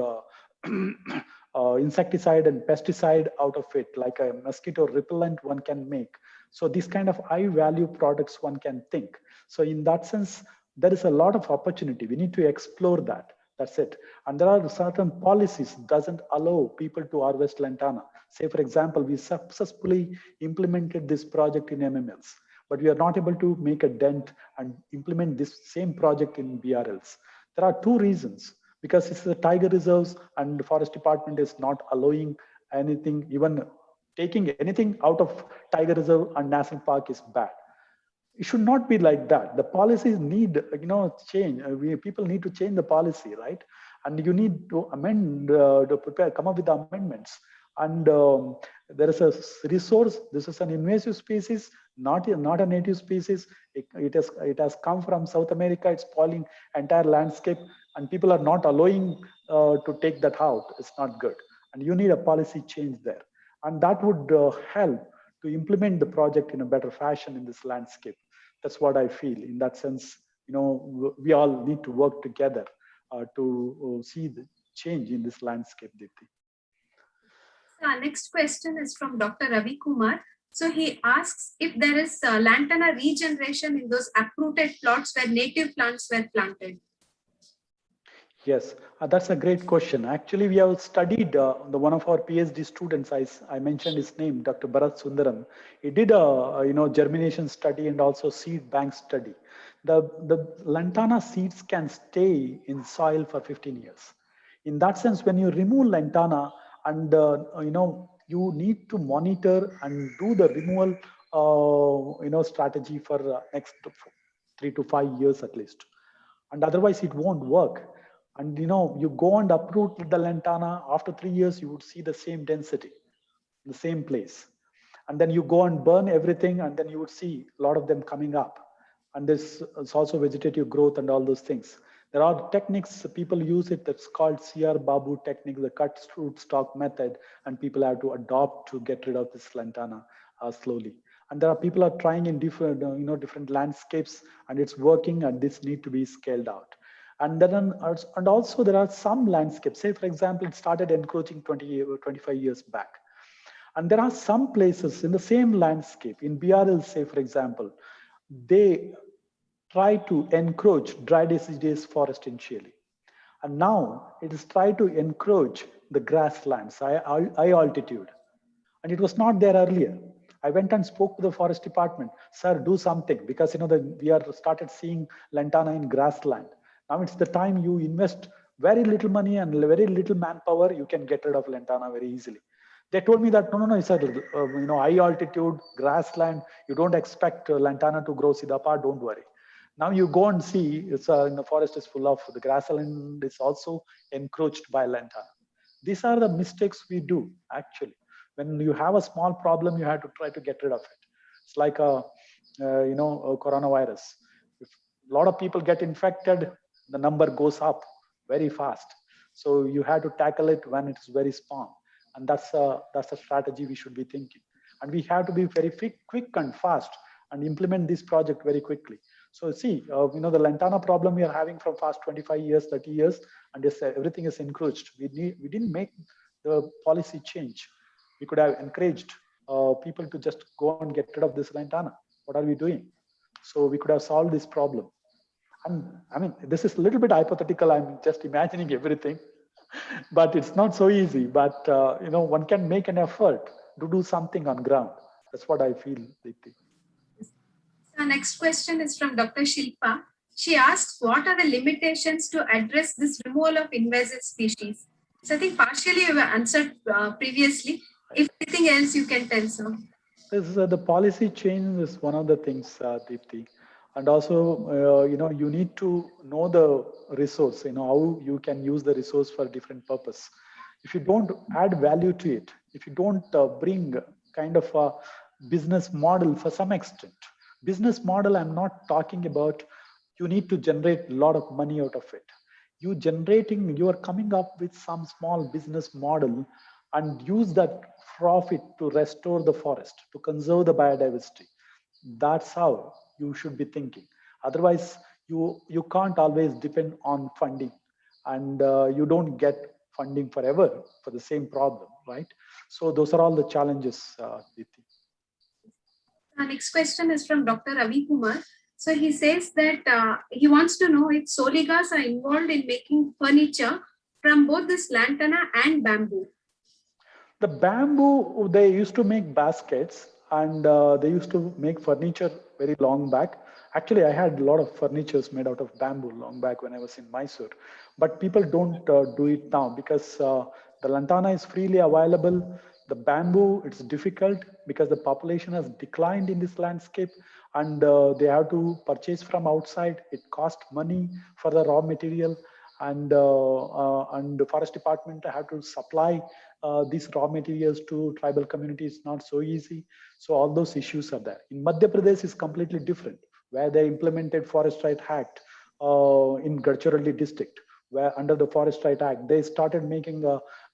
insecticide and pesticide out of it, like a mosquito repellent one can make. So these kind of high value products one can think. So in that sense, there is a lot of opportunity. We need to explore that. That's it. And there are certain policies doesn't allow people to harvest lantana. Say, for example, we successfully implemented this project in MMLs, but we are not able to make a dent and implement this same project in BRLs. There are two reasons. Because it's the tiger reserves and the forest department is not allowing anything, even taking anything out of tiger reserve and national park is bad. It should not be like that. The policies need, change. People need to change the policy, right? And you need to amend, come up with the amendments. And there is a resource. This is an invasive species, not a native species. It has come from South America. It's spoiling entire landscape, and people are not allowing to take that out. It's not good. And you need a policy change there. And that would help to implement the project in a better fashion in this landscape. That's what I feel. In that sense, we all need to work together to see the change in this landscape, Dipti. Our next question is from Dr. Ravi Kumar. So he asks if there is lantana regeneration in those uprooted plots where native plants were planted. Yes, that's a great question. Actually, we have studied one of our PhD students. I mentioned his name, Dr. Bharat Sundaram. He did a germination study and also seed bank study. The lantana seeds can stay in soil for 15 years. In that sense, when you remove lantana and you need to monitor and do the removal strategy for next 3 to 5 years at least, and otherwise it won't work. And you go and uproot the lantana, after 3 years you would see the same density, the same place. And then you go and burn everything, and then you would see a lot of them coming up. And this is also vegetative growth and all those things. There are techniques people use it, that's called C.R. Babu technique, the cut root stock method, and people have to adopt to get rid of this lantana slowly. And there are people are trying in different different landscapes, and it's working, and this need to be scaled out. And also there are some landscapes, say for example, it started encroaching 25 years back. And there are some places in the same landscape, in BRL, say for example, they try to encroach dry deciduous forest initially. And now it is try to encroach the grasslands, high altitude. And it was not there earlier. I went and spoke to the forest department, sir, do something, because we are started seeing lantana in grassland. Now it's the time you invest very little money and very little manpower, you can get rid of lantana very easily. They told me that, no, sir, high altitude, grassland, you don't expect lantana to grow Siddhapa, don't worry. Now you go and see, the forest is full of, the grassland is also encroached by lantana. These are the mistakes we do, actually. When you have a small problem, you have to try to get rid of it. It's like a coronavirus. If a lot of people get infected, the number goes up very fast. So you have to tackle it when it's very small. And that's a strategy we should be thinking. And we have to be very quick and fast and implement this project very quickly. So see, the lantana problem we are having from past 25 years, 30 years, and everything is encroached. We didn't make the policy change. We could have encouraged people to just go and get rid of this lantana. What are we doing? So we could have solved this problem. And I mean, this is a little bit hypothetical. I'm just imagining everything, but it's not so easy. But one can make an effort to do something on ground. That's what I feel, Deepti. Our next question is from Dr. Shilpa. She asks, what are the limitations to address this removal of invasive species? So I think partially you have answered previously. If anything else you can tell, sir. The policy change is one of the things, Deepti. And also, you need to know the resource, how you can use the resource for different purpose. If you don't add value to it, if you don't bring kind of a business model for some extent, business model, I'm not talking about you need to generate a lot of money out of it. You are coming up with some small business model and use that profit to restore the forest, to conserve the biodiversity. That's how you should be thinking. Otherwise, you can't always depend on funding, and you don't get funding forever for the same problem, right? So those are all the challenges, Diti. Our next question is from Dr. Ravi Kumar. So he says that he wants to know if Soligas are involved in making furniture from both this lantana and bamboo. The bamboo, they used to make baskets and they used to make furniture very long back. Actually, I had a lot of furnitures made out of bamboo long back when I was in Mysore. But people don't do it now because the lantana is freely available. The bamboo, it's difficult because the population has declined in this landscape and they have to purchase from outside. It costs money for the raw material and the forest department have to supply these raw materials to tribal communities. Not so easy. So all those issues are there. In Madhya Pradesh is completely different, where they implemented Forest Right Act in Gadchiroli district, where under the Forest Right Act, they started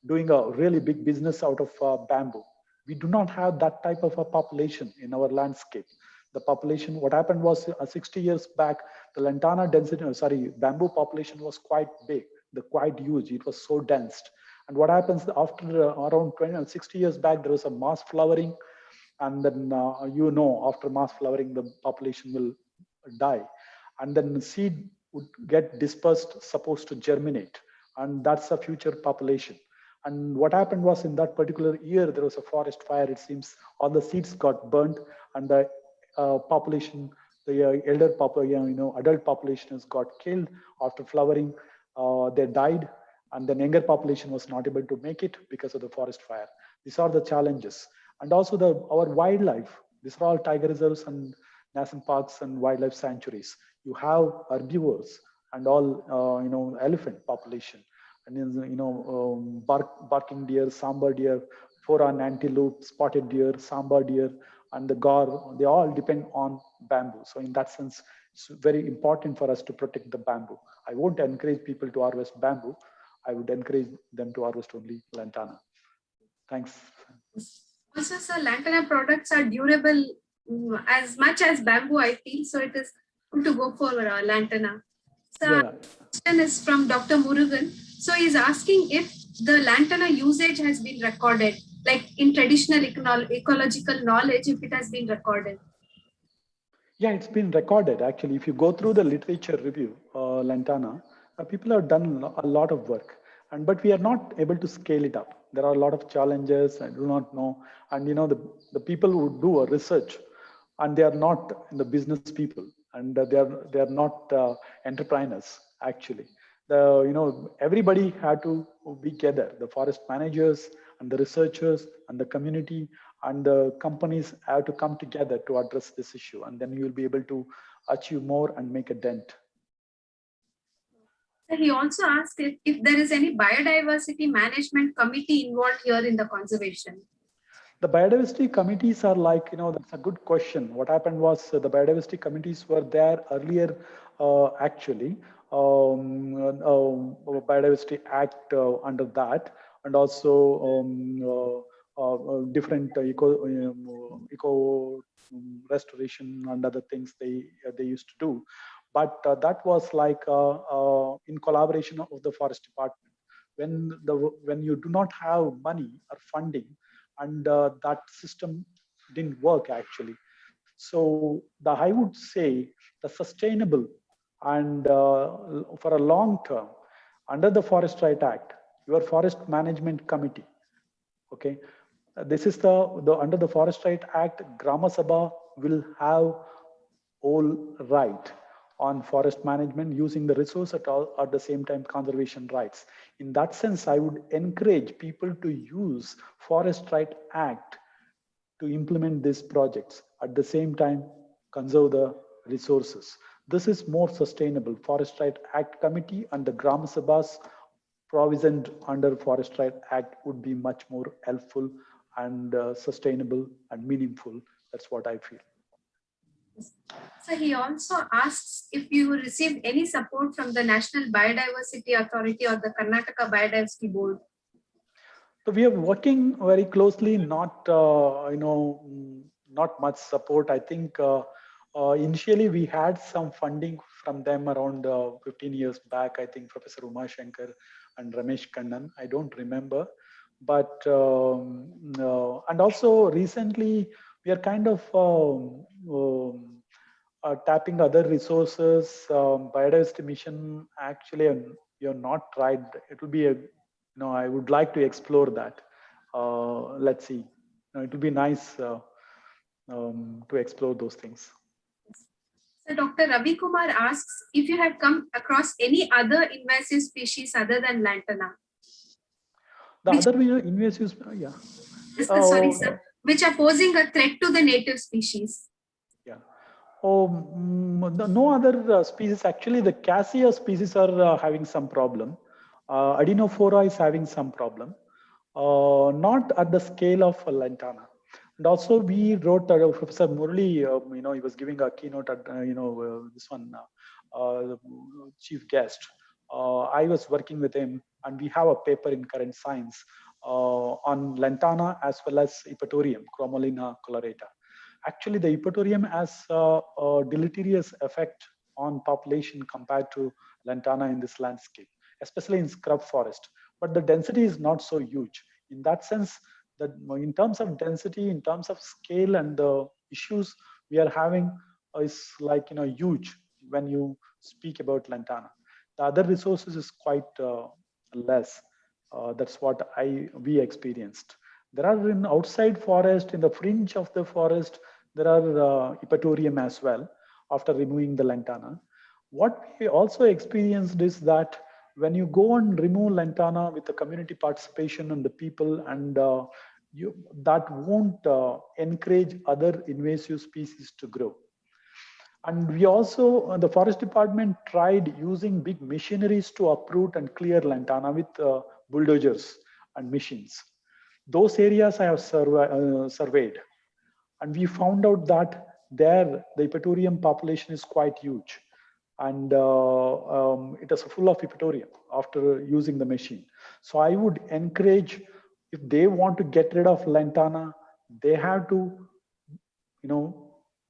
doing a really big business out of bamboo. We do not have that type of a population in our landscape. The population, what happened was 60 years back, the lantana density, bamboo population was quite big, quite huge. It was so dense. And what happens after around 60 years back, there was a mass flowering. And then, after mass flowering, the population will die. And then the seed would get dispersed, supposed to germinate. And that's a future population. And what happened was in that particular year, there was a forest fire. It seems all the seeds got burnt and the population, the adult population has got killed after flowering. They died. And then younger population was not able to make it because of the forest fire. These are the challenges. And also our wildlife. These are all tiger reserves and national parks and wildlife sanctuaries. You have herbivores and all, elephant population. And, barking deer, sambar deer, four-horned antelope, spotted deer, sambar deer, and the gaur, they all depend on bamboo. So in that sense, it's very important for us to protect the bamboo. I won't encourage people to harvest bamboo. I would encourage them to harvest only lantana. Thanks. Also, sir, lantana products are durable as much as bamboo, I feel. So it is good to go for lantana. So Yeah. question is from Dr. Murugan. So he's asking if the lantana usage has been recorded, like in traditional ecological knowledge, if it has been recorded. Yeah, it's been recorded. Actually, if you go through the literature review, lantana, people have done a lot of work, but we are not able to scale it up. There are a lot of challenges. I do not know. And the people who do a research, and they are not the business people, and they are not entrepreneurs actually. Everybody had to be together. The forest managers and the researchers and the community and the companies have to come together to address this issue, and then you will be able to achieve more and make a dent. He also asked if there is any biodiversity management committee involved here in the conservation. The biodiversity committees are like, that's a good question. What happened was the biodiversity committees were there earlier, actually. Biodiversity Act under that, and also different eco restoration and other things they used to do. But that was like in collaboration of the forest department. When you do not have money or funding, and that system didn't work actually. So I would say the sustainable and for a long term, under the Forest Right Act, your forest management committee, okay, this is under the Forest Right Act, Grama Sabha will have all right on forest management using the resource at the same time conservation rights. In that sense, I would encourage people to use Forest Right Act to implement these projects. At the same time, conserve the resources. This is more sustainable. Forest Right Act Committee and the Gram Sabhas provisioned under Forest Right Act would be much more helpful and sustainable and meaningful. That's what I feel. So he also asks if you received any support from the National Biodiversity Authority or the Karnataka Biodiversity Board. So we are working very closely, not not much support. I think initially we had some funding from them around 15 years back. I think Professor Uma Shankar and Ramesh Kannan. I don't remember, but and also recently we are kind of tapping other resources. Biodiversity Mission actually, you're not tried. It will be a, I would like to explore that. Let's see. It will be nice to explore those things. So Dr. Ravi Kumar asks if you have come across any other invasive species other than lantana. The other invasive, yeah. Sorry, sir. Which are posing a threat to the native species. Yeah. No other species. Actually, the cassia species are having some problem. Adenophora is having some problem. Not at the scale of lantana. And also, we wrote Professor Murli. He was giving a keynote at this one chief guest. I was working with him, and we have a paper in Current Science on lantana as well as Epatorium, Chromolina colorata. Actually, the Epatorium has a deleterious effect on population compared to lantana in this landscape, especially in scrub forest. But the density is not so huge. In that sense, that in terms of density, in terms of scale, and the issues we are having is like huge when you speak about lantana. The other resources is quite less. That's what we experienced. There are in outside forest, in the fringe of the forest, there are Epatorium as well after removing the lantana. What we also experienced is that when you go and remove lantana with the community participation and the people, and that won't encourage other invasive species to grow. And we also, the forest department tried using big machineries to uproot and clear lantana with bulldozers and machines. Those areas I have surveyed, and we found out that there the Epatorium population is quite huge, and it is full of Epatorium after using the machine. So I would encourage, if they want to get rid of lantana, they have to,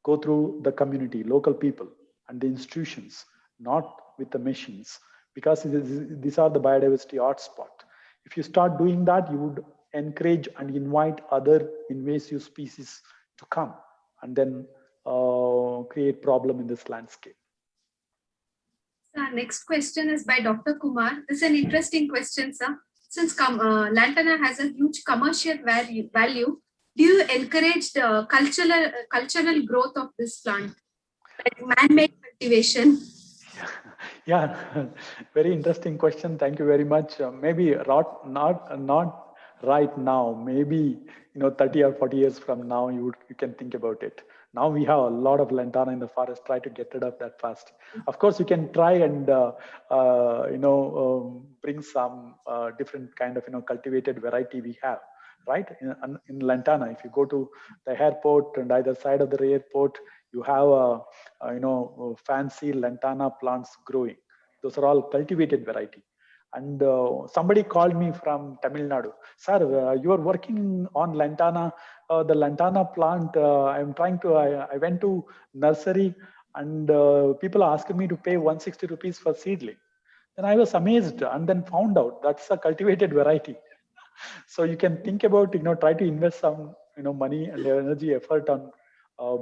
go through the community, local people, and the institutions, not with the machines, because these are the biodiversity hotspot. If you start doing that, you would encourage and invite other invasive species to come and then create problem in this landscape. Our next question is by Dr. Kumar. This is an interesting question, sir. Since lantana has a huge commercial value, do you encourage the cultural growth of this plant, like man-made cultivation? Yeah, very interesting question. Thank you very much. Maybe not right now. Maybe 30 or 40 years from now, you can think about it. Now we have a lot of lantana in the forest. Try to get rid of that fast. Of course, you can try and bring some different kind of cultivated variety we have. Right in lantana, if you go to the airport and either side of the airport, you have fancy lantana plants growing. Those are all cultivated variety. And somebody called me from Tamil Nadu. Sir, you are working on lantana. The lantana plant, I went to nursery, and people asked me to pay 160 rupees for seedling. Then I was amazed, and then found out that's a cultivated variety. So you can think about, try to invest some, money and energy effort on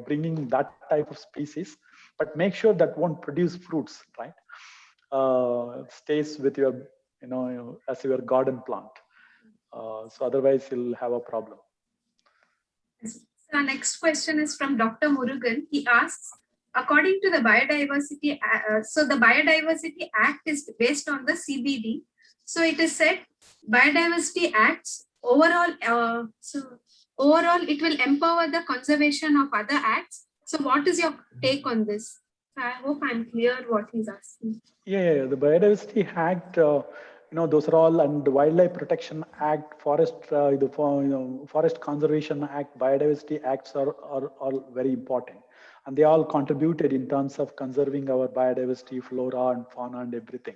bringing that type of species, but make sure that won't produce fruits, right? Stays with your, as your garden plant. So otherwise you'll have a problem. So our next question is from Dr. Murugan. He asks, according to the Biodiversity, so the Biodiversity Act is based on the CBD. So it is said Biodiversity Acts overall, overall it will empower the conservation of other acts. So what is your take on this? I hope I'm clear what he's asking. Yeah, the Biodiversity Act, those are all, and the Wildlife Protection Act, Forest Conservation Act, Biodiversity Acts are all very important. And they all contributed in terms of conserving our biodiversity, flora and fauna and everything.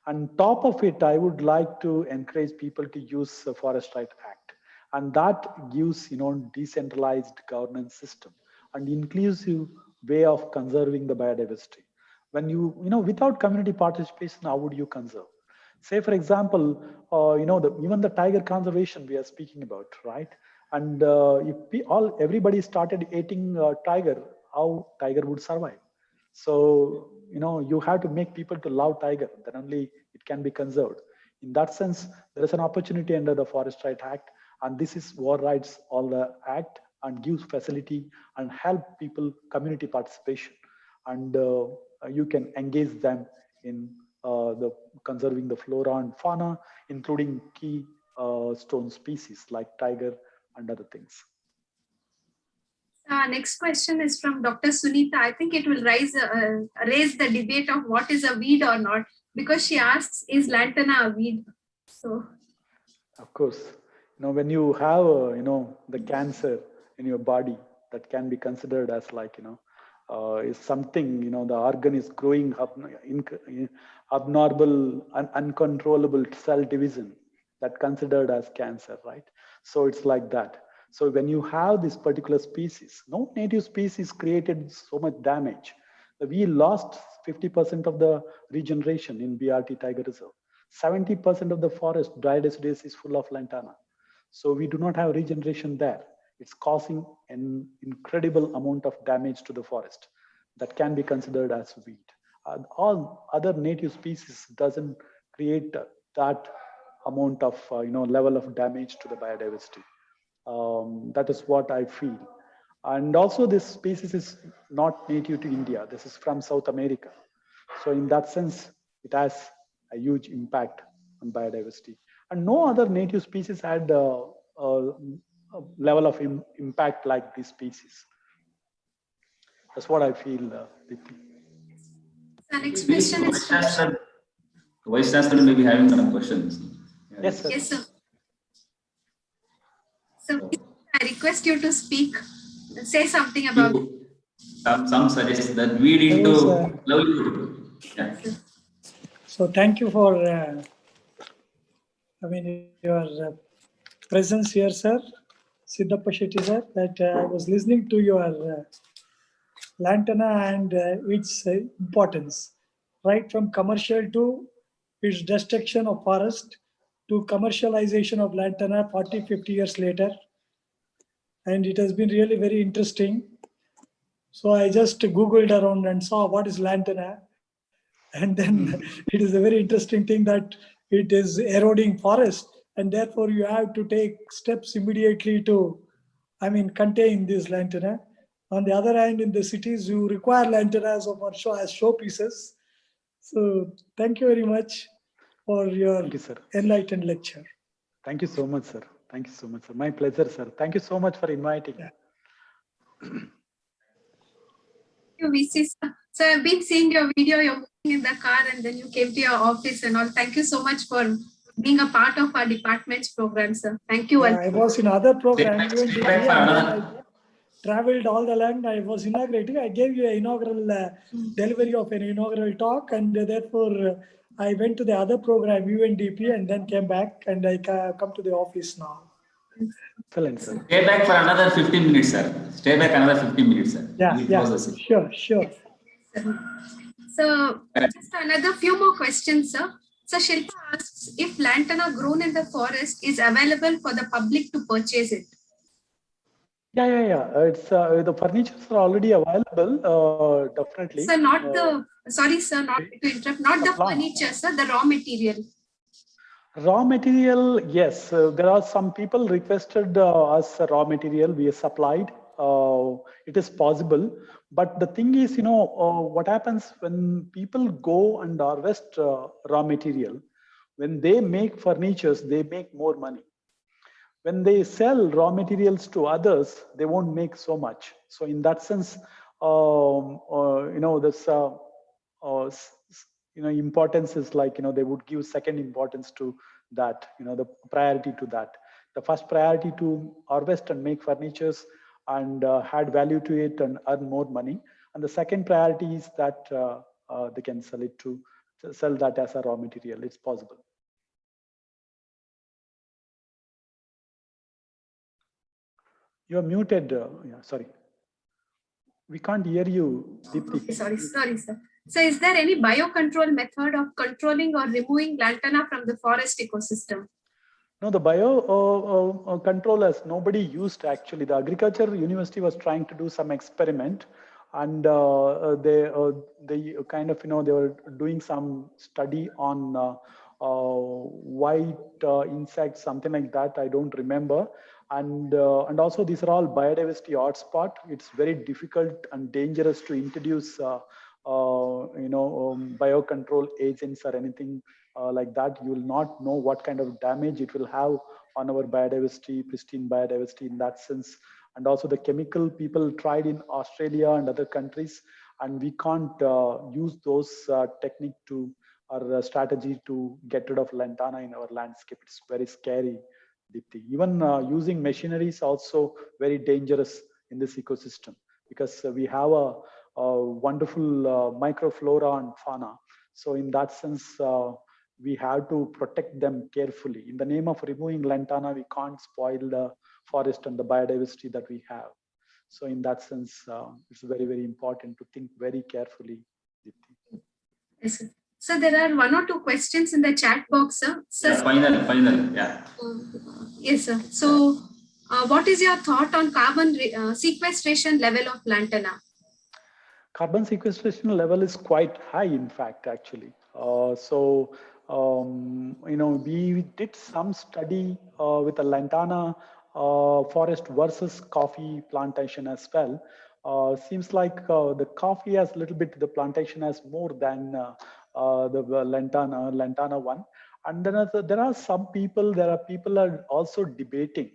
On top of it, I would like to encourage people to use the Forest Right Act. And that gives, decentralized governance system and inclusive way of conserving the biodiversity. When without community participation, how would you conserve? Say, for example, even the tiger conservation we are speaking about, right? And if everybody started eating tiger, how tiger would survive? So, you have to make people to love tiger, then only it can be conserved. In that sense, there is an opportunity under the Forest Right Act, and this is overrides all the act and gives facility and help people community participation. And you can engage them in the conserving the flora and fauna, including key stone species like tiger and other things. Next question is from Dr. Sunita. I think it will raise the debate of what is a weed or not, because she asks, is lantana a weed? So, of course, when you have the cancer in your body, that can be considered as like is something, the organ is growing up abnormal and uncontrollable cell division, that considered as cancer, right? So it's like that. So when you have this particular species, no native species created so much damage. We lost 50% of the regeneration in BRT Tiger Reserve. 70% of the forest dry deciduous is full of lantana. So we do not have regeneration there. It's causing an incredible amount of damage to the forest that can be considered as weed. All other native species doesn't create that amount of level of damage to the biodiversity. That is what I feel. And also this species is not native to India. This is from South America. So in that sense, it has a huge impact on biodiversity. And no other native species had a level of impact like this species. That's what I feel, Deepthi. The next question is from... Vice Chancellor may be having some questions. Yes, sir. Yes, sir. So I request you to speak, say something about... Some suggest that we need to love. Yeah. So thank you for your presence here, sir. Siddhappa Shetty, sir, that I was listening to your lantana and its importance, right from commercial to its destruction of forest to commercialization of lantana 40, 50 years later. And it has been really very interesting. So I just Googled around and saw what is lantana. And then it is a very interesting thing that it is eroding forest, and therefore you have to take steps immediately to, contain this lantana. On the other hand, in the cities, you require lantanas as showpieces. So thank you very much for your enlightened lecture. Thank you so much, sir. Thank you so much, sir. My pleasure, sir. Thank you so much for inviting me. Thank you, VC, sir. So I've been seeing your video, you're moving in the car and then you came to your office and all. Thank you so much for being a part of our department's program, sir. Thank you. I was in other programs. I traveled all the land. I was inaugurating. I gave you an inaugural delivery of an inaugural talk, and therefore I went to the other program, UNDP, and then came back, and I come to the office now. Excellent, sir. Stay back for another 15 minutes, sir. Stay back another 15 minutes, sir. Yeah, sure. So just another few more questions, sir. So Shilpa asks if lantana grown in the forest is available for the public to purchase it. Yeah. It's the furnitures are already available. Definitely. So not the sorry, sir, not to interrupt. Not the furniture, sir. The raw material. Raw material, yes. There are some people requested us raw material. We supplied. It is possible, but the thing is, what happens when people go and harvest raw material, when they make furnitures, they make more money. When they sell raw materials to others, they won't make so much. So in that sense, this importance is like, they would give second importance to that, the priority to that. The first priority to harvest and make furnitures and add value to it and earn more money. And the second priority is that they can sell that as a raw material. It's possible. You're muted. Sorry. We can't hear you, Deepthi. Okay, sorry, sir. So is there any biocontrol method of controlling or removing lantana from the forest ecosystem? No, the bio controllers, nobody used actually. The agriculture university was trying to do some experiment, and they kind of, they were doing some study on white insects, something like that. I don't remember. And also these are all biodiversity hotspot. It's very difficult and dangerous to introduce biocontrol agents or anything like that. You will not know what kind of damage it will have on our biodiversity, pristine biodiversity in that sense. And also the chemical people tried in Australia and other countries, and we can't use those technique to or strategy to get rid of lantana in our landscape. It's very scary, Dipti. Even using machinery is also very dangerous in this ecosystem, because we have a wonderful microflora and fauna. So in that sense, we have to protect them carefully. In the name of removing lantana, we can't spoil the forest and the biodiversity that we have. So in that sense, it's very, very important to think very carefully, Dipti. Yes, sir. So there are 1 or 2 questions in the chat box, sir. Yeah, final, yeah. Yes, sir. So what is your thought on carbon sequestration level of lantana? Carbon sequestration level is quite high, in fact, actually. We did some study with the lantana forest versus coffee plantation as well. Seems like the coffee has a little bit, the plantation has more than the lantana one. And then there are people are also debating,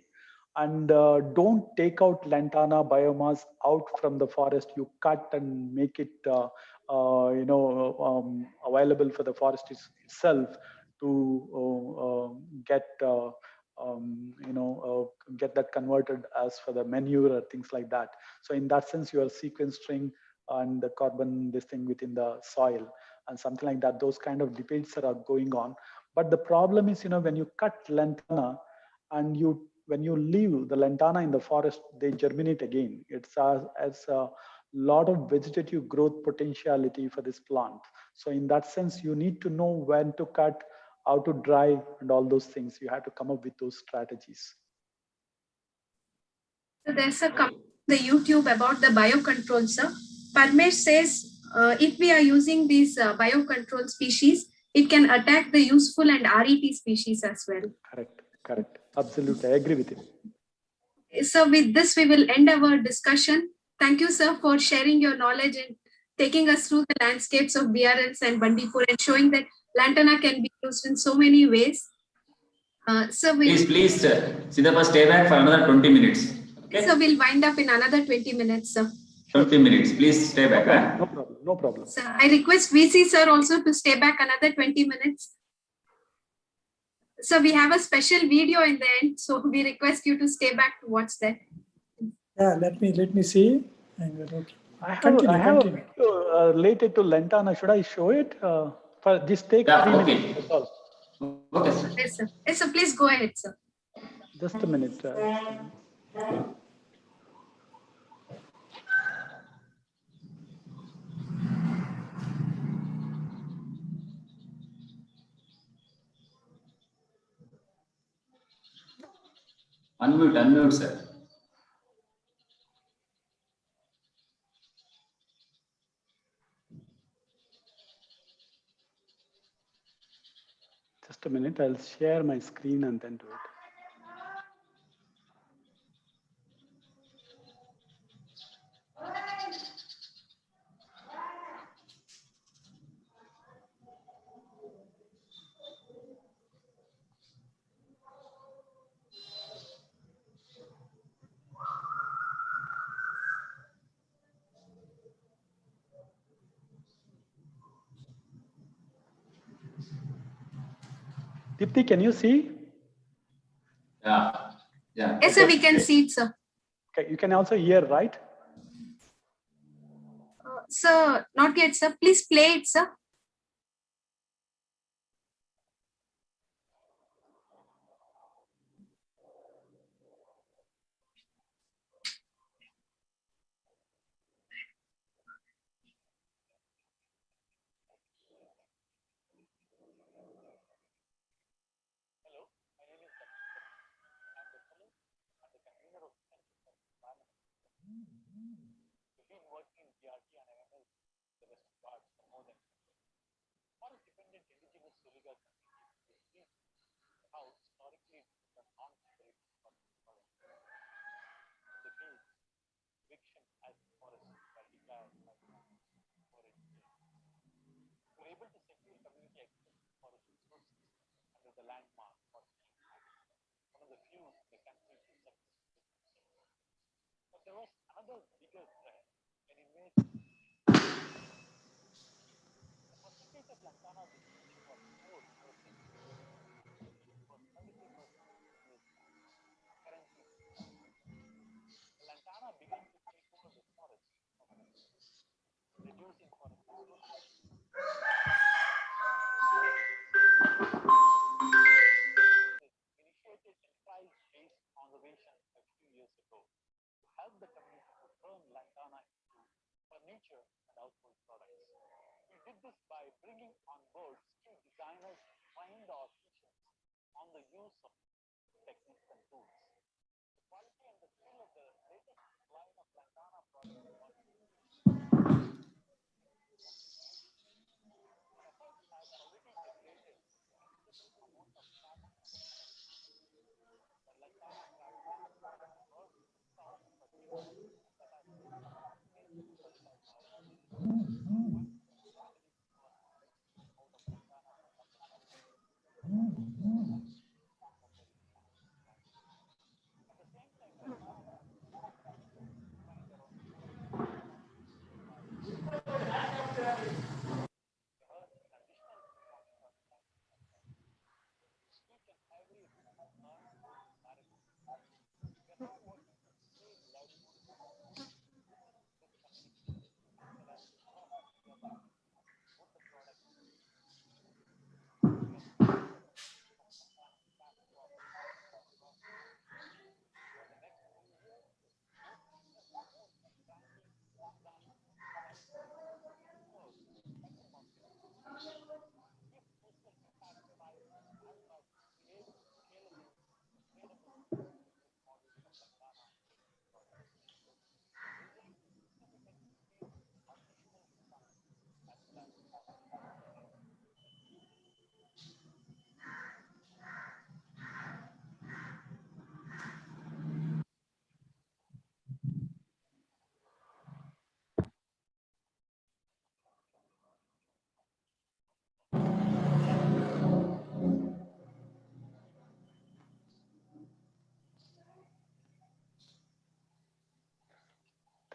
and don't take out lantana biomass out from the forest. You cut and make it available for the forest itself to get get that converted as for the manure or things like that. So in that sense, you are sequestering and the carbon, this thing within the soil and something like that. Those kind of debates are going on. But the problem is, when you cut lantana and when you leave the lantana in the forest, they germinate again. It's as a lot of vegetative growth potentiality for this plant. So in that sense, you need to know when to cut, how to dry, and all those things. You have to come up with those strategies. So there's a comment on the YouTube about the biocontrol, sir. Parmesh says, if we are using these biocontrol species, it can attack the useful and RET species as well. Correct. Absolutely. I agree with you. So with this, we will end our discussion. Thank you, sir, for sharing your knowledge and taking us through the landscapes of BRLs and Bandipur and showing that lantana can be used in so many ways. Please, Siddhappa, stay back for another 20 minutes. Okay? So we'll wind up in another 20 minutes, sir. 20 minutes. Please stay back. No problem. So I request VC, sir, also to stay back another 20 minutes. So we have a special video in the end. So we request you to stay back to watch that. Yeah, let me see. Okay. I have a video related to lantana. Should I show it? For just take 3 minutes. Okay, sir. Yes, sir. Yes, sir. Please go ahead, sir. Just a minute. Unmute, sir. Just a minute. I'll share my screen and then do it. Dipti, can you see? Yeah. Yes, sir, we can see it, sir. Okay, you can also hear, right? Sir, not yet, sir. Please play it, sir. We've been working in DRT and MML, the Western Ghats, for more than forest-dependent indigenous Soliga communities. How historically the non-migratory forest the build eviction as forest by declared by forest. We're able to secure community access to forest resources under the landmark Forest Act, one of the few in the country to successfully. But there was another bigger threat, an invasion. The percentage of lantana vegetation was 4%. It was 33% years back. Currently, the lantana began to take over the forest, reducing forest resources. Initiated enterprise-based conservation a few years ago to help the community to turn lantana into furniture and household products. We did this by bringing on board skilled designers and trained artisans on the use of techniques and tools. The quality and the skill of the latest line of lantana products has already generated considerable amount of carbon. The lantana craft work thousand per kilo that has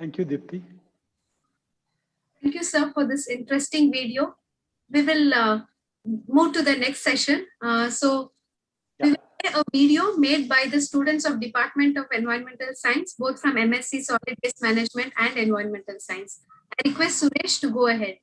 Thank you, Dipti. Thank you, sir, for this interesting video. We will move to the next session. We will play a video made by the students of Department of Environmental Science, both from MSc Solid Waste Management and Environmental Science. I request Suresh to go ahead.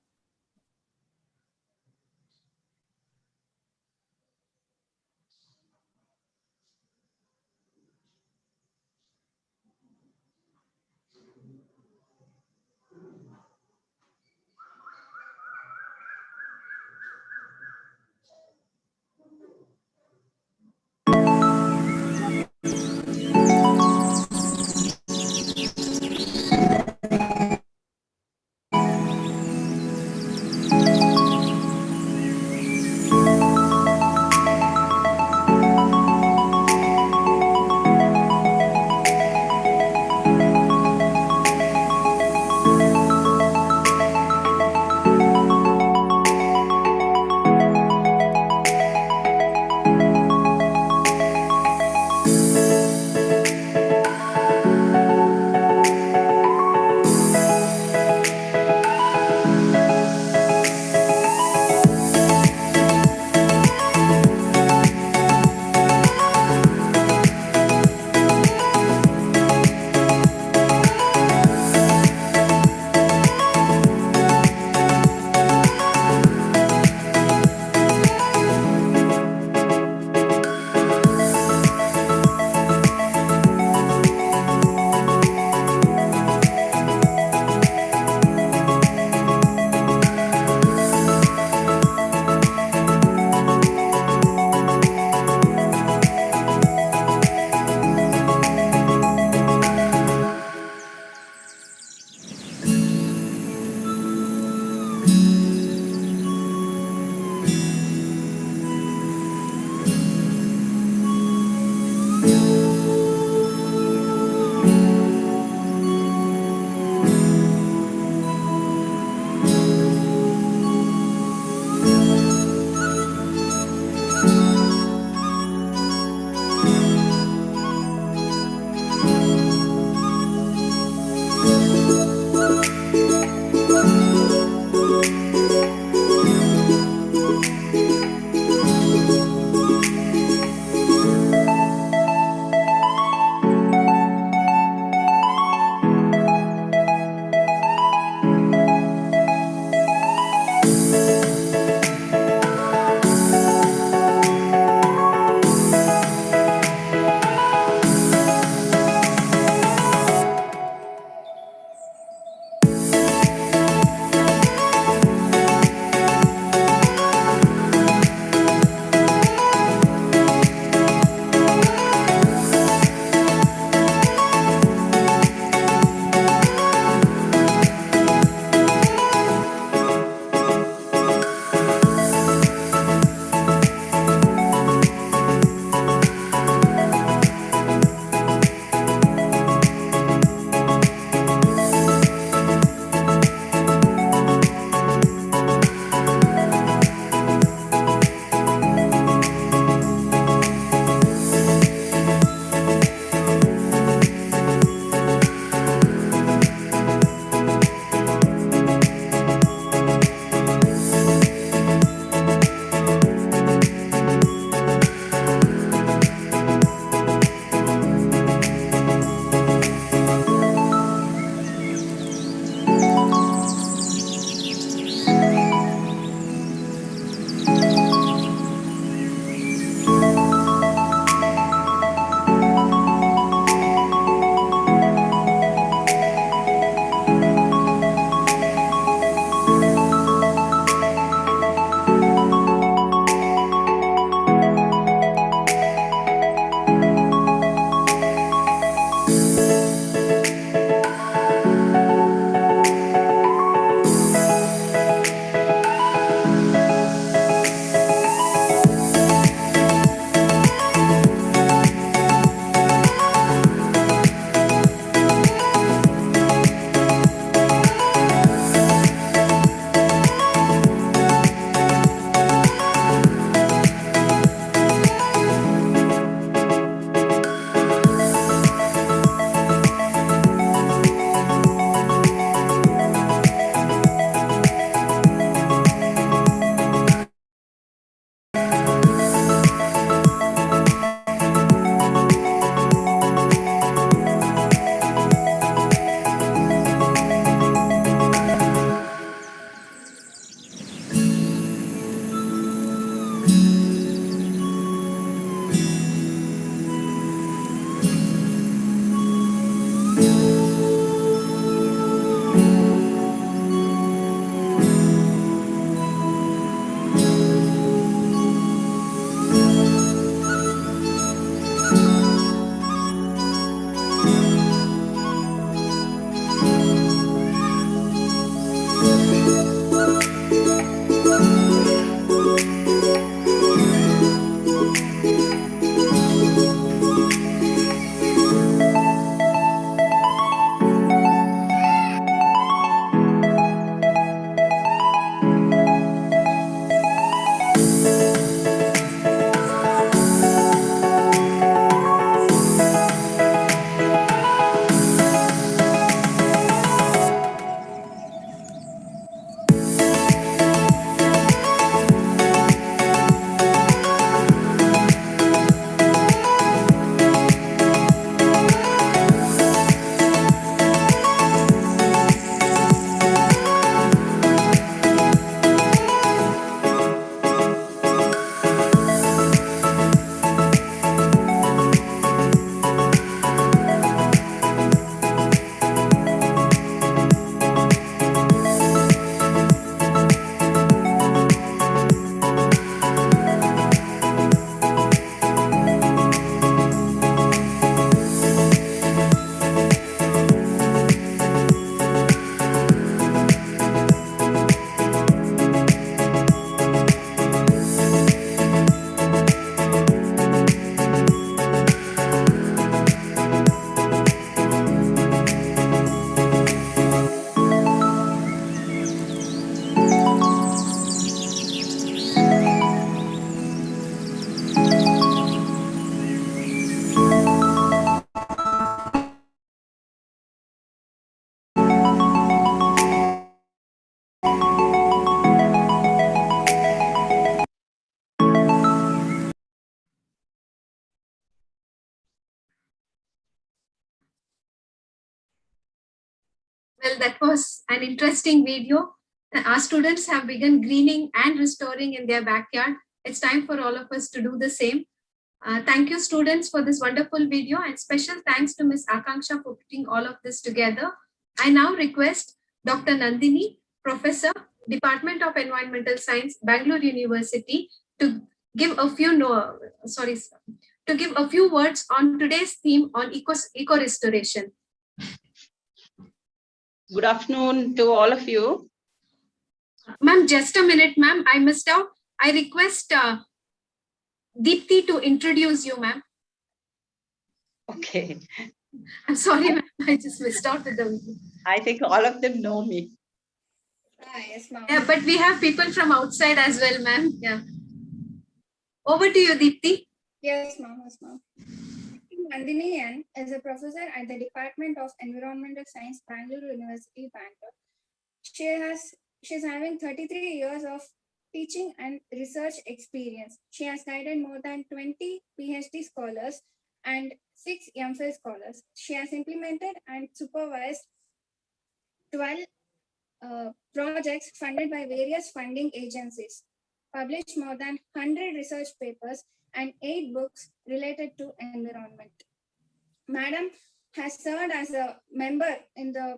Well, that was an interesting video. Our students have begun greening and restoring in their backyard. It's time for all of us to do the same. Thank you, students, for this wonderful video, and special thanks to Ms. Akanksha for putting all of this together. I now request Dr. Nandini, Professor, Department of Environmental Science, Bangalore University, to give a few words on today's theme on eco restoration. Good afternoon to all of you. Ma'am, just a minute, ma'am. I missed out. I request Deepti to introduce you, ma'am. Okay. I'm sorry, ma'am. I just missed out with the video. I think all of them know me. Yes, ma'am. Yeah, but we have people from outside as well, ma'am. Yeah. Over to you, Deepti. Yes, ma'am. Yes, ma'am. Nandini N is a professor at the Department of Environmental Science, Bangalore University, Bangalore. She's having 33 years of teaching and research experience. She has guided more than 20 PhD scholars and 6 MPhil scholars. She has implemented and supervised 12 projects funded by various funding agencies, published more than 100 research papers and 8 books related to environment. Madam has served as a member in the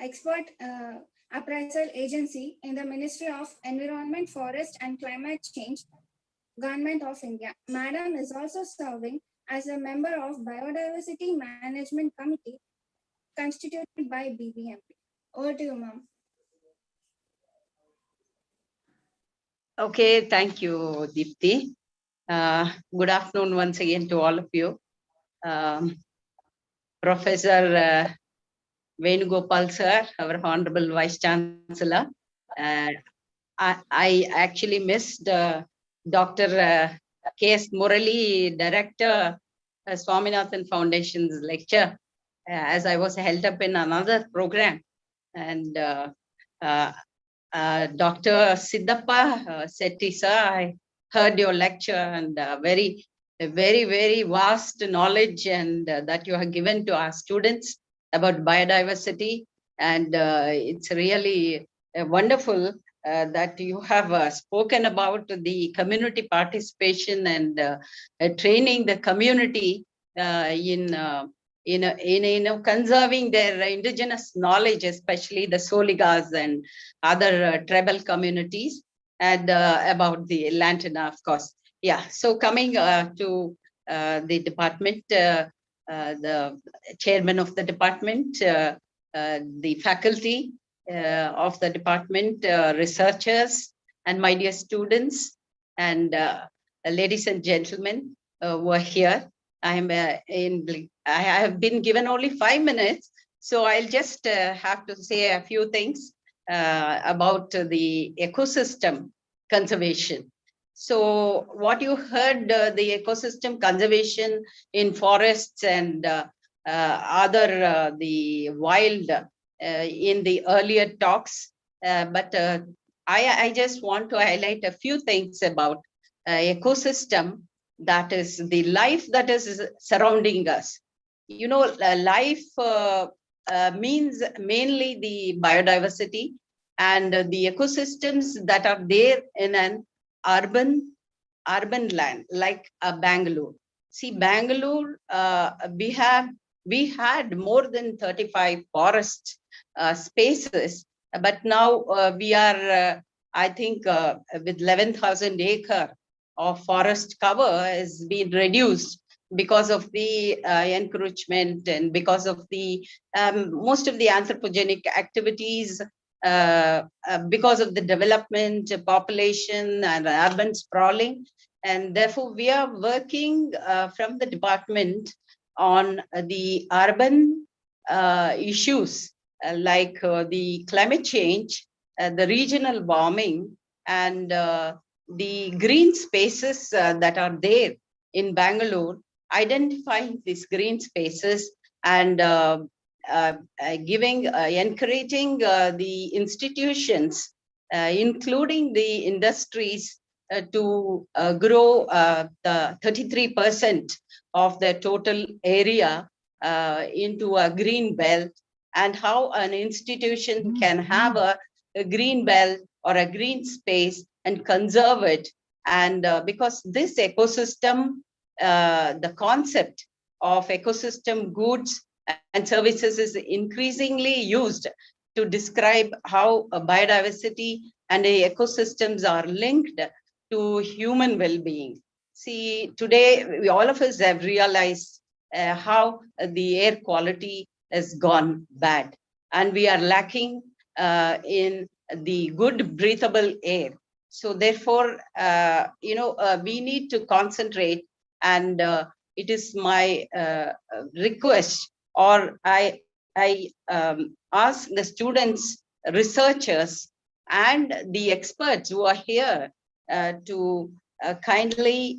expert appraisal agency in the Ministry of Environment, Forest and Climate Change, Government of India. Madam is also serving as a member of Biodiversity Management Committee constituted by BBMP. Over to you, ma'am. Okay, thank you, Deepti. Good afternoon once again to all of you. Professor Venugopal sir, our Honorable Vice Chancellor. I actually missed Dr. K.S. Murali, Director, Swaminathan Foundation's lecture, as I was held up in another program. And Dr. Siddhappa Setty sir, I heard your lecture, and very vast knowledge and that you have given to our students about biodiversity. And it's really wonderful that you have spoken about the community participation and training the community in conserving their indigenous knowledge, especially the Soligas and other tribal communities, and about the Lantana, of course. Yeah, so coming to the department, the chairman of the department, the faculty of the department, researchers, and my dear students, and ladies and gentlemen who are here. I have been given only 5 minutes, so I'll just have to say a few things about the ecosystem conservation. So what you heard, the ecosystem conservation in forests and other the wild in the earlier talks, but I just want to highlight a few things about ecosystem, that is the life that is surrounding us. You know, life means mainly the biodiversity and the ecosystems that are there in an urban land like Bangalore. See, Bangalore, we had more than 35 forest spaces, but now we are, I think, with 11,000 acre of forest cover has been reduced because of the encroachment and because of the most of the anthropogenic activities, because of the development, population, and urban sprawling. And therefore, we are working from the department on the urban issues like the climate change, the regional warming, and the green spaces that are there in Bangalore, identifying these green spaces and encouraging the institutions, including the industries, to grow the 33% of the total area into a green belt, and how an institution can have a green belt or a green space and conserve it. And because this ecosystem, the concept of ecosystem goods and services is increasingly used to describe how a biodiversity and ecosystems are linked to human well-being. See, today, all of us have realized how the air quality has gone bad, and we are lacking in the good breathable air. So therefore, we need to concentrate, and it is my request, or I ask the students, researchers, and the experts who are here to kindly,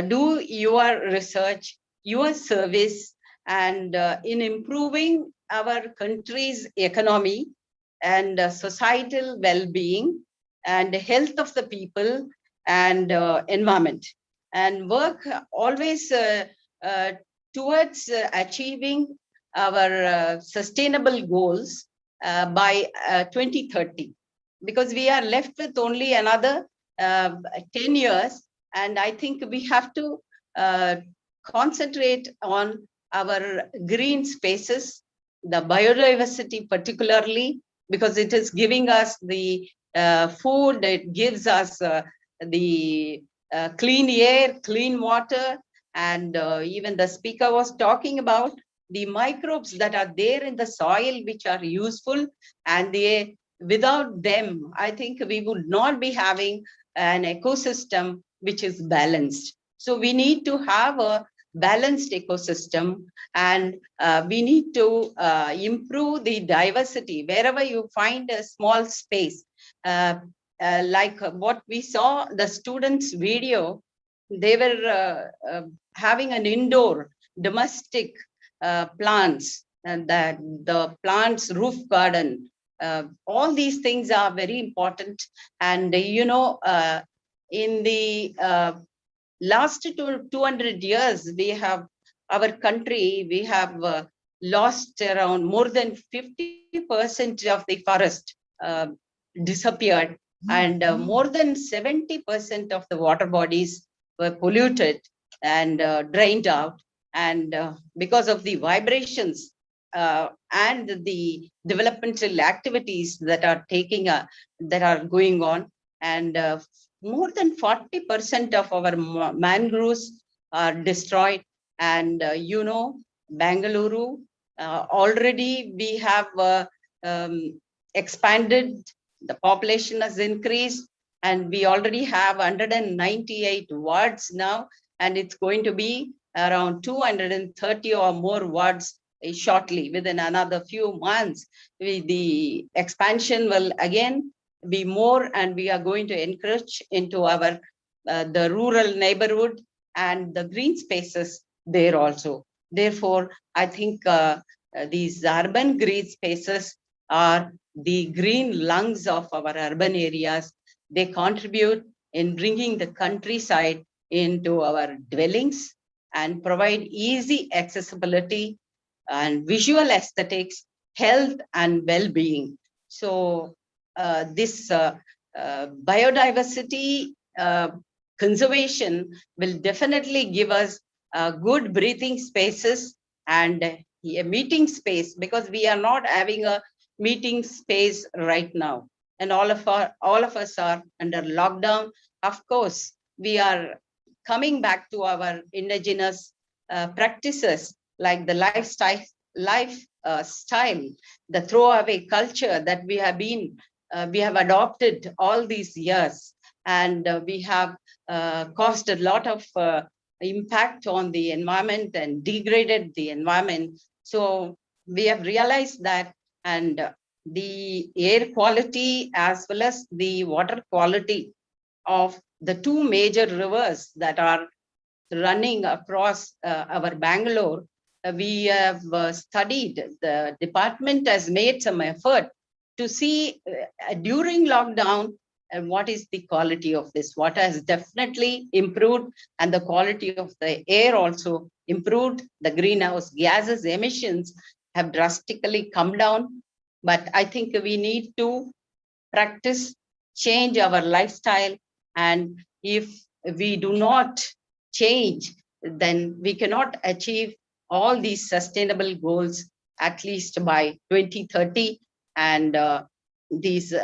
do your research, your service, and in improving our country's economy and societal well-being and health of the people and environment, and work always towards achieving our sustainable goals by 2030, because we are left with only another 10 years, and I think we have to concentrate on our green spaces, the biodiversity particularly, because it is giving us the food, it gives us the clean air, clean water, and even the speaker was talking about the microbes that are there in the soil, which are useful, and without them, I think we would not be having an ecosystem which is balanced. So we need to have a balanced ecosystem, and we need to improve the diversity wherever you find a small space. Like what we saw, the students' video, they were having an indoor domestic plants, and that the plants roof garden. All these things are very important. And in the last 200 years, we have, our country, we have lost around more than 50% of the forest disappeared, and more than 70% of the water bodies were polluted and drained out. And because of the vibrations and the developmental activities that are that are going on, and more than 40% of our mangroves are destroyed. And Bangalore, already we have expanded, the population has increased, and we already have 198 wards now, and it's going to be around 230 or more wards shortly, within another few months. The expansion will again be more, and we are going to encourage into our the rural neighborhood and the green spaces there also. Therefore, I think these urban green spaces are the green lungs of our urban areas. They contribute in bringing the countryside into our dwellings and provide easy accessibility and visual aesthetics, health and well-being. So this biodiversity conservation will definitely give us good breathing spaces and a meeting space, because we are not having a meeting space right now, and all of us are under lockdown. Of course, we are coming back to our indigenous practices, like the lifestyle, the throwaway culture that we have adopted all these years, and we have caused a lot of impact on the environment and degraded the environment. So we have realized that, and the air quality as well as the water quality of the two major rivers that are running across our Bangalore, we have studied. The department has made some effort to see during lockdown and what is the quality of this. Water has definitely improved, and the quality of the air also improved. The greenhouse gases emissions have drastically come down. But I think we need to practice, change our lifestyle. And if we do not change, then we cannot achieve all these sustainable goals, at least by 2030. And these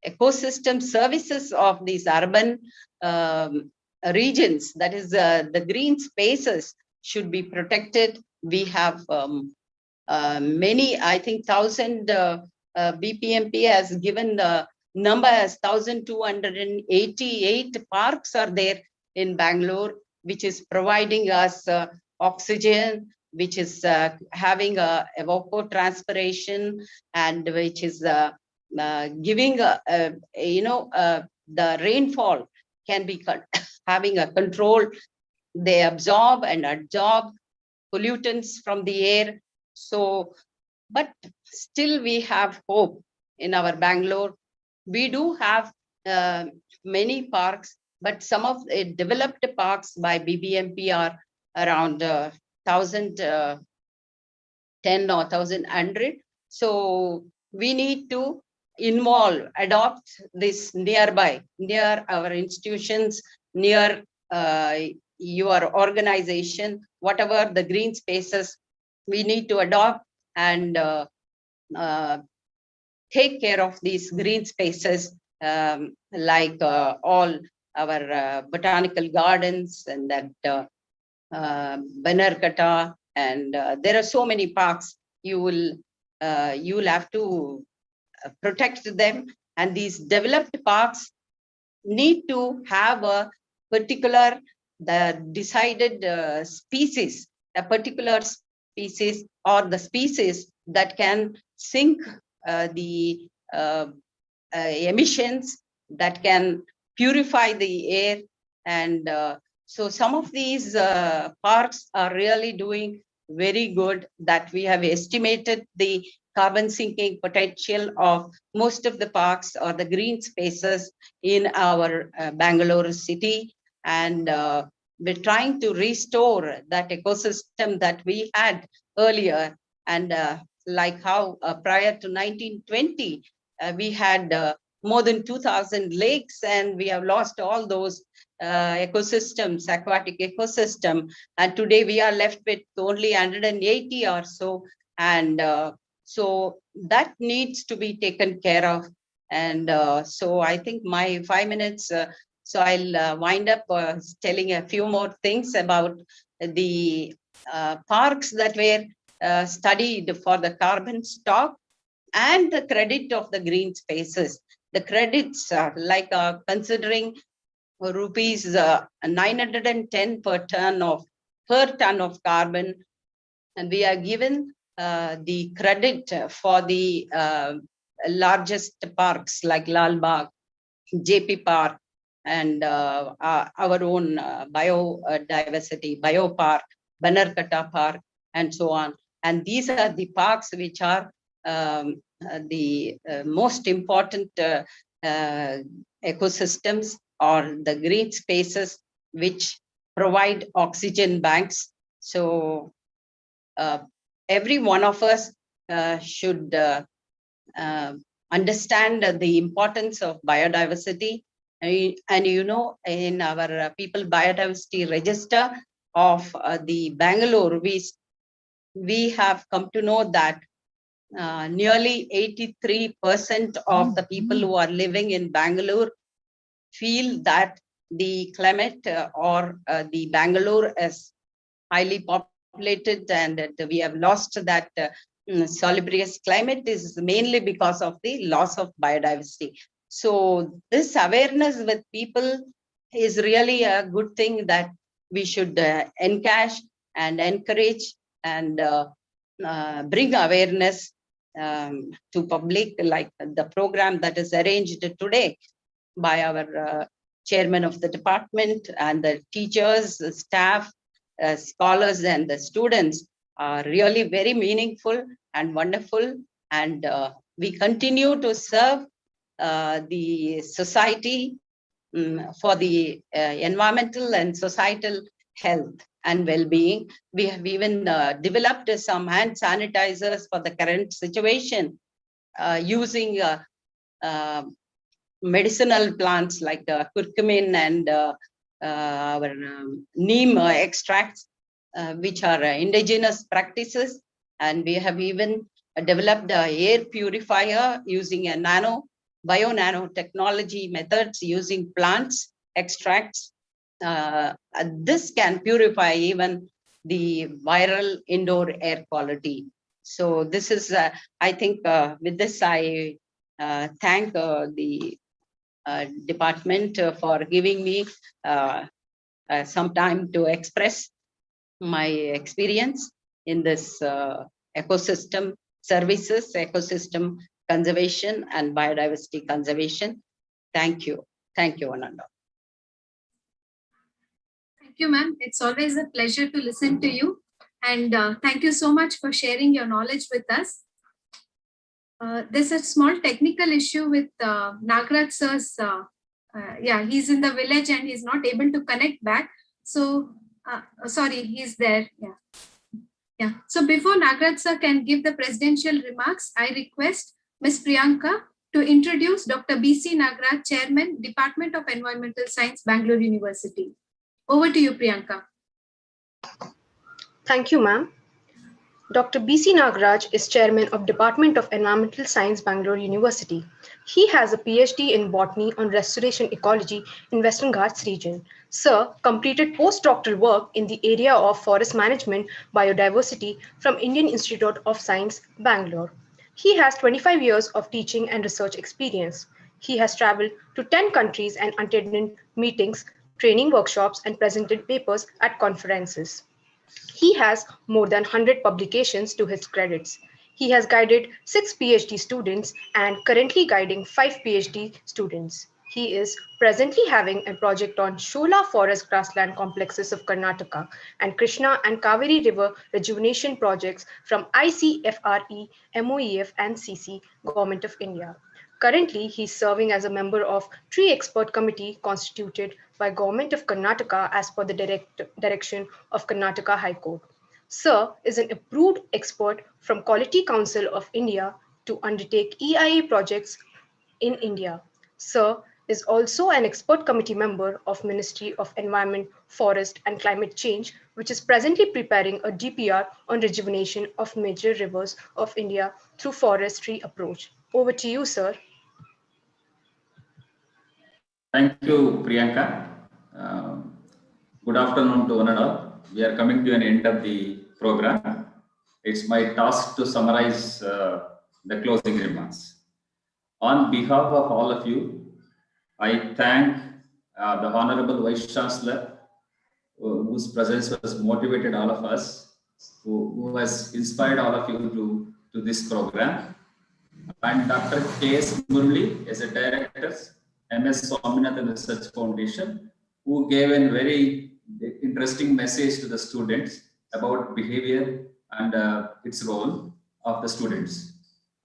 ecosystem services of these urban regions, that is the green spaces, should be protected. We have many, I think 1,000, BPMP has given the number as 1,288 parks are there in Bangalore, which is providing us oxygen, which is having a evapotranspiration, and which is giving the rainfall can be having a control. They absorb and adsorb pollutants from the air. So, but still we have hope in our Bangalore. We do have many parks, but some of the developed parks by BBMP are around 1,010 or 1,100. So we need to adopt this nearby, near our institutions, near your organization, whatever the green spaces, we need to adopt and take care of these green spaces, like all our botanical gardens and that Banarkata, and there are so many parks. You will have to protect them, and these developed parks need to have a particular decided species, a particular species, or the species that can sink the emissions, that can purify the air. And so some of these parks are really doing very good, that we have estimated the carbon sinking potential of most of the parks or the green spaces in our Bangalore city. And we're trying to restore that ecosystem that we had earlier. And like how prior to 1920, we had more than 2,000 lakes, and we have lost all those ecosystems, aquatic ecosystem. And today we are left with only 180 or so. And so that needs to be taken care of. And so I think my 5 minutes, so I'll wind up telling a few more things about the parks that were studied for the carbon stock and the credit of the green spaces. The credits are like considering rupees 910 per ton of carbon, and we are given the credit for the largest parks like Lal Bagh, JP Park, and our own biodiversity, Biopark, Banarkata Park, and so on. And these are the parks which are the most important ecosystems, or the green spaces which provide oxygen banks. So every one of us should understand the importance of biodiversity. And you know, in our People Biodiversity Register of the Bangalore, we have come to know that nearly 83% of the people who are living in Bangalore feel that the climate or the Bangalore is highly populated, and that we have lost that salubrious climate is mainly because of the loss of biodiversity. So this awareness with people is really a good thing that we should encash and encourage and bring awareness to public, like the program that is arranged today by our chairman of the department, and the teachers, the staff, scholars, and the students are really very meaningful and wonderful. And we continue to serve the society for the environmental and societal health and well-being. We have even developed some hand sanitizers for the current situation using medicinal plants like the curcumin and our neem extracts, which are indigenous practices. And we have even developed an air purifier using a bio-nanotechnology methods using plants extracts. This can purify even the viral indoor air quality. So this is, I think, with this I thank the department for giving me some time to express my experience in this ecosystem services, ecosystem conservation and biodiversity conservation. Thank you. Thank you, Ananda. Thank you, ma'am. It's always a pleasure to listen to you. And thank you so much for sharing your knowledge with us. There's a small technical issue with Nagraj sir's. Yeah, he's in the village and he's not able to connect back. So, sorry, he's there. Yeah. Yeah. So before Nagraj sir can give the presidential remarks, I request Ms. Priyanka to introduce Dr. B.C. Nagraj, Chairman, Department of Environmental Science, Bangalore University. Over to you, Priyanka. Thank you, ma'am. Dr. B.C. Nagraj is Chairman of Department of Environmental Science, Bangalore University. He has a PhD in Botany on Restoration Ecology in Western Ghats region. Sir completed postdoctoral work in the area of forest management biodiversity from Indian Institute of Science, Bangalore. He has 25 years of teaching and research experience. He has traveled to 10 countries and attended meetings, training workshops, and presented papers at conferences. He has more than 100 publications to his credits. He has guided 6 PhD students and currently guiding 5 PhD students. He is presently having a project on Shola Forest Grassland Complexes of Karnataka and Krishna and Kaveri River Rejuvenation Projects from ICFRE, MOEF and CC, Government of India. Currently, he is serving as a member of Tree Expert Committee constituted by Government of Karnataka as per the direction of Karnataka High Court. Sir is an approved expert from Quality Council of India to undertake EIA projects in India. Sir is also an expert committee member of Ministry of Environment, Forest and Climate Change, which is presently preparing a DPR on rejuvenation of major rivers of India through forestry approach. Over to you, sir. Thank you, Priyanka. Good afternoon to one and all. We are coming to an end of the program. It's my task to summarize the closing remarks. On behalf of all of you, I thank the Honorable Vice Chancellor, whose presence has motivated all of us, who has inspired all of you to this program, and Dr. K.S. Murli as a director, MS Swaminathan Research Foundation, who gave a very interesting message to the students about behavior and its role of the students.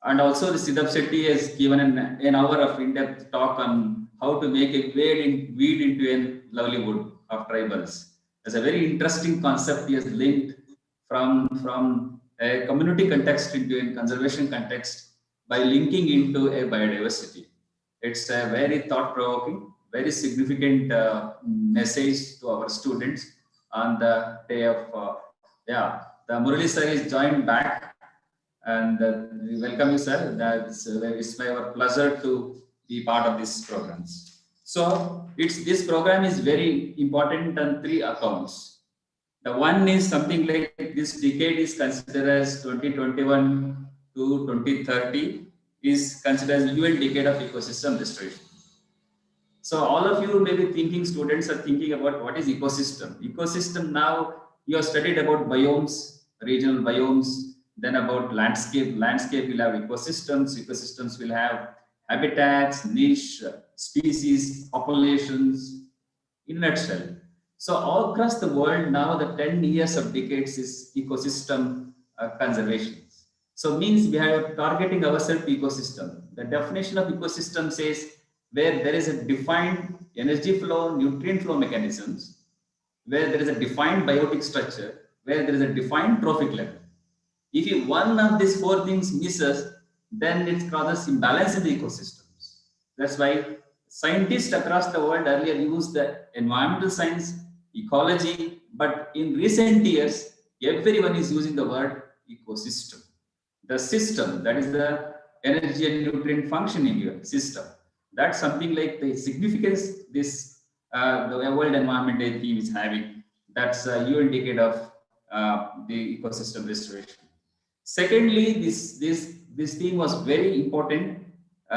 And also the Siddharth Shetty has given an hour of in-depth talk on how to make a weed into a livelihood of tribals. It's a very interesting concept he has linked from a community context into a conservation context by linking into a biodiversity. It's a very thought-provoking, very significant message to our students on the day of, the Murali sir is joined back, and we welcome you, sir. It's our pleasure to be part of these programs. So this program is very important on 3 accounts. The one is something like this decade is considered as 2021 to 2030 is considered as UN decade of ecosystem restoration. So all of you may be thinking, students are thinking about what is ecosystem. Ecosystem, now you have studied about biomes, regional biomes, then about landscape. Landscape will have ecosystems. Ecosystems will have habitats, niche, species, populations, in a nutshell. So all across the world now, the 10 years of decades is ecosystem conservation. So means we are targeting ourselves ecosystem. The definition of ecosystem says where there is a defined energy flow, nutrient flow mechanisms, where there is a defined biotic structure, where there is a defined trophic level. If one of these four things misses, then it causes imbalance in the ecosystems. That's why scientists across the world earlier used the environmental science, ecology, but in recent years, everyone is using the word ecosystem. The system, that is the energy and nutrient functioning your system. That's something like the significance this the World Environment Day theme is having. That's a UN decade of the ecosystem restoration. Secondly, this theme was very important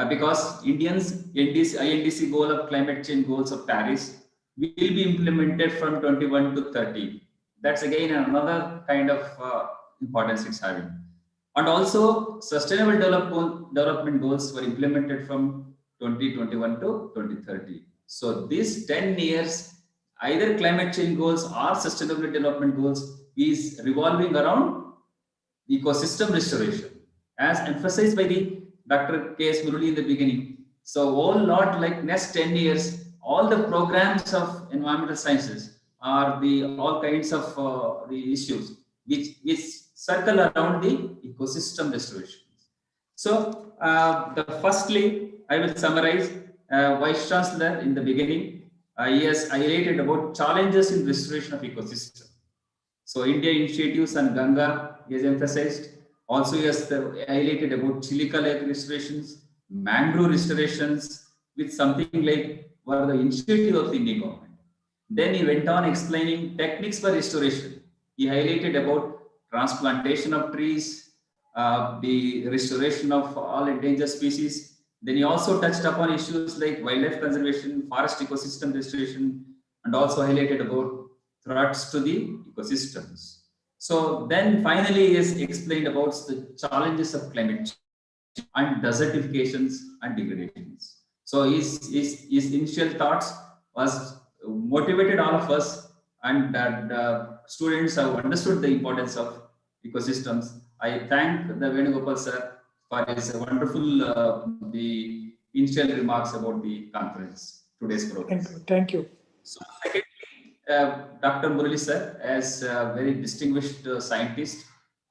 because Indians INDC goal of climate change goals of Paris will be implemented from 21 to 30. That's again another kind of importance it's having. And also sustainable development goals were implemented from 2021 to 2030. So these 10 years, either climate change goals or sustainable development goals is revolving around ecosystem restoration, as emphasized by the Dr. K.S. Murali in the beginning. So whole lot like next 10 years, all the programs of environmental sciences are all kinds of the issues which circle around the ecosystem restoration. So firstly, I will summarize Vice Chancellor in the beginning. He has highlighted about challenges in restoration of ecosystem. So India initiatives on Ganga is emphasized. Also, he has highlighted about Chilika Lake restorations, mangrove restorations, with something like were the initiative of the Indian government. Then he went on explaining techniques for restoration. He highlighted about transplantation of trees, the restoration of all endangered species. Then he also touched upon issues like wildlife conservation, forest ecosystem restoration, and also highlighted about threats to the ecosystems. So then finally he has explained about the challenges of climate change and desertifications and degradations. So his initial thoughts was motivated all of us, and that students have understood the importance of ecosystems. I thank the Venugopal sir for his wonderful the initial remarks about the conference, today's program. Thank you. So secondly, Dr. Murali sir, as a very distinguished scientist,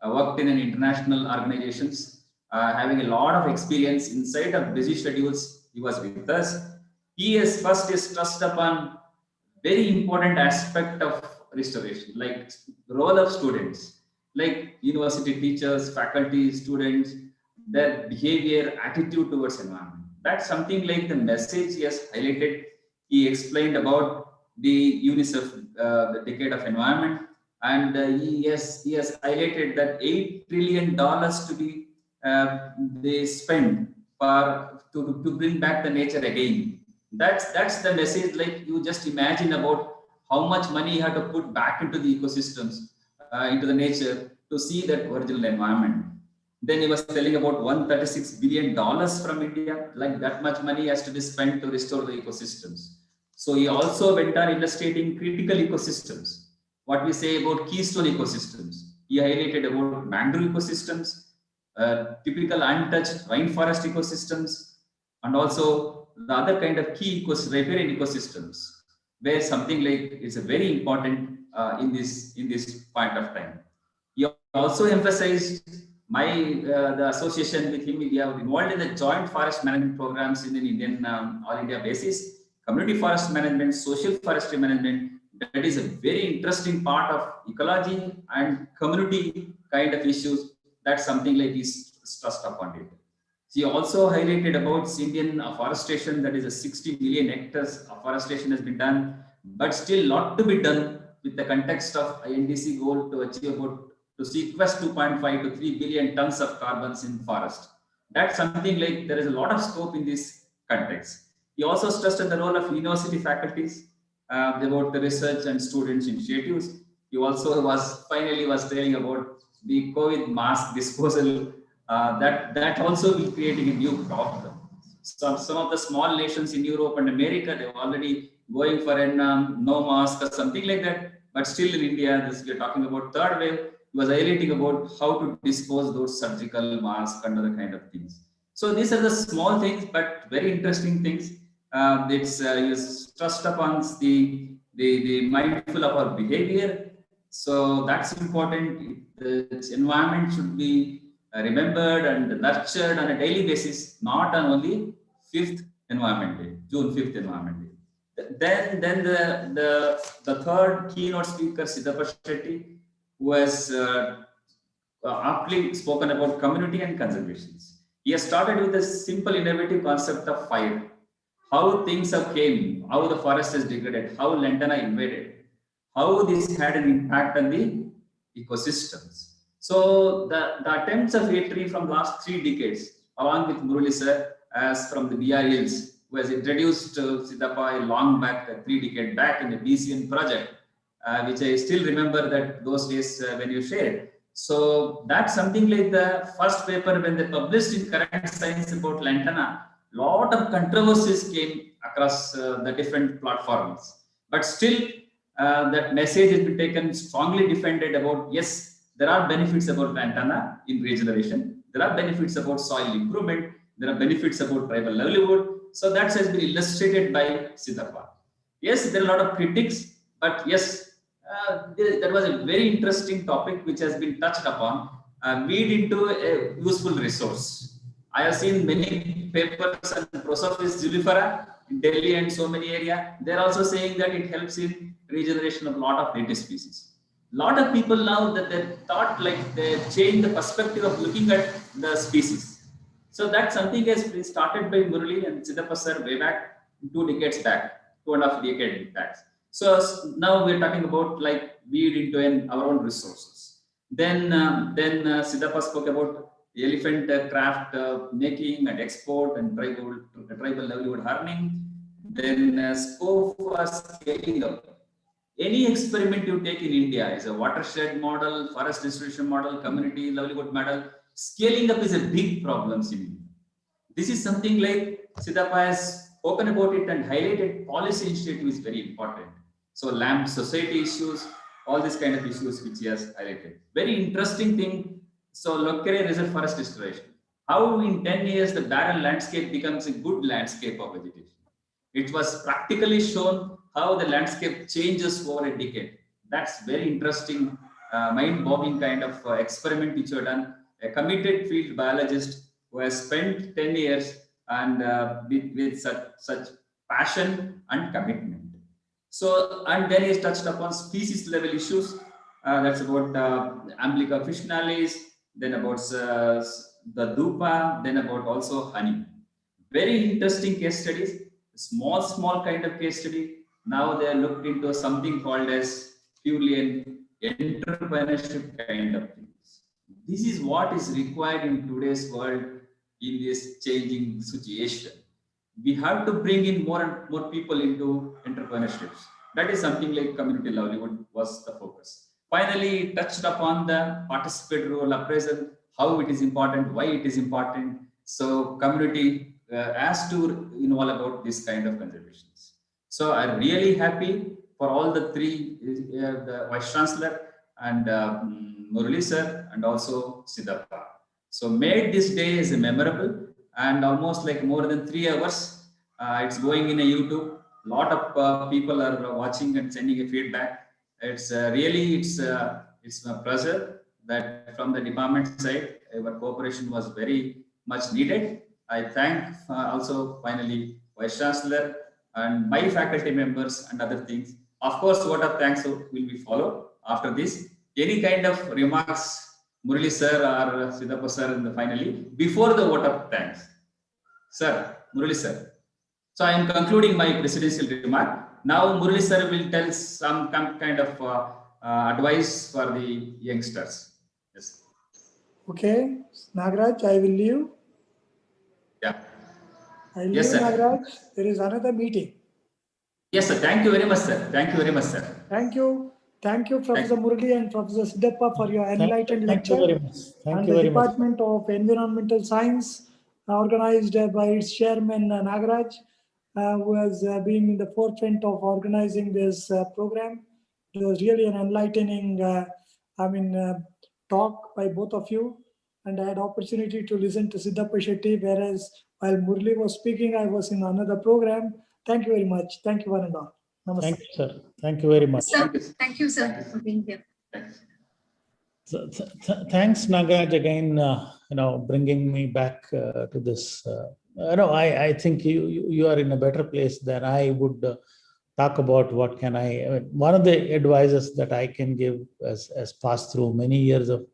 worked in an international organizations, having a lot of experience inside of busy schedules. He was with us. He has first stressed upon very important aspect of restoration, like role of students, like university teachers, faculty, students, their behavior, attitude towards environment. That's something like the message he has highlighted. He explained about the UNICEF, the decade of environment, and he has highlighted that $8 trillion to be they spend to bring back the nature again. That's the message. Like, you just imagine about how much money you have to put back into the ecosystems, into the nature, to see that original environment. Then he was telling about $136 billion from India, like that much money has to be spent to restore the ecosystems. So he also went on illustrating critical ecosystems, what we say about keystone ecosystems. He highlighted about mangrove ecosystems, typical untouched rainforest ecosystems, and also the other kind of key riparian ecosystems, where something like is very important in this point of time. He also emphasized the association with him. We are involved in the joint forest management programs in an Indian all India basis. Community forest management, social forestry management, that is a very interesting part of ecology and community kind of issues. That's something like is stressed upon it. He also highlighted about Indian afforestation, that is a 60 million hectares afforestation has been done, but still lot to be done with the context of INDC goal to achieve about to sequester 2.5 to 3 billion tons of carbons in forest. That's something like there is a lot of scope in this context. He also stressed the role of university faculties about the research and students initiatives. He also was telling about the COVID mask disposal. That also will creating a new problem. Some of the small nations in Europe and America, they're already going for a no mask or something like that. But still in India, we are talking about third wave. he was highlighting about how to dispose those surgical masks and other kind of things. So these are the small things, but very interesting things. It's stressed upon the mindful of our behavior. So that's important. The environment should be remembered and nurtured on a daily basis, not on only 5th Environment Day, June 5th Environment Day. Then the third keynote speaker, Siddhappa Shetty, who has aptly spoken about community and conservations. He has started with a simple innovative concept of fire. How things have came, how the forest is degraded, how Lantana invaded, how this had an impact on the ecosystems. So the attempts of A-Tree from last 3 decades, along with Murali sir, as from the BR Hills, who has introduced Siddhappa long back, 3 decades back in the BCN project, which I still remember that those days when you shared. So that's something like the first paper when they published in Current Science about Lantana, lot of controversies came across the different platforms. But still, that message has been taken, strongly defended about, yes, there are benefits about lantana in regeneration. There are benefits about soil improvement. There are benefits about tribal livelihood. So that has been illustrated by Siddhappa. Yes, there are a lot of critics, but yes, that was a very interesting topic which has been touched upon. Made into a useful resource. I have seen many papers on Prosopis julifera in Delhi and so many areas. They are also saying that it helps in regeneration of a lot of native species. Lot of people now that they thought like they changed the perspective of looking at the species. So that's something has been started by Murali and Siddhappa sir way back 2 decades back, 2.5 decades back. So now we're talking about like weed into our own resources. Then Siddhappa spoke about elephant craft making and export and tribal livelihood hardening. Then scope for scaling up. Any experiment you take in India is a watershed model, forest distribution model, community livelihood model. Scaling up is a big problem in India. This is something like Siddhappa has spoken about it and highlighted policy initiative is very important. So land society issues, all these kind of issues which he has highlighted. Very interesting thing. So Lokkere Reserve Forest Restoration. How in 10 years the barren landscape becomes a good landscape of vegetation. It was practically shown how the landscape changes over a decade. That's very interesting, mind-boggling kind of experiment which you have done. A committed field biologist who has spent 10 years and with such passion and commitment. So, and then he touched upon species level issues. That's about Amblycta officinalis, then about the dupa, then about also honey. Very interesting case studies, small kind of case study. Now they are looked into something called as purely an entrepreneurship kind of things. This is what is required in today's world in this changing situation. We have to bring in more and more people into entrepreneurships. That is something like community livelihood was the focus. Finally, touched upon the participatory role appraisal, how it is important, why it is important. So community has to involve about this kind of conservations. So I'm really happy for all the 3, the Vice Chancellor and Murali sir and also Siddhappa. So made this day as a memorable and almost like more than 3 hours. It's going in a YouTube. A lot of people are watching and sending a feedback. It's it's my pleasure that from the department side, our cooperation was very much needed. I thank also finally Vice Chancellor and my faculty members and other things. Of course, vote of thanks will be followed after this. Any kind of remarks, Murali sir or Siddhappa sir in the finally before the vote of thanks. Sir, Murali sir. So I am concluding my presidential remark. Now Murali sir will tell some kind of advice for the youngsters. Yes. Okay, Nagraj, I will leave. Yeah. I will Yes, leave, sir. Nagraj. There is another meeting. Yes, sir. Thank you very much, sir. Thank you very much, sir. Thank you. Thank you, Professor Murali and Professor Siddhappa for your enlightened Thank you lecture. very much. Thank And you the very much. Department of Environmental Science, organized by its chairman Nagraj, who has been in the forefront of organizing this program. It was really an enlightening talk by both of you, and I had opportunity to listen to Siddhappa Shetty, whereas while Murli was speaking, I was in another program. Thank you very much. Thank you, one and all. Namaste. Thank you, sir. Thank you very much. Sir, thank you, sir, for being here. Thanks, Nagaraj, again, bringing me back to this. I think you are in a better place than I would talk about what can one of the advices that I can give as passed through many years of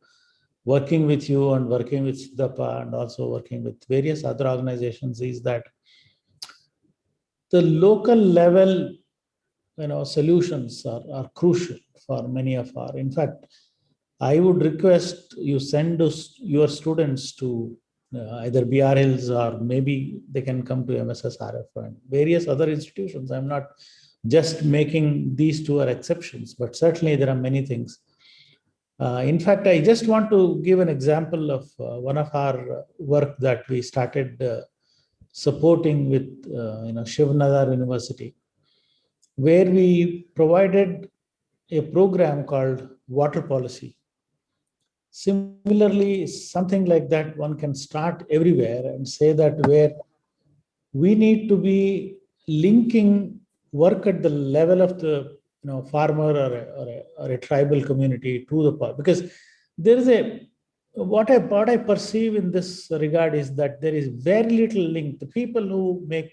working with you and working with Siddhappa and also working with various other organizations is that the local level solutions are crucial for many of our. In fact, I would request you send your students to either BR Hills or maybe they can come to MSSRF and various other institutions. I'm not just making these two are exceptions, but certainly there are many things. In fact, I just want to give an example of one of our work that we started supporting with Shiv Nadar University, where we provided a program called Water Policy. Similarly, something like that one can start everywhere and say that where we need to be linking work at the level of the farmer or a tribal community to the part, because there is what I perceive in this regard is that there is very little link. The people who make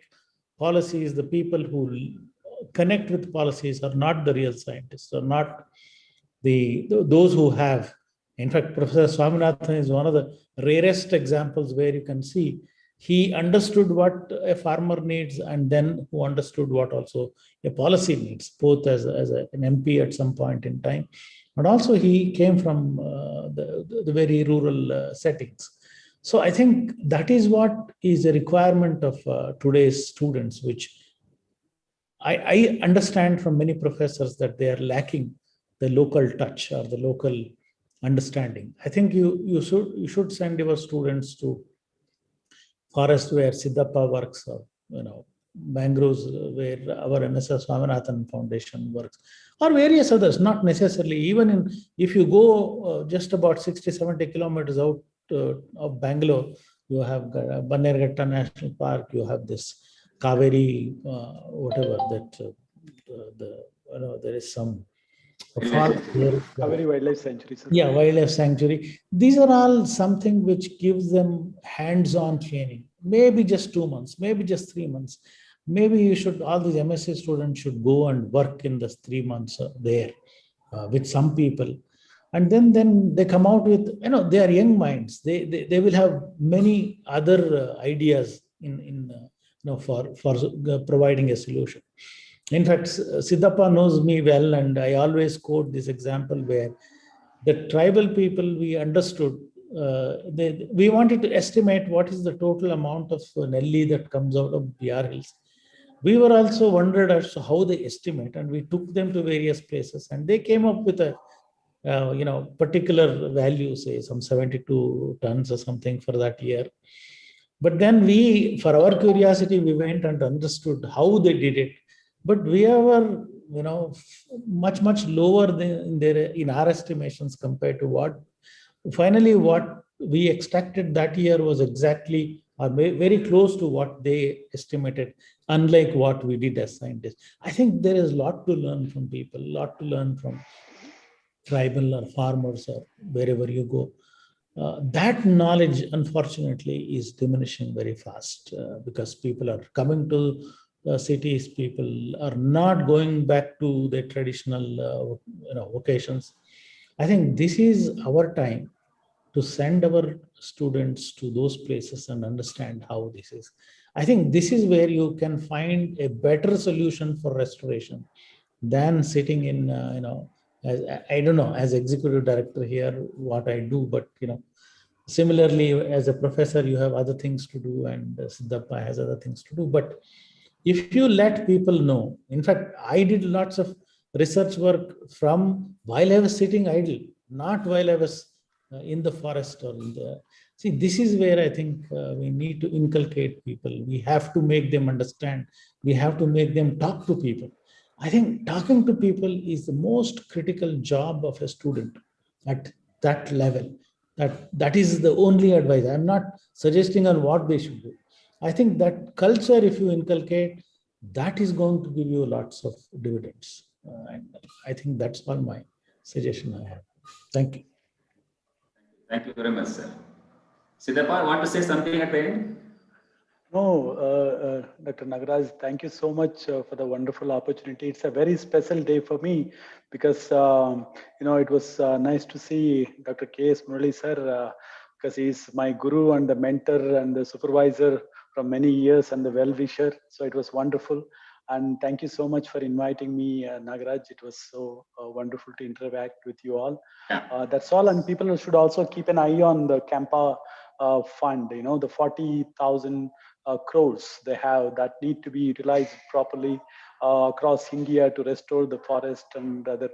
policies, the people who connect with policies are not the real scientists, or not those who have. In fact, Professor Swaminathan is one of the rarest examples where you can see he understood what a farmer needs and then who understood what also a policy needs, both as an MP at some point in time, but also he came from the very rural settings. So I think that is what is a requirement of today's students, which I understand from many professors that they are lacking the local touch or the local understanding. I think you should send your students to forest where Siddhappa works, or mangroves where our MSS Swaminathan Foundation works, or various others. Not necessarily even if you go just about 60-70 kilometers out of Bangalore, you have Bannerghatta National Park. You have this Kaveri, whatever that there is some. Kaveri Wildlife Sanctuary. Yeah, Wildlife Sanctuary. These are all something which gives them hands-on training. Maybe just 2 months, maybe just 3 months. Maybe all these MSc students should go and work in the 3 months there with some people. And then they come out with, they are young minds. They will have many other ideas for providing a solution. In fact, Siddhappa knows me well, and I always quote this example where the tribal people we understood, we wanted to estimate what is the total amount of Nelli that comes out of BR Hills. We were also wondered as to how they estimate, and we took them to various places, and they came up with a particular value, say some 72 tons or something for that year. But then for our curiosity, we went and understood how they did it. But we were, much lower than in our estimations compared to what we extracted that year was exactly or very close to what they estimated, unlike what we did as scientists. I think there is a lot to learn from people, a lot to learn from tribal or farmers or wherever you go. That knowledge, unfortunately, is diminishing very fast because people are coming to cities, people are not going back to their traditional vocations. I think this is our time to send our students to those places and understand how this is. I think this is where you can find a better solution for restoration than sitting in, I don't know, as executive director here, what I do, but, similarly, as a professor, you have other things to do, and Siddhappa has other things to do. But if you let people know, in fact, I did lots of research work from while I was sitting idle, not while I was in the forest or in the. See, this is where I think we need to inculcate people. We have to make them understand. We have to make them talk to people. I think talking to people is the most critical job of a student. at that level. That is the only advice. I'm not suggesting on what they should do. I think that culture, if you inculcate, that is going to give you lots of dividends. And I think that's all my suggestion I have. Thank you. Thank you very much, sir. Siddhappa, want to say something at the end? No, Dr. Nagaraj, thank you so much for the wonderful opportunity. It's a very special day for me because, it was nice to see Dr. K.S. Murali sir, because he's my guru and the mentor and the supervisor from many years and the well-wisher. So it was wonderful. And thank you so much for inviting me, Nagaraj. It was so wonderful to interact with you all. That's all. And people should also keep an eye on the Campa fund, the 40,000 crores they have that need to be utilized properly across India to restore the forest and other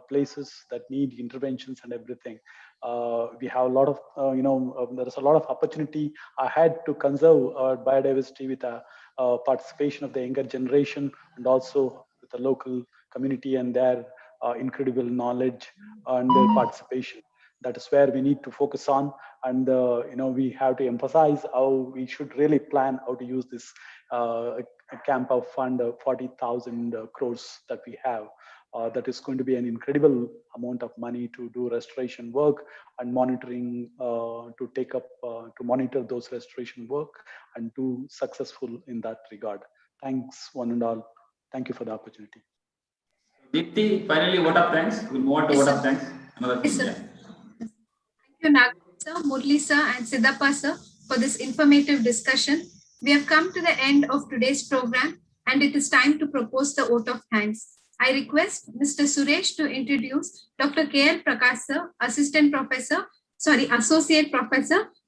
places that need interventions and everything. We have a lot of, there's a lot of opportunity ahead to conserve our biodiversity with a participation of the younger generation and also with the local community and their incredible knowledge and their participation. That is where we need to focus on, and we have to emphasize how we should really plan how to use this Campa fund, 40,000 crores that we have. That is going to be an incredible amount of money to do restoration work and monitoring, to monitor those restoration work and do successful in that regard. Thanks, one and all. Thank you for the opportunity. Deepti, finally, vote of thanks. We'll move on to vote of thanks. Another thing. Yeah. Thank you, Nagaraj sir, Murali sir, and Siddhappa sir for this informative discussion. We have come to the end of today's program, and it is time to propose the vote of thanks. I request Mr. Suresh to introduce Dr. K.L. Prakash sir, Associate Professor,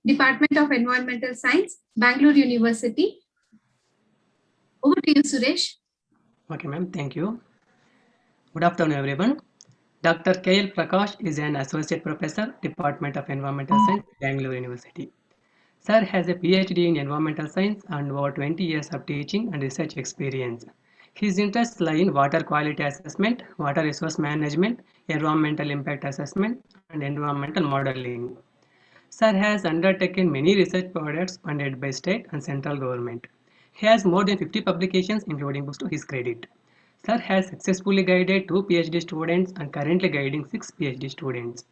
Department of Environmental Science, Bangalore University. Over to you, Suresh. Okay, ma'am. Thank you. Good afternoon, everyone. Dr. K.L. Prakash is an Associate Professor, Department of Environmental Science, Bangalore University. Sir has a PhD in Environmental Science and over 20 years of teaching and research experience. His interests lie in water quality assessment, water resource management, environmental impact assessment, and environmental modeling. Sir has undertaken many research projects funded by state and central government. He has more than 50 publications, including books to his credit. Sir has successfully guided 2 PhD students and currently guiding 6 PhD students.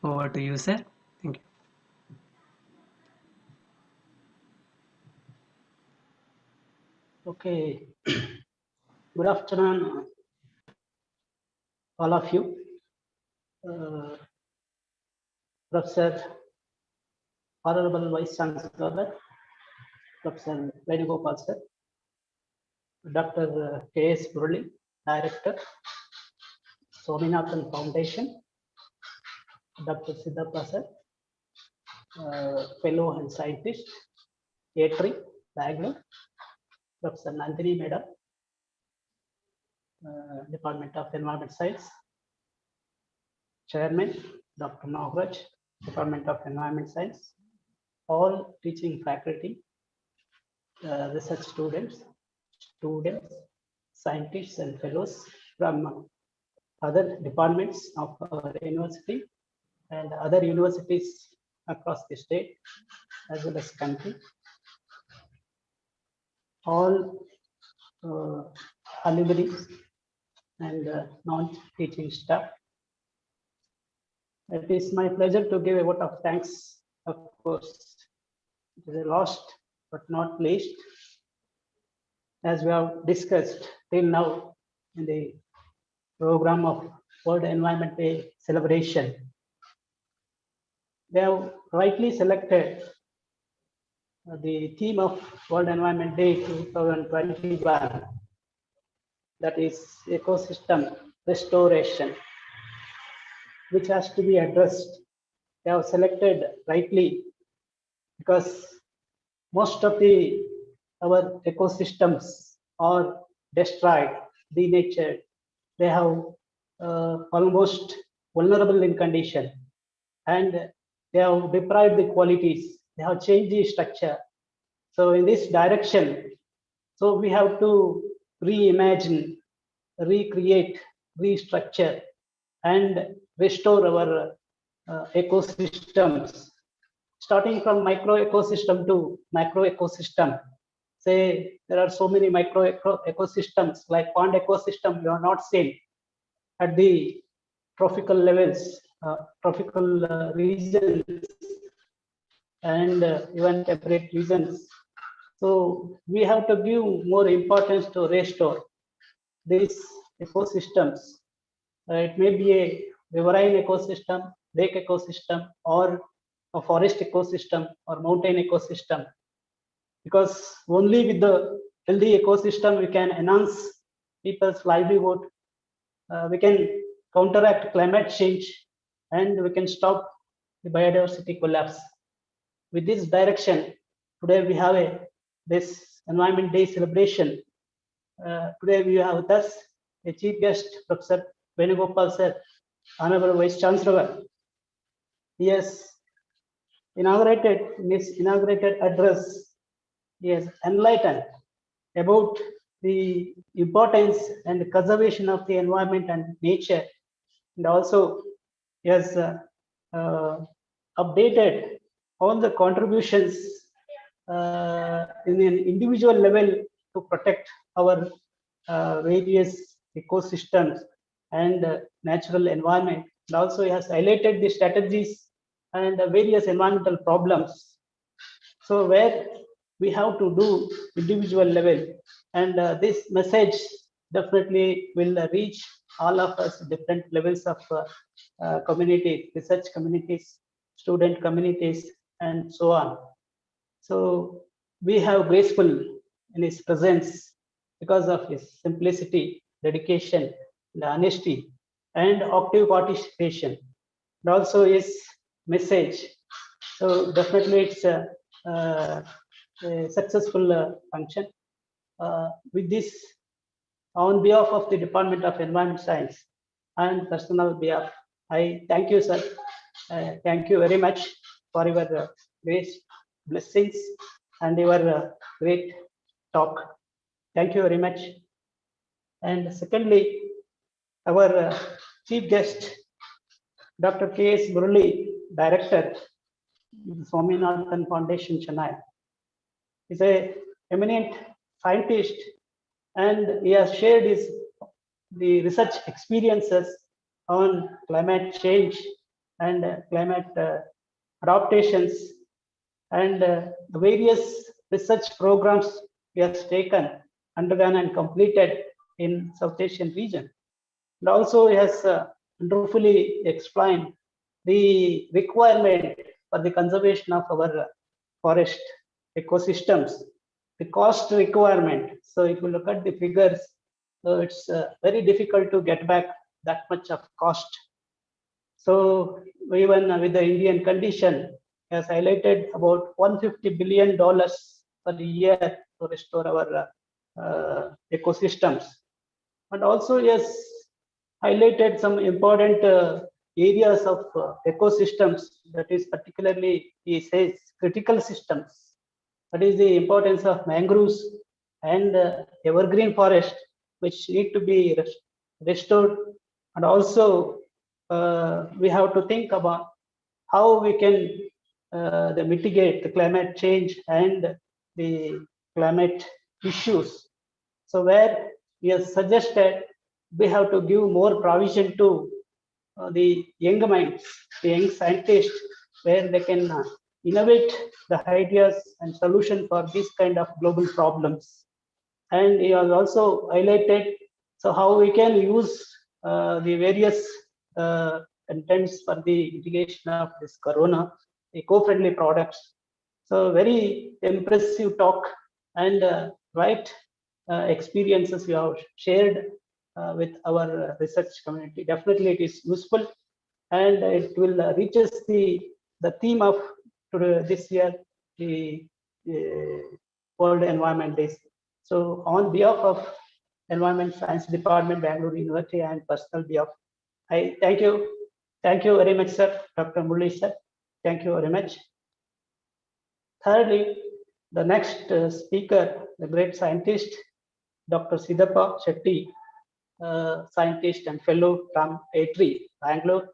Over to you, sir. Thank you. Okay. Good afternoon, all of you. Professor, Honorable Vice Chancellor, Professor Venugopal sir, Dr. K.S. Murali, Director, Swaminathan Foundation, Dr. Siddhappa sir, Fellow and Scientist, A3, Bangalore, Professor Nandini Madam, Department of Environment Science, Chairman, Dr. Nagaraj, Department of Environment Science, all teaching faculty, research students, scientists and fellows from other departments of our university and other universities across the state as well as country. All alumni and non-teaching staff. It is my pleasure to give a vote of thanks, of course. It is a last but not least, as we have discussed till now in the program of World Environment Day celebration. They have rightly selected the theme of World Environment Day 2021, that is ecosystem restoration, which has to be addressed. They have selected rightly because most of our ecosystems are destroyed, denatured. They have almost vulnerable in condition, and they have deprived the qualities. They have changed the structure. So in this direction, so we have to reimagine, recreate, restructure, and restore our ecosystems, starting from micro ecosystem to macro ecosystem. Say there are so many micro ecosystems like pond ecosystem you have not seen at the trophical levels, trophical regions, and even temperate regions. So we have to give more importance to restore these ecosystems. It may be a riverine ecosystem, lake ecosystem, or a forest ecosystem or mountain ecosystem. Because only with the healthy ecosystem we can enhance people's livelihood, we can counteract climate change, and we can stop the biodiversity collapse. With this direction, today we have this Environment Day celebration. Today we have with us a chief guest, Professor Venugopal sir, Honorable Vice Chancellor. He has inaugurated, in his inaugurated address, he has enlightened about the importance and conservation of the environment and nature, and also he has updated all the contributions in an individual level to protect our various ecosystems and natural environment. And also he has highlighted the strategies and various environmental problems. So where we have to do individual level, and this message definitely will reach all of us, different levels of community, research communities, student communities, and so on. So we have graceful in his presence because of his simplicity, dedication, and honesty, and active participation, and also his message. So definitely it's a successful function. With this, on behalf of the Department of Environment Science and personal behalf, I thank you, sir. Thank you very much for your great blessings and your great talk. Thank you very much. And secondly, our chief guest, Dr. K.S. Murali, Director, Swaminathan Foundation, Chennai, is a eminent scientist, and he has shared the research experiences on climate change and climate adaptations, and the various research programs he has taken, undergone, and completed in South Asian region. And also he has wonderfully explained the requirement for the conservation of our forest ecosystems, the cost requirement. So if you look at the figures, so it's very difficult to get back that much of cost. So even with the Indian condition, has highlighted about $150 billion per year to restore our ecosystems. And also yes, highlighted some important areas of ecosystems, that is particularly he says critical systems. That is the importance of mangroves and evergreen forest, which need to be restored. And also we have to think about how we can mitigate the climate change and the climate issues. So where he has suggested we have to give more provision to the young minds, the young scientists, where they can innovate the ideas and solution for this kind of global problems. And he has also highlighted so how we can use the various contents for the mitigation of this corona, eco-friendly products. So very impressive talk, and right experiences you have shared with our research community. Definitely it is useful, and it will reaches the theme of this year, the World Environment Day. So on behalf of Environment Science Department, Bangalore University, and personal behalf, I thank you. Thank you very much, sir, Dr. Murali, sir. Thank you very much. Thirdly, the next speaker, the great scientist, Dr. Siddhappa Shetty, scientist and fellow from ITRI, Bangalore,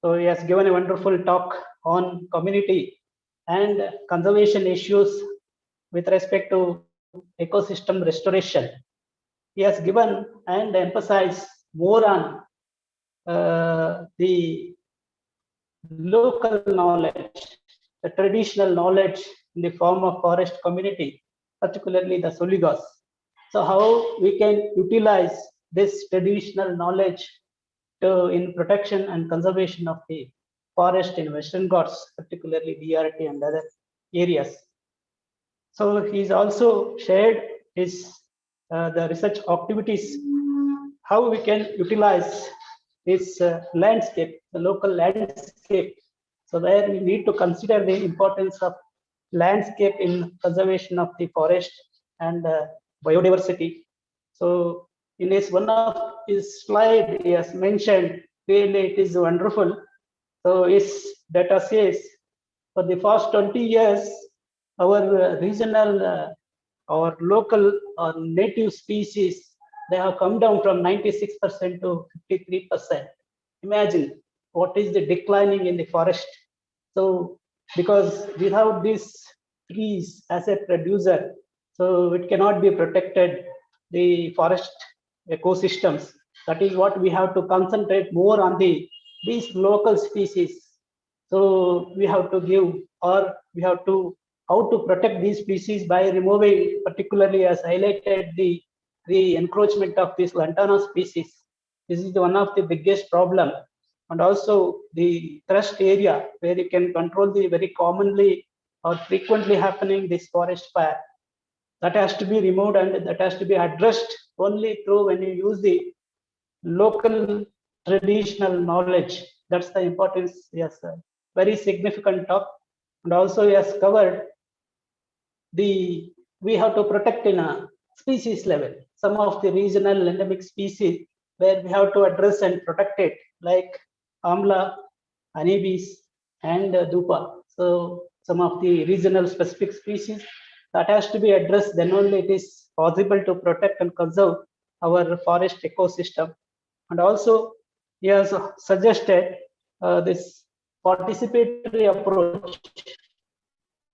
So he has given a wonderful talk on community and conservation issues with respect to ecosystem restoration. He has given and emphasized more on the local knowledge, the traditional knowledge in the form of forest community, particularly the Soligas. So how we can utilize this traditional knowledge in protection and conservation of the forest in Western Ghats, particularly DRT and other areas. So he's also shared his the research activities, how we can utilize this landscape, the local landscape. So where we need to consider the importance of landscape in conservation of the forest and biodiversity. So in this one of his slide, he has mentioned, really it is wonderful. So his data says for the past 20 years, our regional or local or native species, they have come down from 96% to 53%. Imagine what is the declining in the forest. So because without these trees as a producer, so it cannot be protected, the forest ecosystems. That is what we have to concentrate more on these local species. So we have to give, or we have to how to protect these species by removing, particularly as highlighted, the encroachment of this lantana species. This is one of the biggest problem. And also the thrust area where you can control the very commonly or frequently happening this forest fire. That has to be removed and that has to be addressed only through when you use the local traditional knowledge. That's the importance. Yes, sir. Very significant talk. And also he has covered we have to protect in a species level some of the regional endemic species where we have to address and protect it, like amla, honeybees, and dupa. So some of the regional specific species that has to be addressed, then only it is possible to protect and conserve our forest ecosystem. And also he has suggested this participatory approach.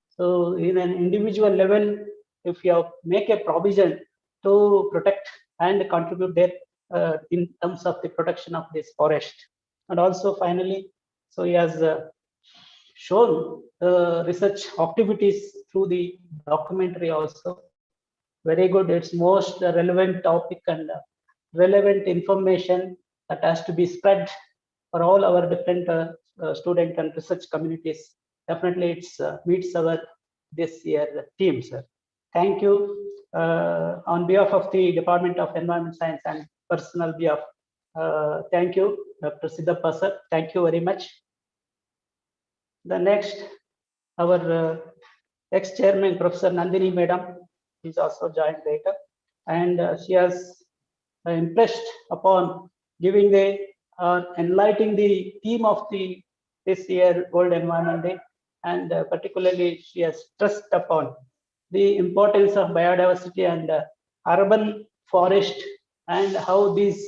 So in an individual level, if you make a provision to protect and contribute there in terms of the protection of this forest. And also finally, so he has shown research activities through the documentary also. Very good. It's most relevant topic and relevant information that has to be spread for all our different student and research communities. Definitely it's meets our this year team, sir. Thank you. On behalf of the Department of Environment Science and personal behalf, thank you, Dr. Siddhappa sir. Thank you very much. The next, our ex-chairman, Professor Nandini Madam, is also joined later. And she has impressed upon giving the enlightening the theme of this year World Environment Day, and particularly she has stressed upon the importance of biodiversity and urban forest and how this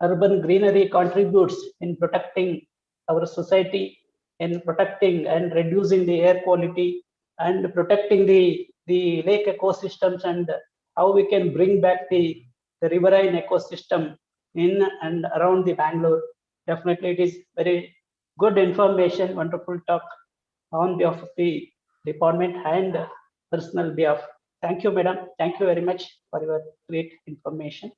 urban greenery contributes in protecting our society, in protecting and reducing the air quality and protecting the lake ecosystems, and how we can bring back the riverine ecosystem in and around the Bangalore. Definitely it is very good information, wonderful talk on behalf of the department and personal behalf. Thank you, madam. Thank you very much for your great information.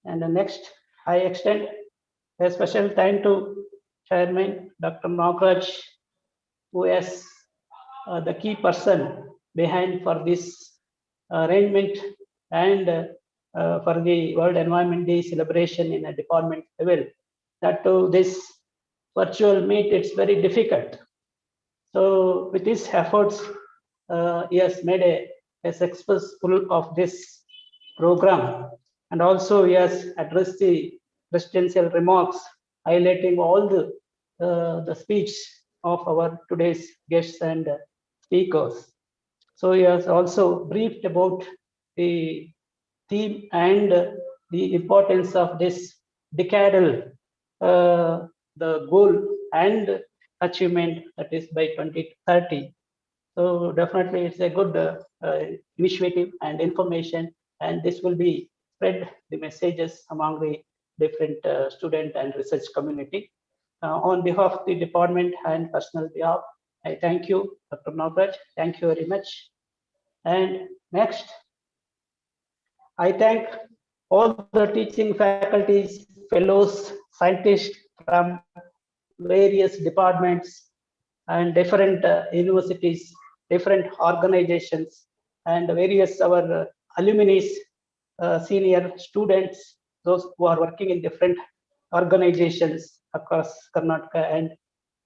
And the next, I extend a special thank to Chairman Dr. Nagraj, who is the key person behind for this arrangement and for the World Environment Day celebration in a department level. That to this virtual meet, it's very difficult. So with his efforts, he has made a successful of this program, and also he has addressed the presidential remarks, highlighting all the speech of our today's guests and speakers. So he has also briefed about the theme and the importance of this decadal the goal and achievement, that is by 2030. So definitely it's a good initiative and information, and this will be spread the messages among the different student and research community. On behalf of the department and personal behalf, I thank you, Dr. Nagraj. Thank you very much. And next, I thank all the teaching faculties, fellows, scientists from various departments and different universities, different organizations, and various our alumni, senior students, those who are working in different organizations across Karnataka and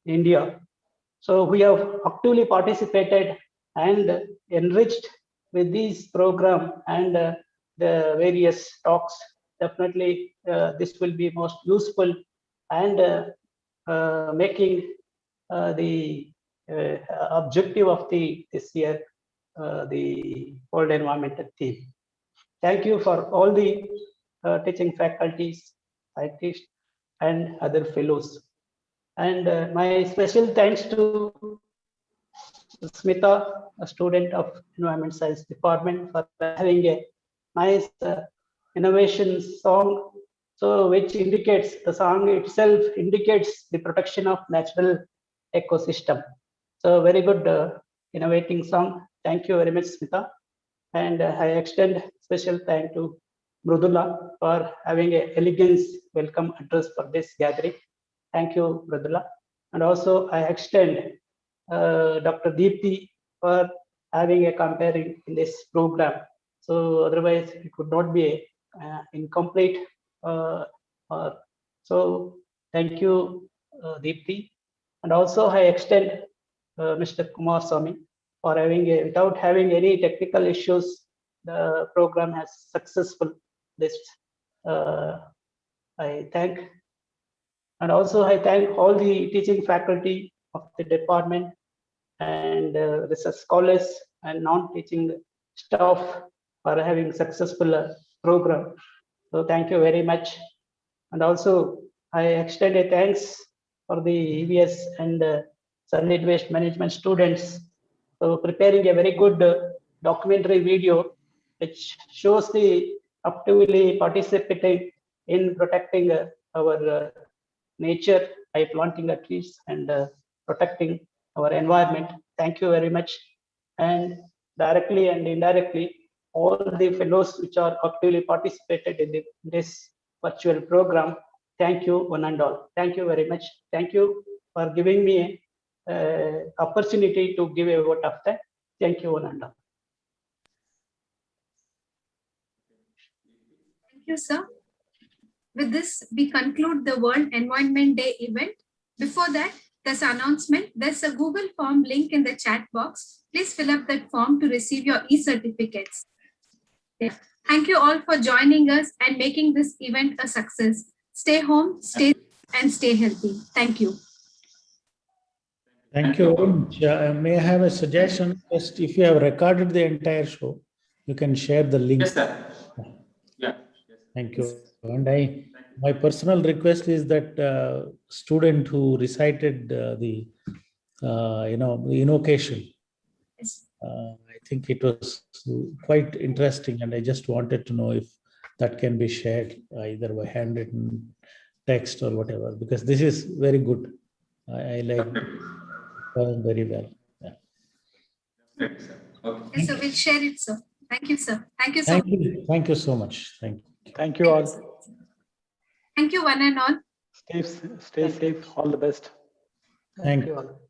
India. So we have actively participated and enriched with these program and the various talks. Definitely this will be most useful and making the objective of this year, the World Environmental Theme. Thank you for all the teaching faculties, scientists, and other fellows. And my special thanks to Smita, a student of Environment Science Department, for having a nice innovation song, so which indicates, the song itself indicates the protection of natural ecosystem. So very good innovating song. Thank you very much, Smita. And I extend special thanks to Mrudula for having an elegant welcome address for this gathering. Thank you, Mrudula. And also I extend Dr. Deepthi for having a comparing in this program. So otherwise it would not be incomplete. So thank you, Deepthi. And also I extend Mr. Kumar Swami for having without having any technical issues, the program has successful. This I thank. And also I thank all the teaching faculty of the department and research scholars and non-teaching staff for having successful program. So thank you very much. And also I extend a thanks for the EVS and solid waste management students. So preparing a very good documentary video which shows the actively participating in protecting our nature by planting the trees and protecting our environment. Thank you very much. And directly and indirectly, all the fellows which are actively participated in this virtual program, thank you one and all. Thank you very much. Thank you for giving me opportunity to give a vote of thanks. Thank you one and all. Thank you, sir. With this, we conclude the World Environment Day event. Before that, there's an announcement. There's a Google form link in the chat box. Please fill up that form to receive your e-certificates. Yeah. Thank you all for joining us and making this event a success. Stay home, stay and stay healthy. Thank you. Thank you. May I have a suggestion? Just if you have recorded the entire show, you can share the link. Yes, sir. Yeah. Thank you. And my personal request is that student who recited the invocation, I think it was quite interesting, and I just wanted to know if that can be shared either by handwritten text or whatever, because this is very good. I like it very well. Yeah. Okay. Yes, sir, we'll share it, sir. Thank you, sir. Thank you so much. Thank you so much. Thank you. Thank you all. Thank you, one and all. Stay safe. All the best. Thank you all.